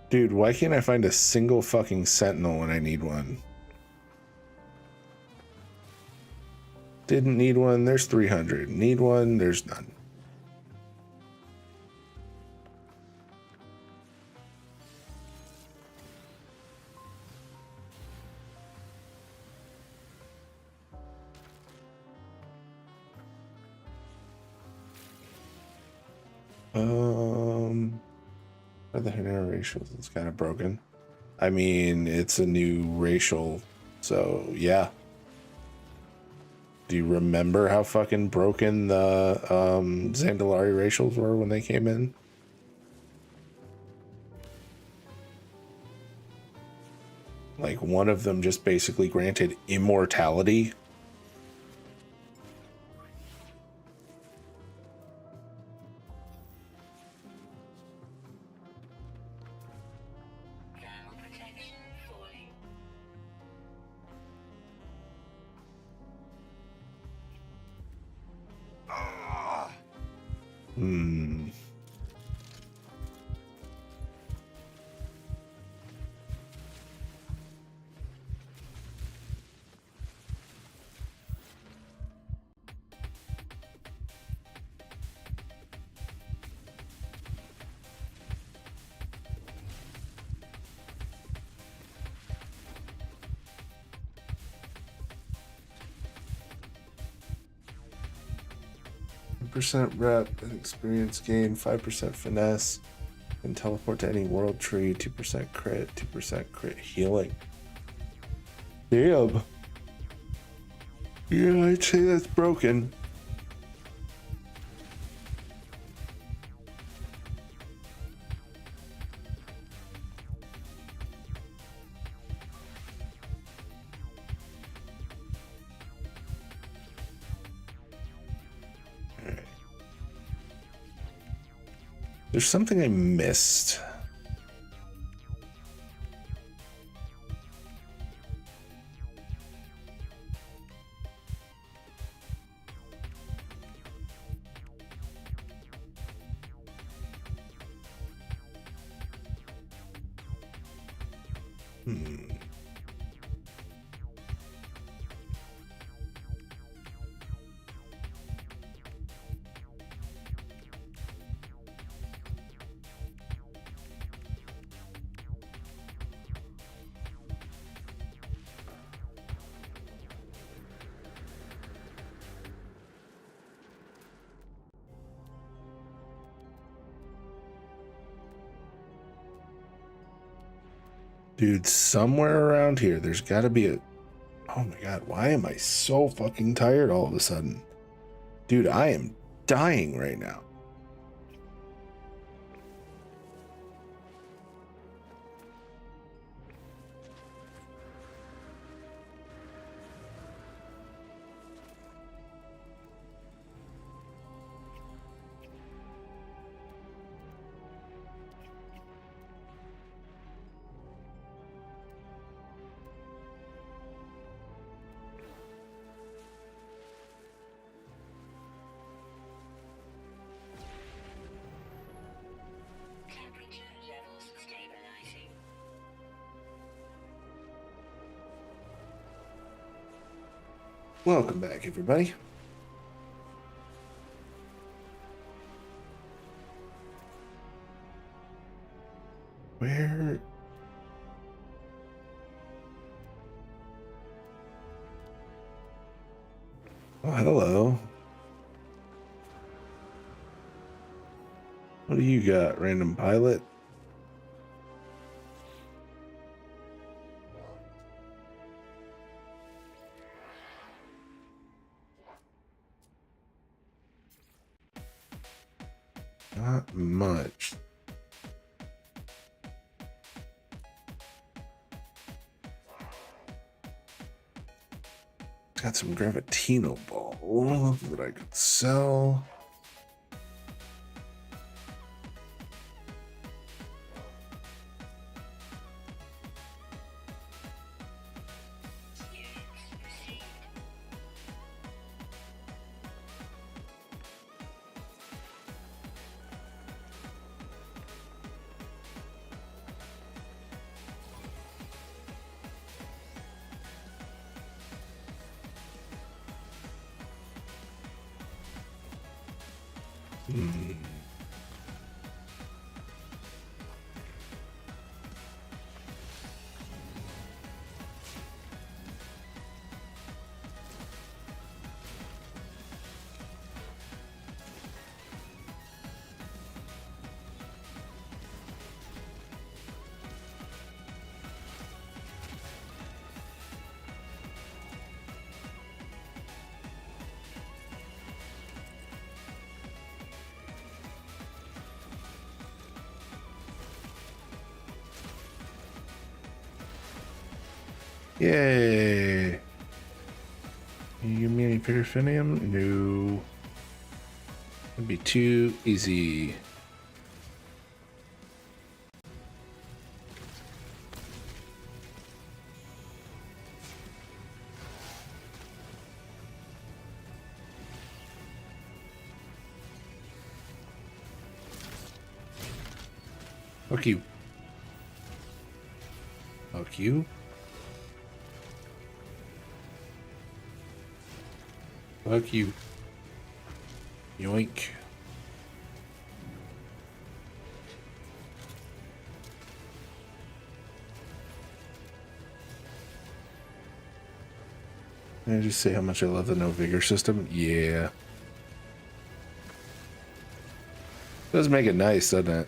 Dude, why can't I find a single fucking sentinel when I need one? Didn't need one, there's 300. Need one, there's none. For the Hanera racials, it's kind of broken. I mean, it's a new racial, so yeah. Do you remember how fucking broken the Zandalari racials were when they came in? Like, one of them just basically granted immortality. Thermal protection falling. Hmm. Percent rep and experience gain, 5% finesse, and teleport to any world tree, 2% crit, 2% crit healing. Damn. Yeah, I'd say that's broken. Alright. There's something I missed. Dude, somewhere around here, there's got to be a... Oh my god, why am I so fucking tired all of a sudden? Dude, I am dying right now. Temperature levels stabilizing. Welcome back, everybody. Where... Oh, hello. What do you got, random pilot? Not much. Got some Gravitino ball that I could sell. Units received. Hmm. Yay! You give me any Paraffinium? No. It'd be too easy. Fuck you. Fuck you. Fuck you. Yoink. Can I just say how much I love the no vigor system? Yeah. Does make it nice, doesn't it?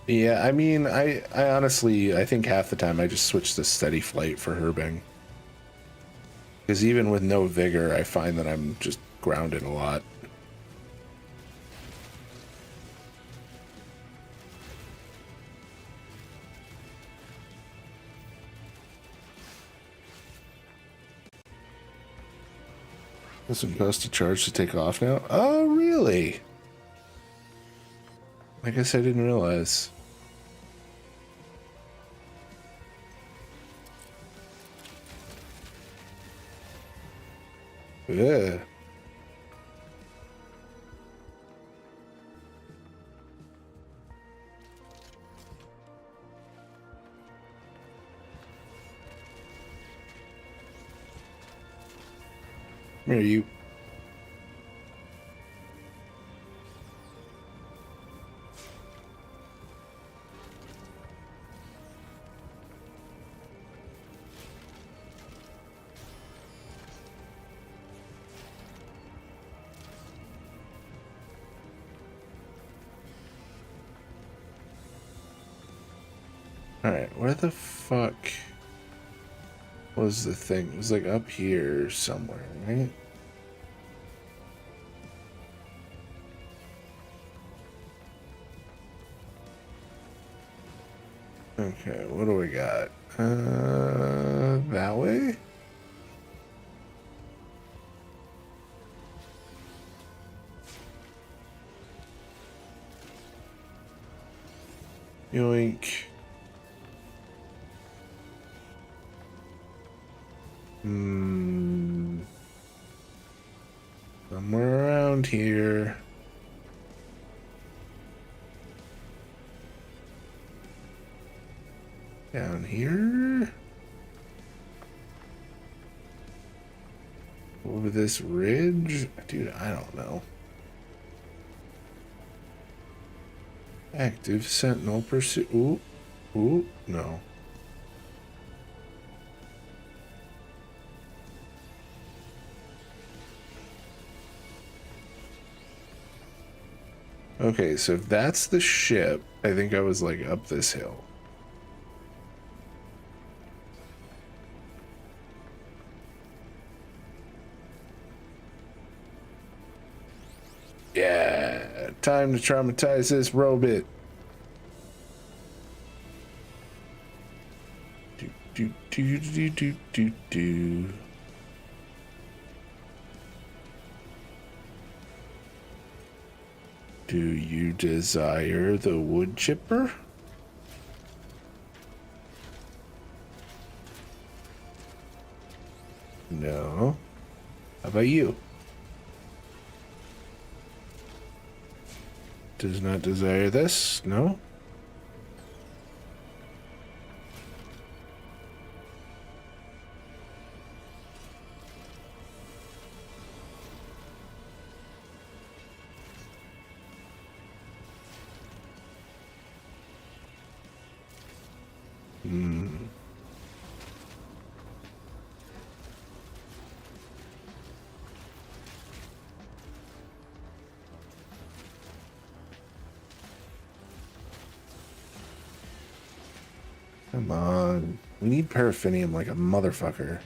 Yeah, I mean, I honestly, I think half the time I just switch to steady flight for herbing. Because even with no vigor, I find that I'm just grounded a lot. Doesn't cost a charge to take off now? Oh, really? I guess I didn't realize. Yeah. Where are you? Alright, where the fuck was the thing? It was like up here somewhere, right? Okay, what do we got? That way? Yoink. Somewhere around here. Down here? Over this ridge? Dude, I don't know. Active sentinel pursuit. Ooh. Ooh, no. Okay, so if that's the ship, I think I was like up this hill. Yeah, time to traumatize this robot. Do. Do you desire the wood chipper? No. How about you? Does not desire this? No? Hmm. Come on. We need paraffinium like a motherfucker.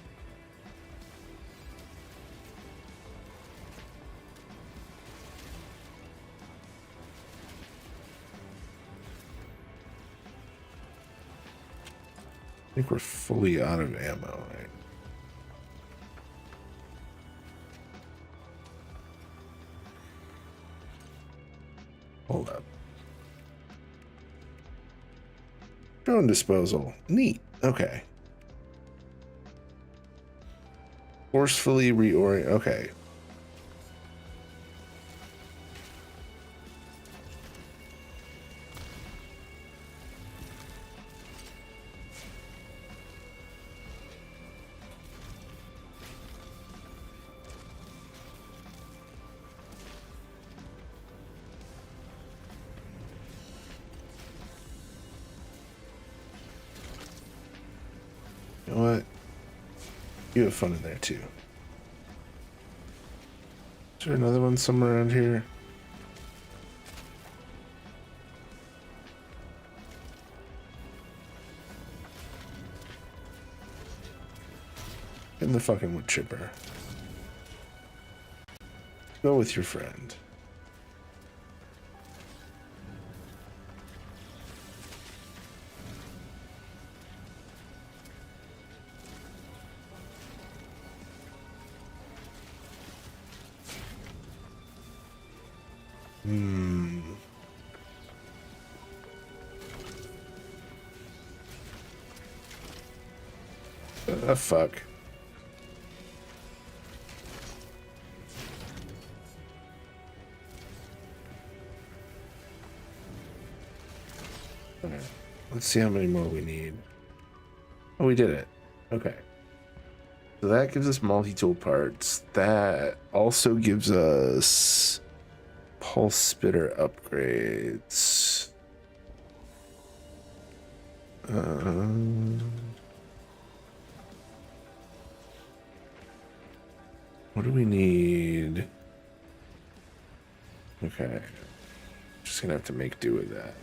I think we're fully out of ammo, right? Hold up. Drone disposal. Neat. Okay. Forcefully reorient. Okay. You know what? You have fun in there too. Is there another one somewhere around here? In the fucking wood chipper. Go with your friend. Hmm. Fuck. Okay. Let's see how many more we need. Oh, we did it. Okay. So that gives us multi-tool parts. That also gives us pulse spitter upgrades. What do we need? Okay. Just gonna have to make do with that.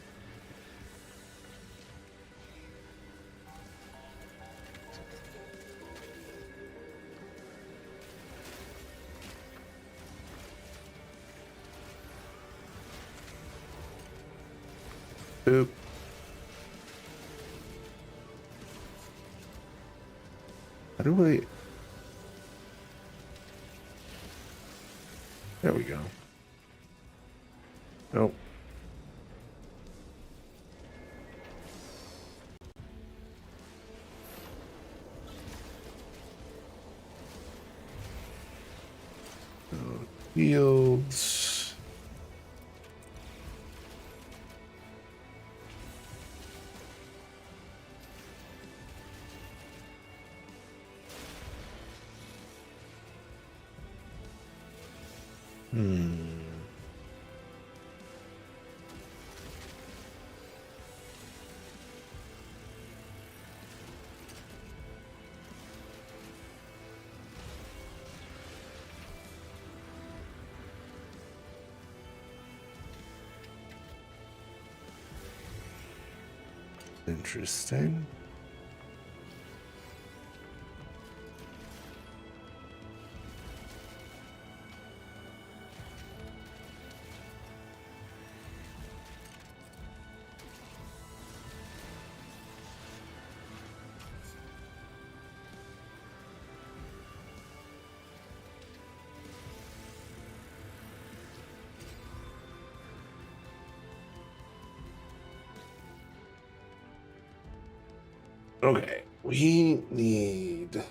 Boop. How do we... There we go. Nope. Fields. Interesting. Okay, we need.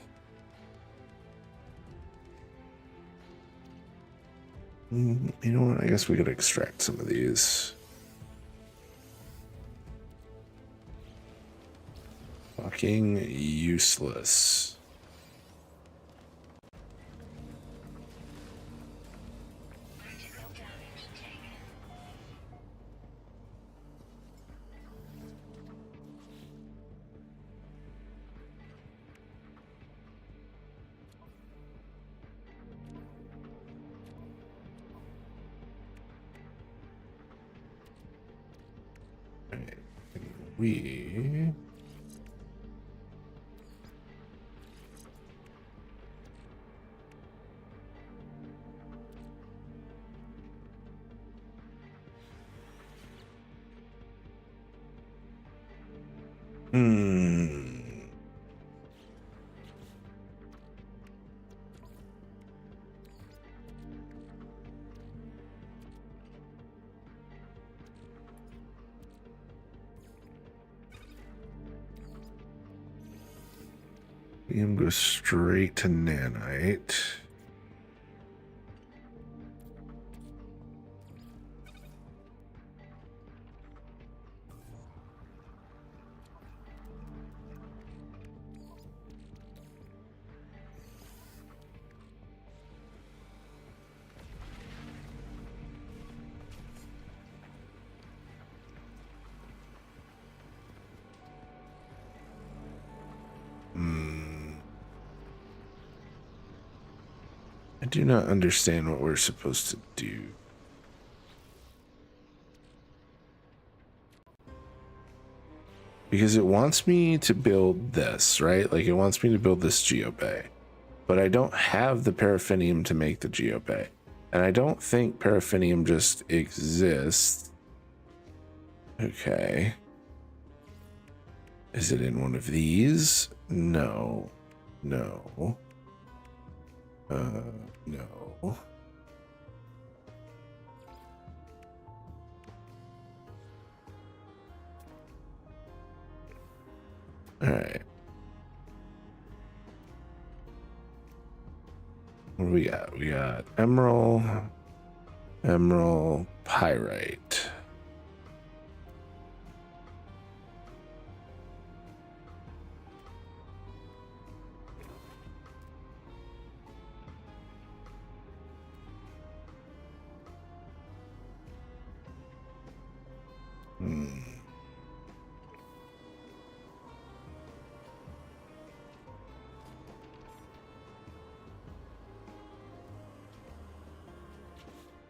You know what? I guess we could extract some of these. Fucking useless. Critical damage taken. Right. We. Hmm. Helium goes straight to nanite. I do not understand what we're supposed to do. Because it wants me to build this, right? Like it wants me to build this geobay. But I don't have the paraffinium to make the geobay. And I don't think paraffinium just exists. Okay. Is it in one of these? No. No. No. All right. What do we got? We got emerald, pyrite.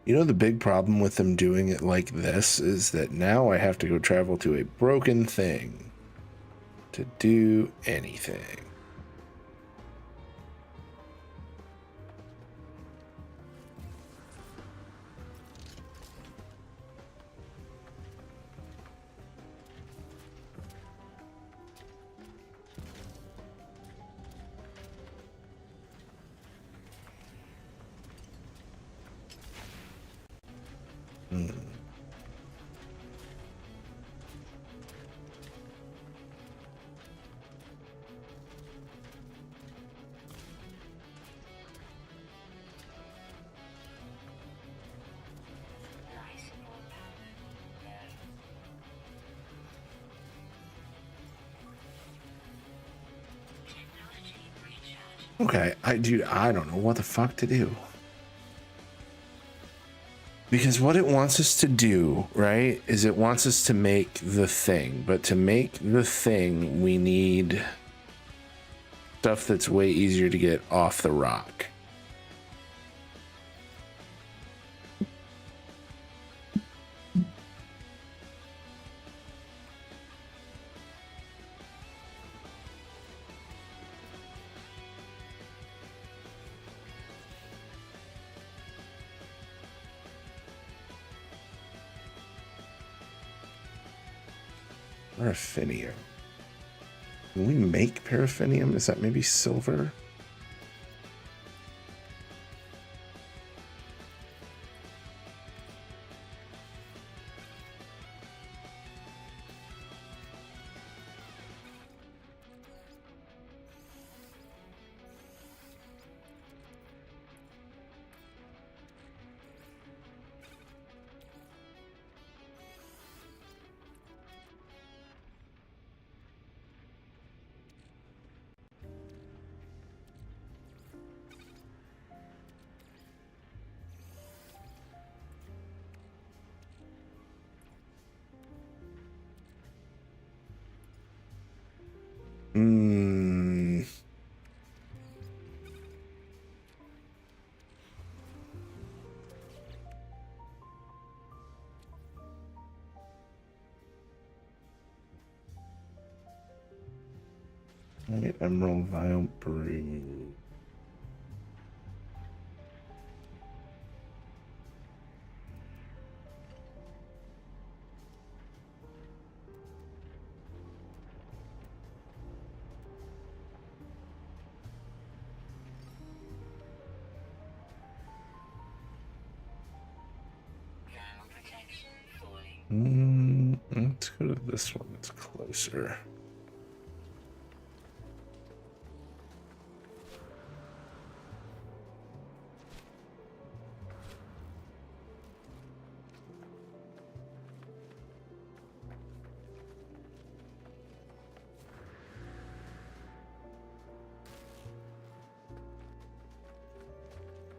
You know, the big problem with them doing it like this is that now I have to go travel to a broken thing to do anything. Okay, I don't know what the fuck to do. Because what it wants us to do, right, is it wants us to make the thing. But to make the thing, we need stuff that's way easier to get off the rock. Paraffinium. Can we make paraffinium? Is that maybe silver? Right, Emerald Vial Brew. Thermal protection falling. Let's go to this one. It's closer.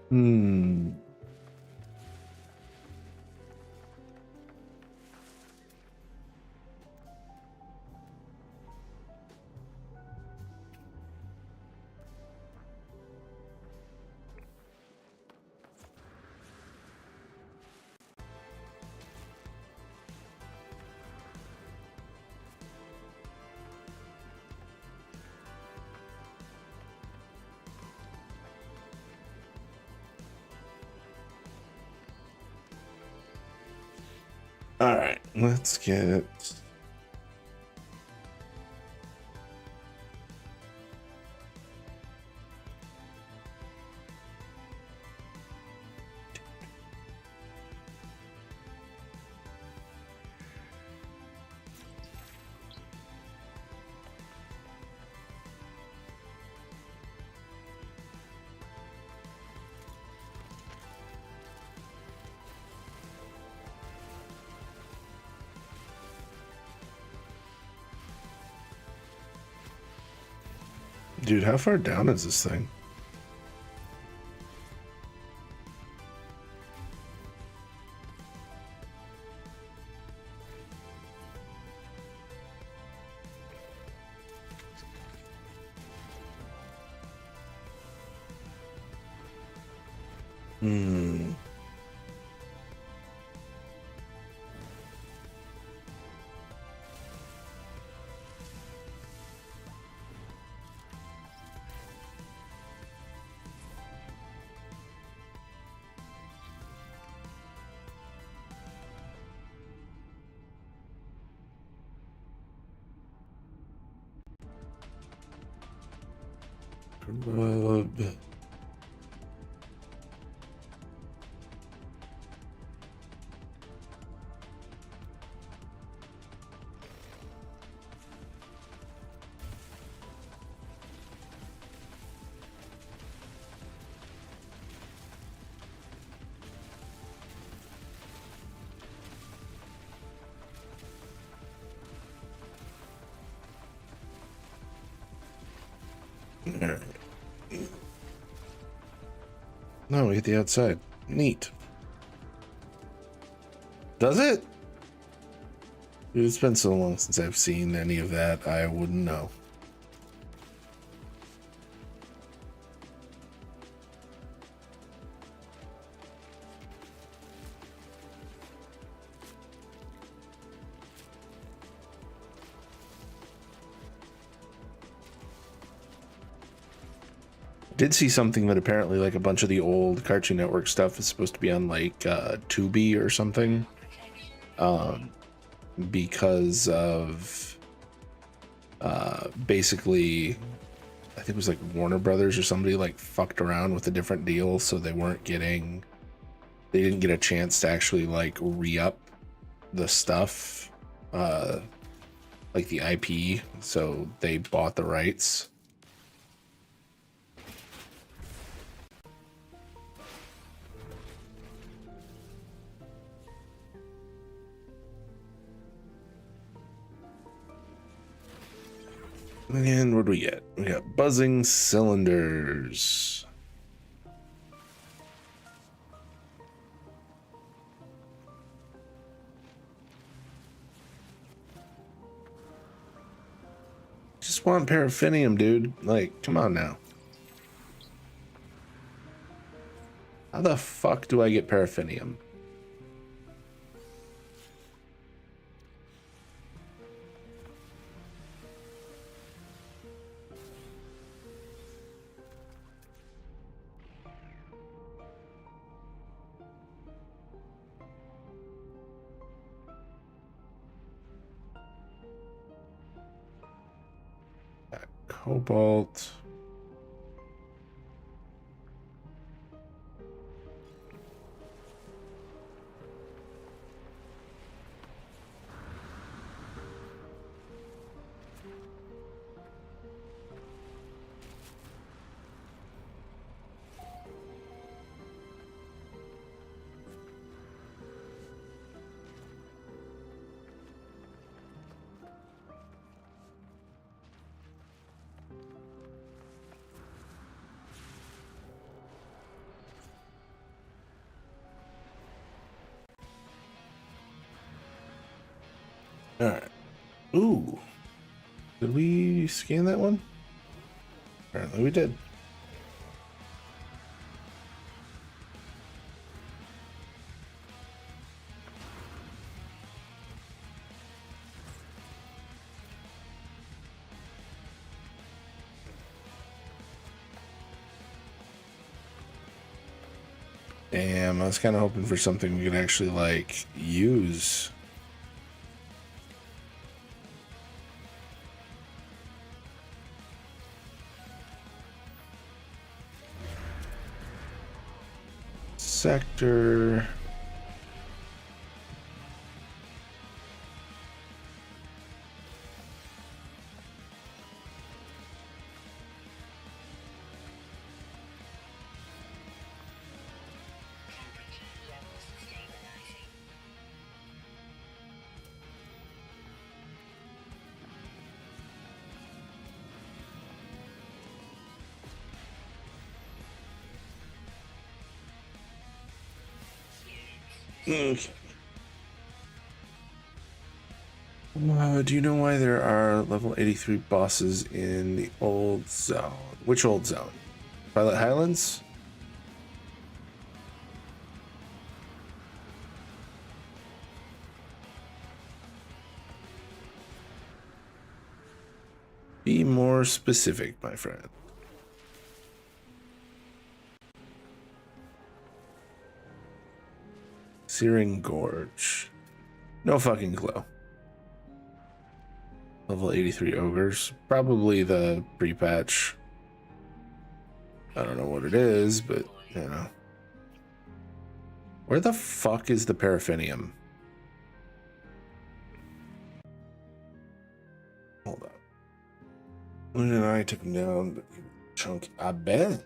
Hmm. All right, let's get. Dude, how far down is this thing? Hmm. No, we hit the outside. Neat. Does it? Dude, it's been so long since I've seen any of that, I wouldn't know. Did see something that apparently like a bunch of the old Cartoon Network stuff is supposed to be on like Tubi or something, because of basically I think it was like Warner Brothers or somebody like fucked around with a different deal, so they didn't get a chance to actually like re-up the stuff, like the IP, so they bought the rights. And what do we get? We got buzzing cylinders. Just want paraffinium, dude. Like, come on now. How the fuck do I get paraffinium? Cobalt. All right. Ooh. Did we scan that one? Apparently we did. Damn, I was kind of hoping for something we could actually, like, use. Sector. Temperature levels stabilizing. Okay. Do you know why there are level 83 bosses in the old zone? Which old zone? Violet Highlands? Be more specific, my friend. Searing Gorge. No fucking clue. Level 83 ogres. Probably the pre-patch. I don't know what it is, but, you know. Where the fuck is the paraffinium? Hold on. Loon and I took him down, but he was chunky. I bet.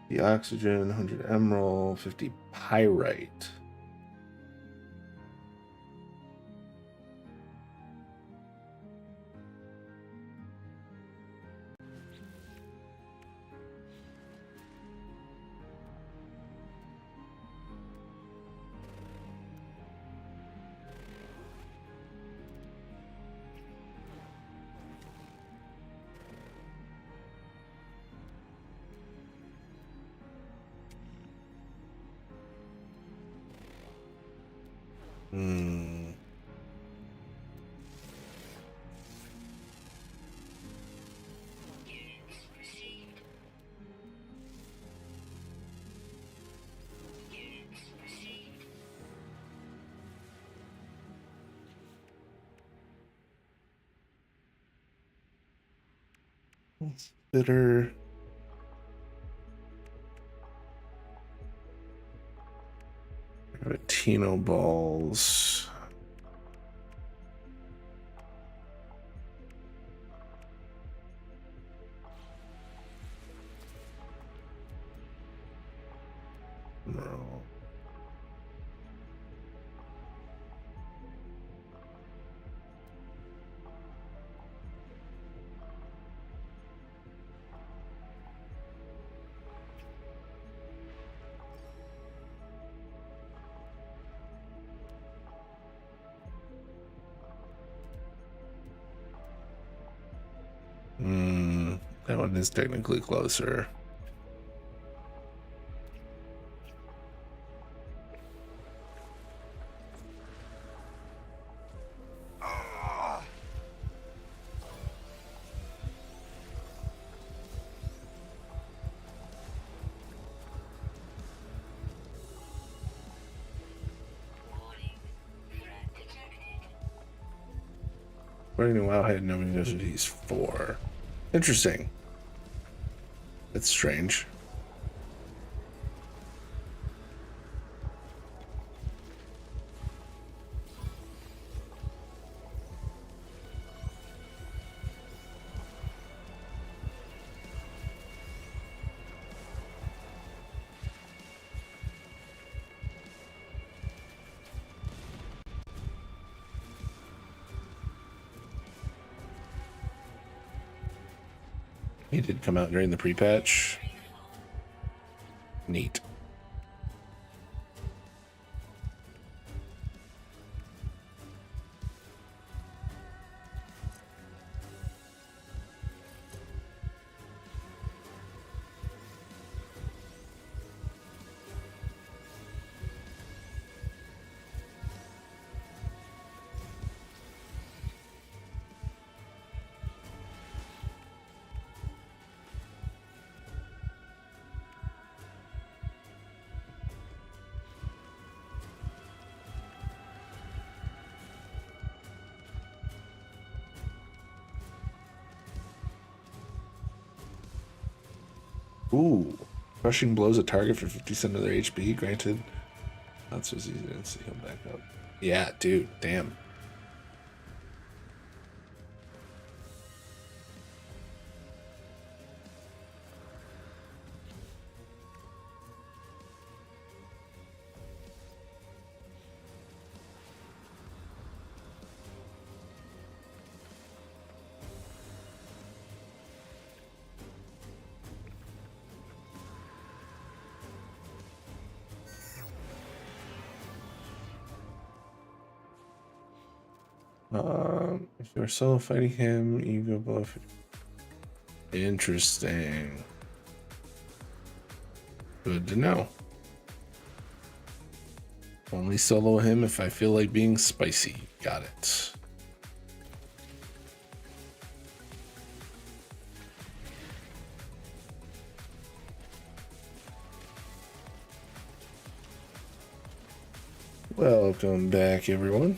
The oxygen, 100 emerald, 50 pyrite. Units received. Units received. Bitter. Tino balls. No. That one is technically closer. According to Wowhead, nobody knows what he's for. Interesting. That's strange. He did come out during the pre-patch. Neat. Ooh. Crushing blows a target for 50% of their HP. Granted, not so easy to see him back up. Yeah, dude. Damn. If you're solo fighting him, you go below. Interesting. Good to know. Only solo him if I feel like being spicy. Got it. Welcome back, everyone.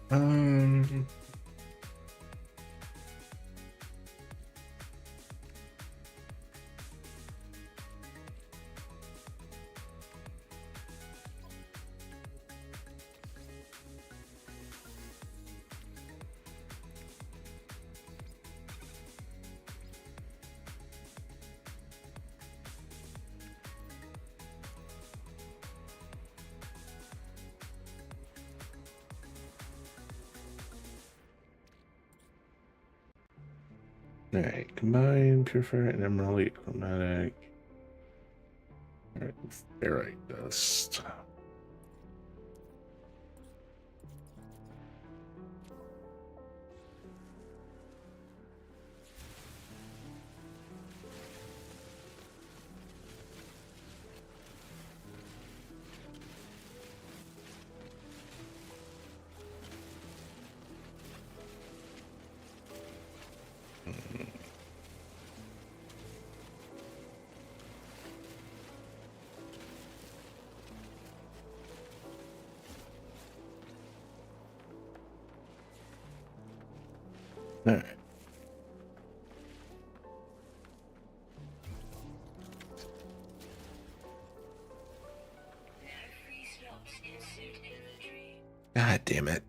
Um, Alright, combine, purifier, and emerald chromatic. Alright, ferrite dust. Alright. No free slots in suit inventory. God damn it.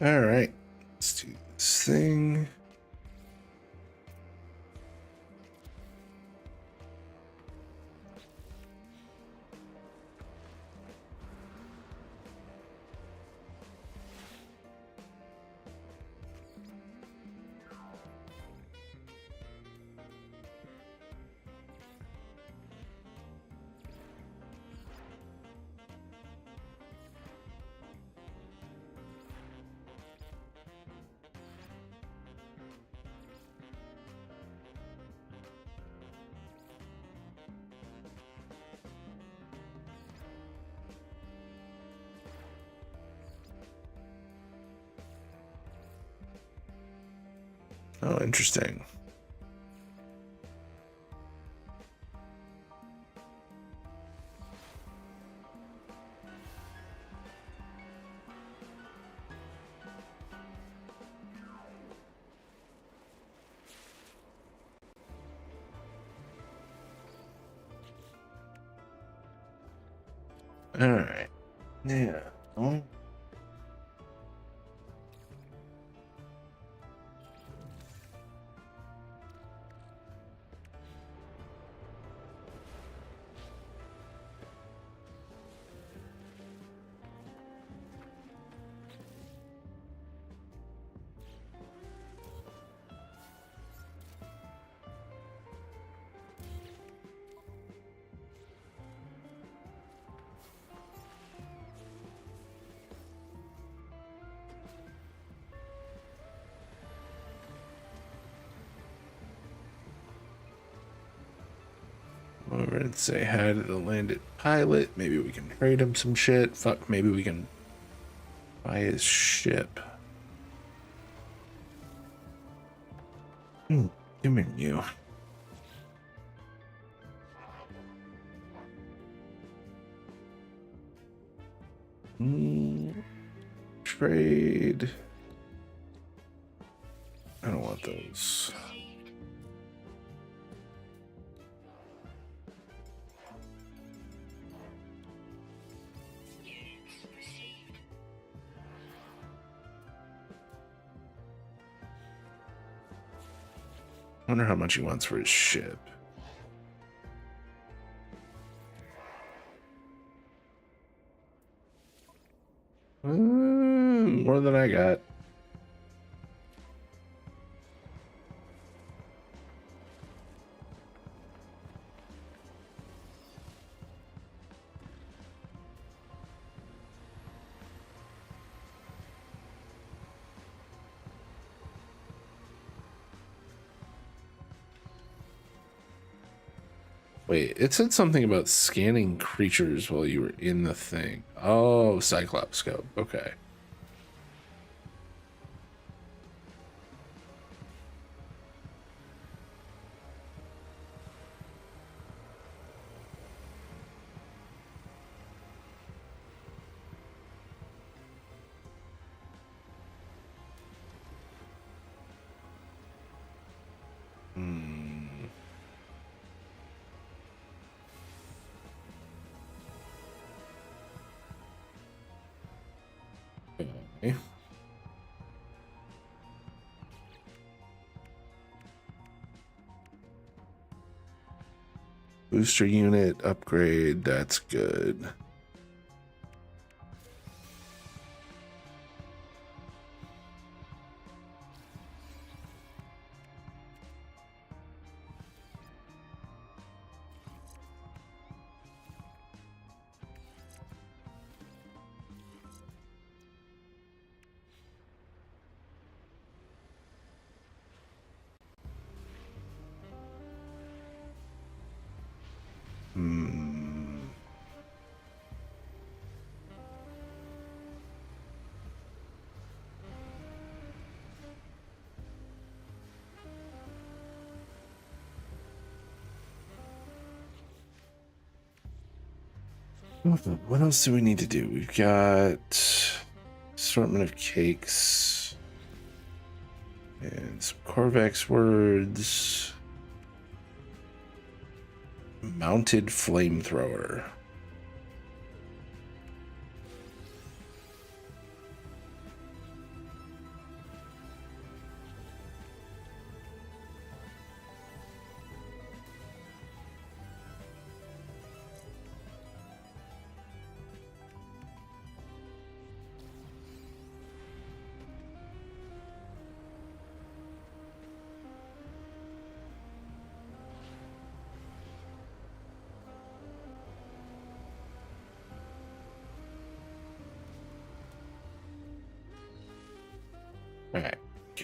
All right, let's do this thing. Oh, interesting. All right. Yeah. Oh. Over and say hi to the landed pilot. Maybe we can trade him some shit. Fuck, maybe we can buy his ship. Come in, you. Trade. I don't want those. I wonder how much he wants for his ship. More than I got. Wait, it said something about scanning creatures while you were in the thing. Oh, Cyclops scope. Okay. Okay. Booster unit upgrade, that's good. What else do we need to do? We've got assortment of cakes and some Corvex words. Mounted flamethrower.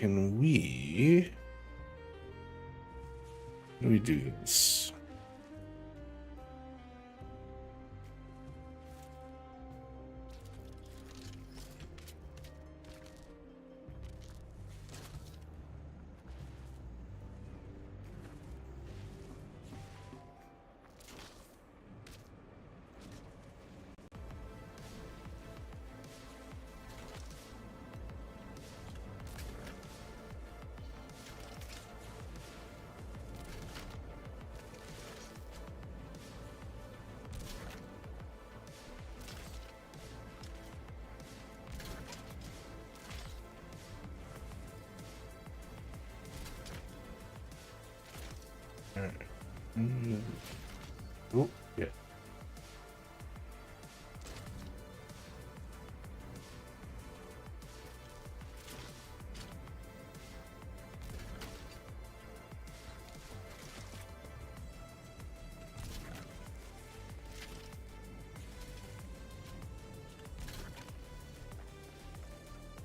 can we... How do we do this? Oh, yeah.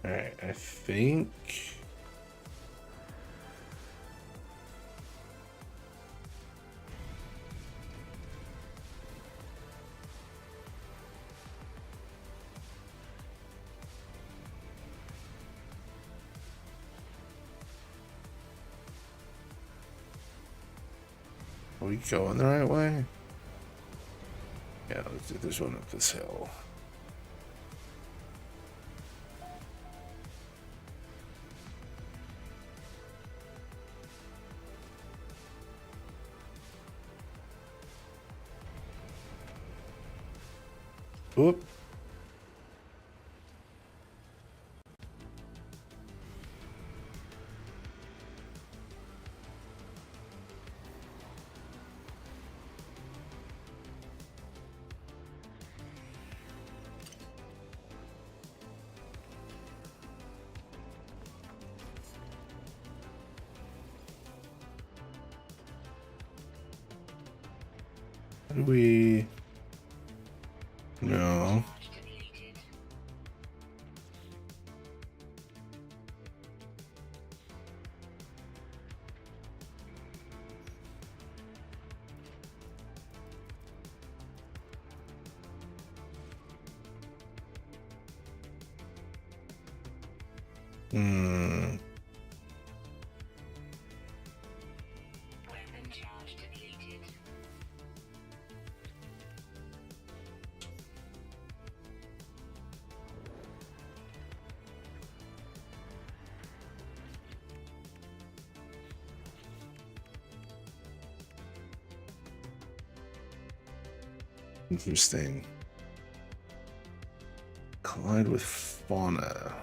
All right, I think. Are we going the right way? Yeah, let's do this one up this hill. Whoop. How do we... No. Hmm. Weapon charge depleted. Interesting. Collide with fauna.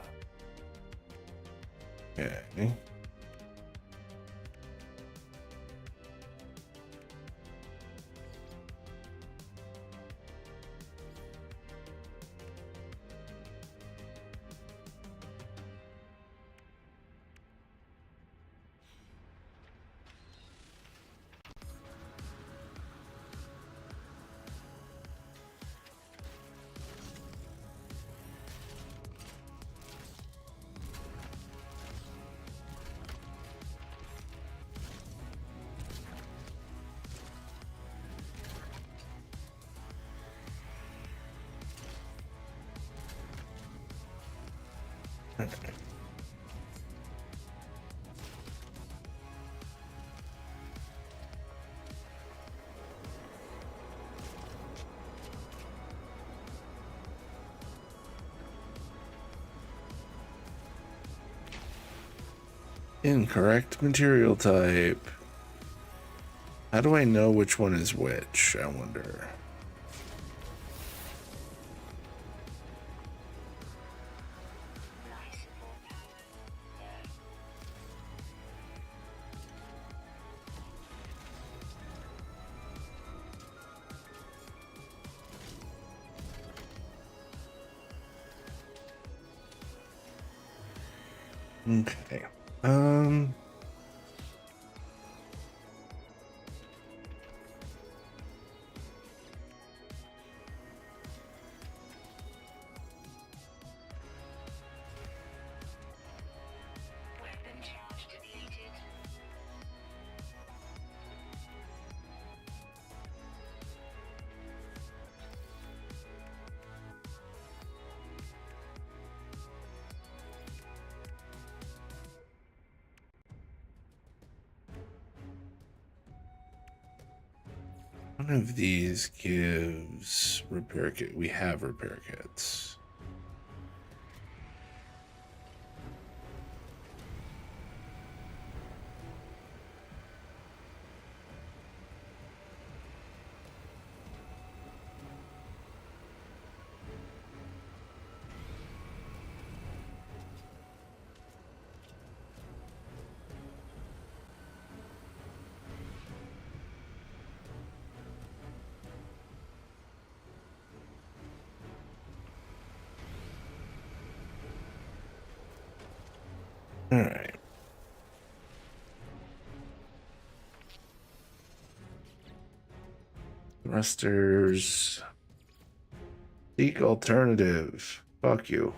Okay. Incorrect material type. How do I know which one is which? I wonder. Life support power. Okay. Weapon One of these gives repair kit. We have repair kits. All right. Thrusters. Seek alternative. Fuck you.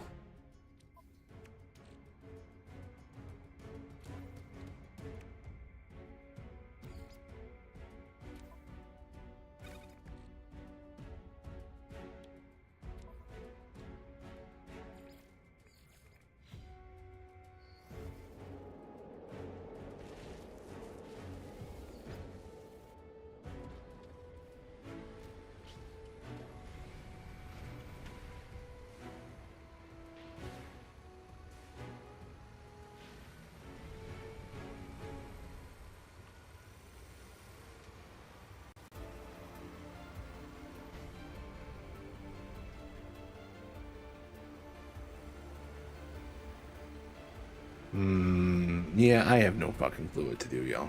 Yeah, I have no fucking clue what to do, y'all.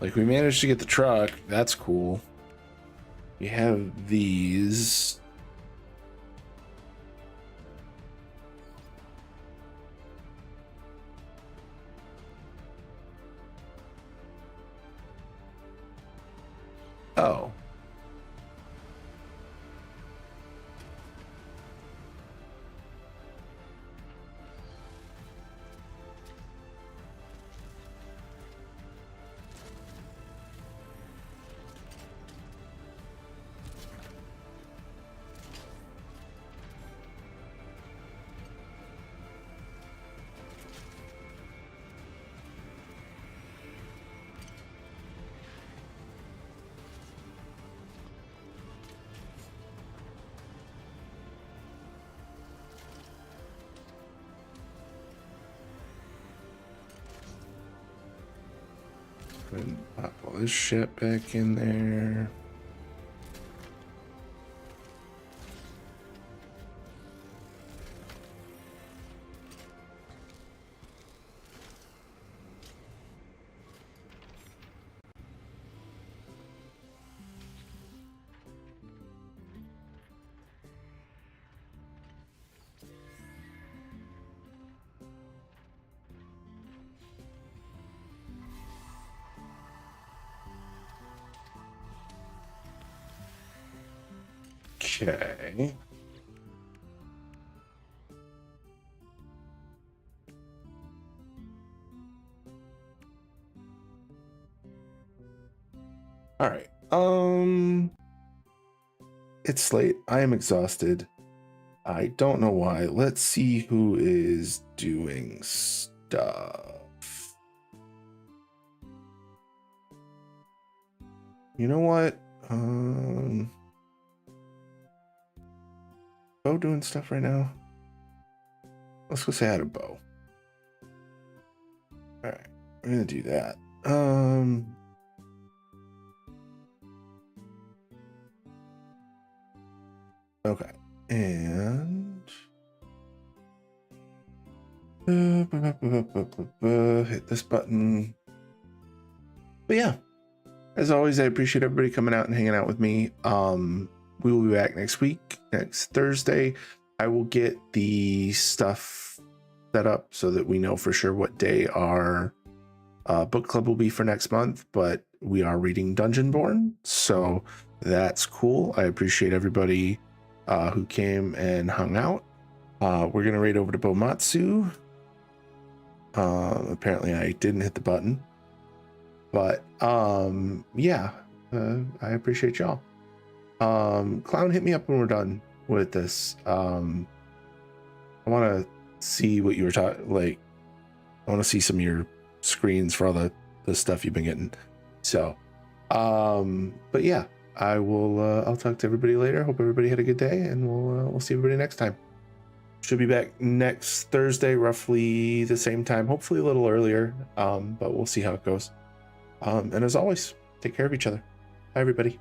Like, we managed to get the truck. That's cool. We have these. Oh. And pop all this shit back in there. Okay. All right. It's late. I am exhausted. I don't know why. Let's see who is doing stuff. You know what? Bo doing stuff right now? Let's go say hi to Bo. All right, we're gonna do that. Okay, and hit this button. But yeah, as always, I appreciate everybody coming out and hanging out with me. We will be back next week, next Thursday. I will get the stuff set up so that we know for sure what day our book club will be for next month, but we are reading Dungeonborn, so that's cool. I appreciate everybody who came and hung out. We're gonna raid over to Bomatsu. Apparently I didn't hit the button, but yeah, I appreciate y'all. Clown, hit me up when we're done with this. I want to see what you were talking, like, I want to see some of your screens for all the the stuff you've been getting. So, but yeah, I will. I'll talk to everybody later. Hope everybody had a good day, and we'll see everybody next time. Should be back next Thursday, roughly the same time. Hopefully a little earlier, but we'll see how it goes. And as always, take care of each other. Bye, everybody.